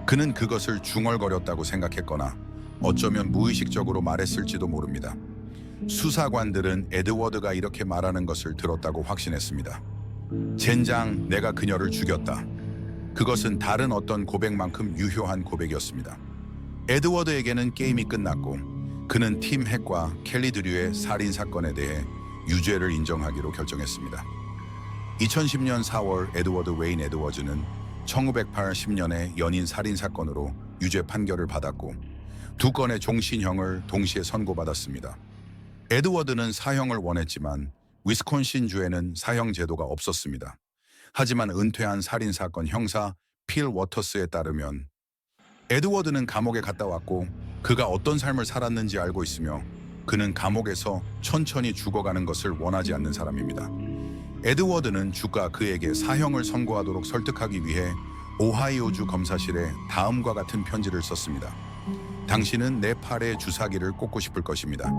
그는 그것을 중얼거렸다고 생각했거나 어쩌면 무의식적으로 말했을지도 모릅니다. 수사관들은 에드워드가 이렇게 말하는 것을 들었다고 확신했습니다. 젠장, 내가 그녀를 죽였다. 그것은 다른 어떤 고백만큼 유효한 고백이었습니다. 에드워드에게는 게임이 끝났고 그는 팀 핵과 켈리 드류의 살인 사건에 대해 유죄를 인정하기로 결정했습니다. 2010년 4월 에드워드 웨인 에드워즈는 1980년의 연인 살인 사건으로 유죄 판결을 받았고 두 건의 종신형을 동시에 선고받았습니다. 에드워드는 사형을 원했지만 위스콘신주에는 사형 제도가 없었습니다. 하지만 은퇴한 살인 사건 형사 필 워터스에 따르면 에드워드는 감옥에 갔다 왔고 그가 어떤 삶을 살았는지 알고 있으며 그는 감옥에서 천천히 죽어가는 것을 원하지 않는 사람입니다. 에드워드는 주가 그에게 사형을 선고하도록 설득하기 위해 오하이오주 검사실에 다음과 같은 편지를 썼습니다. 당신은 내 팔에 주사기를 꽂고 싶을 것입니다.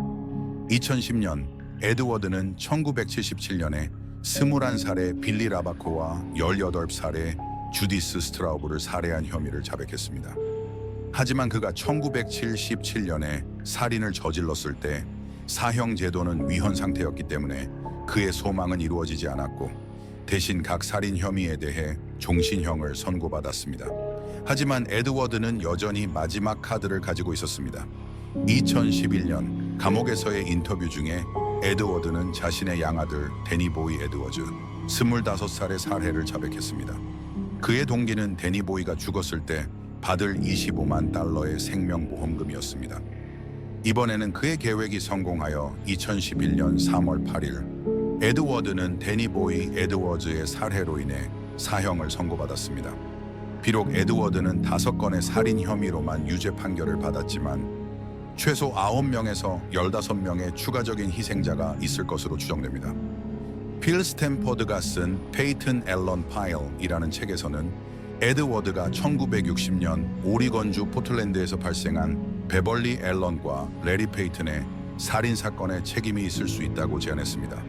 2010년 에드워드는 1977년에 21살의 빌리 라바코와 18살의 주디스 스트라우브를 살해한 혐의를 자백했습니다. 하지만 그가 1977년에 살인을 저질렀을 때 사형 제도는 위헌 상태였기 때문에 그의 소망은 이루어지지 않았고 대신 각 살인 혐의에 대해 종신형을 선고받았습니다. 하지만 에드워드는 여전히 마지막 카드를 가지고 있었습니다. 2011년 감옥에서의 인터뷰 중에 에드워드는 자신의 양아들 데니보이 에드워즈 25살의 살해를 자백했습니다. 그의 동기는 데니보이가 죽었을 때 받을 25만 달러의 생명보험금이었습니다. 이번에는 그의 계획이 성공하여 2011년 3월 8일 에드워드는 데니보이 에드워즈의 살해로 인해 사형을 선고받았습니다. 비록 에드워드는 5건의 살인 혐의로만 유죄 판결을 받았지만 최소 9명에서 15명의 추가적인 희생자가 있을 것으로 추정됩니다. 필 스탠퍼드가 쓴 페이튼 앨런 파일이라는 책에서는 에드워드가 1960년 오리건주 포틀랜드에서 발생한 베벌리 앨런과 레리 페이튼의 살인사건에 책임이 있을 수 있다고 제안했습니다.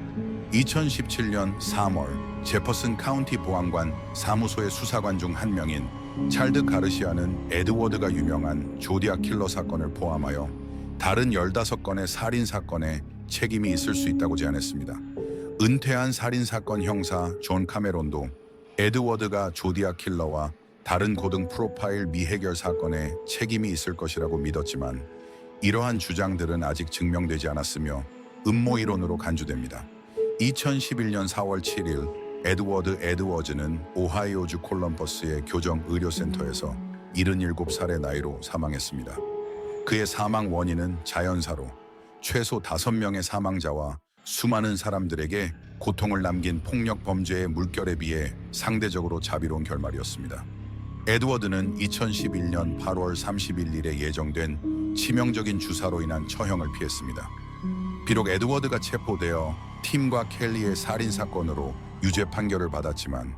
2017년 3월 제퍼슨 카운티 보안관 사무소의 수사관 중 한 명인 찰드 가르시아는 에드워드가 유명한 조디악 킬러 사건을 포함하여 다른 15건의 살인사건에 책임이 있을 수 있다고 제안했습니다. 은퇴한 살인사건 형사 존 카메론도 에드워드가 조디악 킬러와 다른 고등 프로파일 미해결 사건에 책임이 있을 것이라고 믿었지만 이러한 주장들은 아직 증명되지 않았으며 음모이론으로 간주됩니다. 2011년 4월 7일 에드워드 에드워즈는 오하이오주 콜럼버스의 교정의료센터에서 77살의 나이로 사망했습니다. 그의 사망 원인은 자연사로 최소 5명의 사망자와 수많은 사람들에게 고통을 남긴 폭력 범죄의 물결에 비해 상대적으로 자비로운 결말이었습니다. 에드워드는 2011년 8월 31일에 예정된 치명적인 주사로 인한 처형을 피했습니다. 비록 에드워드가 체포되어 팀과 켈리의 살인 사건으로 유죄 판결을 받았지만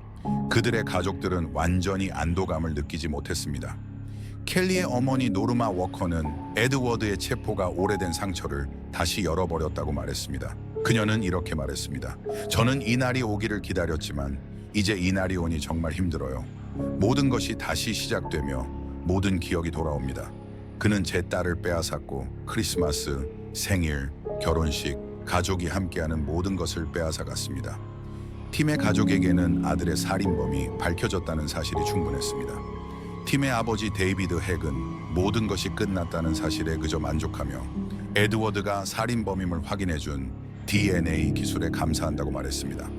그들의 가족들은 완전히 안도감을 느끼지 못했습니다. 켈리의 어머니 노르마 워커는 에드워드의 체포가 오래된 상처를 다시 열어버렸다고 말했습니다. 그녀는 이렇게 말했습니다. 저는 이 날이 오기를 기다렸지만 이제 이 날이 오니 정말 힘들어요. 모든 것이 다시 시작되며 모든 기억이 돌아옵니다. 그는 제 딸을 빼앗았고 크리스마스, 생일, 결혼식, 가족이 함께하는 모든 것을 빼앗아 갔습니다. 팀의 가족에게는 아들의 살인범이 밝혀졌다는 사실이 충분했습니다. 팀의 아버지 데이비드 핵은 모든 것이 끝났다는 사실에 그저 만족하며 에드워드가 살인범임을 확인해준 DNA 기술에 감사한다고 말했습니다.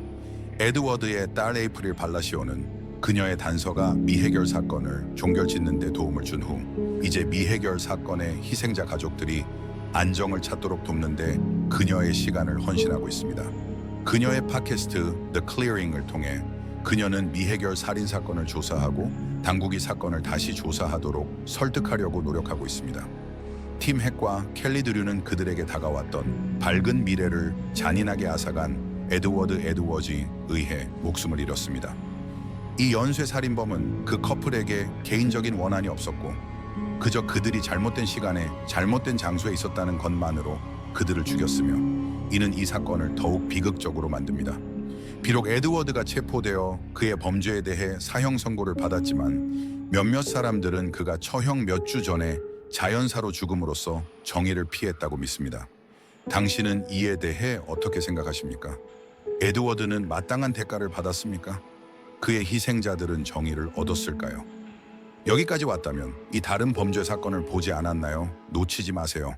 에드워드의 딸 에이프릴 발라시오는 그녀의 단서가 미해결 사건을 종결짓는 데 도움을 준 후 이제 미해결 사건의 희생자 가족들이 안정을 찾도록 돕는데 그녀의 시간을 헌신하고 있습니다. 그녀의 팟캐스트 The Clearing을 통해 그녀는 미해결 살인 사건을 조사하고 당국이 사건을 다시 조사하도록 설득하려고 노력하고 있습니다. 팀 핵과 켈리 드류는 그들에게 다가왔던 밝은 미래를 잔인하게 앗아간 에드워드 에드워즈에 의해 목숨을 잃었습니다. 이 연쇄 살인범은 그 커플에게 개인적인 원한이 없었고 그저 그들이 잘못된 시간에 잘못된 장소에 있었다는 것만으로 그들을 죽였으며 이는 이 사건을 더욱 비극적으로 만듭니다. 비록 에드워드가 체포되어 그의 범죄에 대해 사형 선고를 받았지만 몇몇 사람들은 그가 처형 몇 주 전에 자연사로 죽음으로써 정의를 피했다고 믿습니다. 당신은 이에 대해 어떻게 생각하십니까? 에드워드는 마땅한 대가를 받았습니까? 그의 희생자들은 정의를 얻었을까요? 여기까지 왔다면 이 다른 범죄 사건을 보지 않았나요? 놓치지 마세요.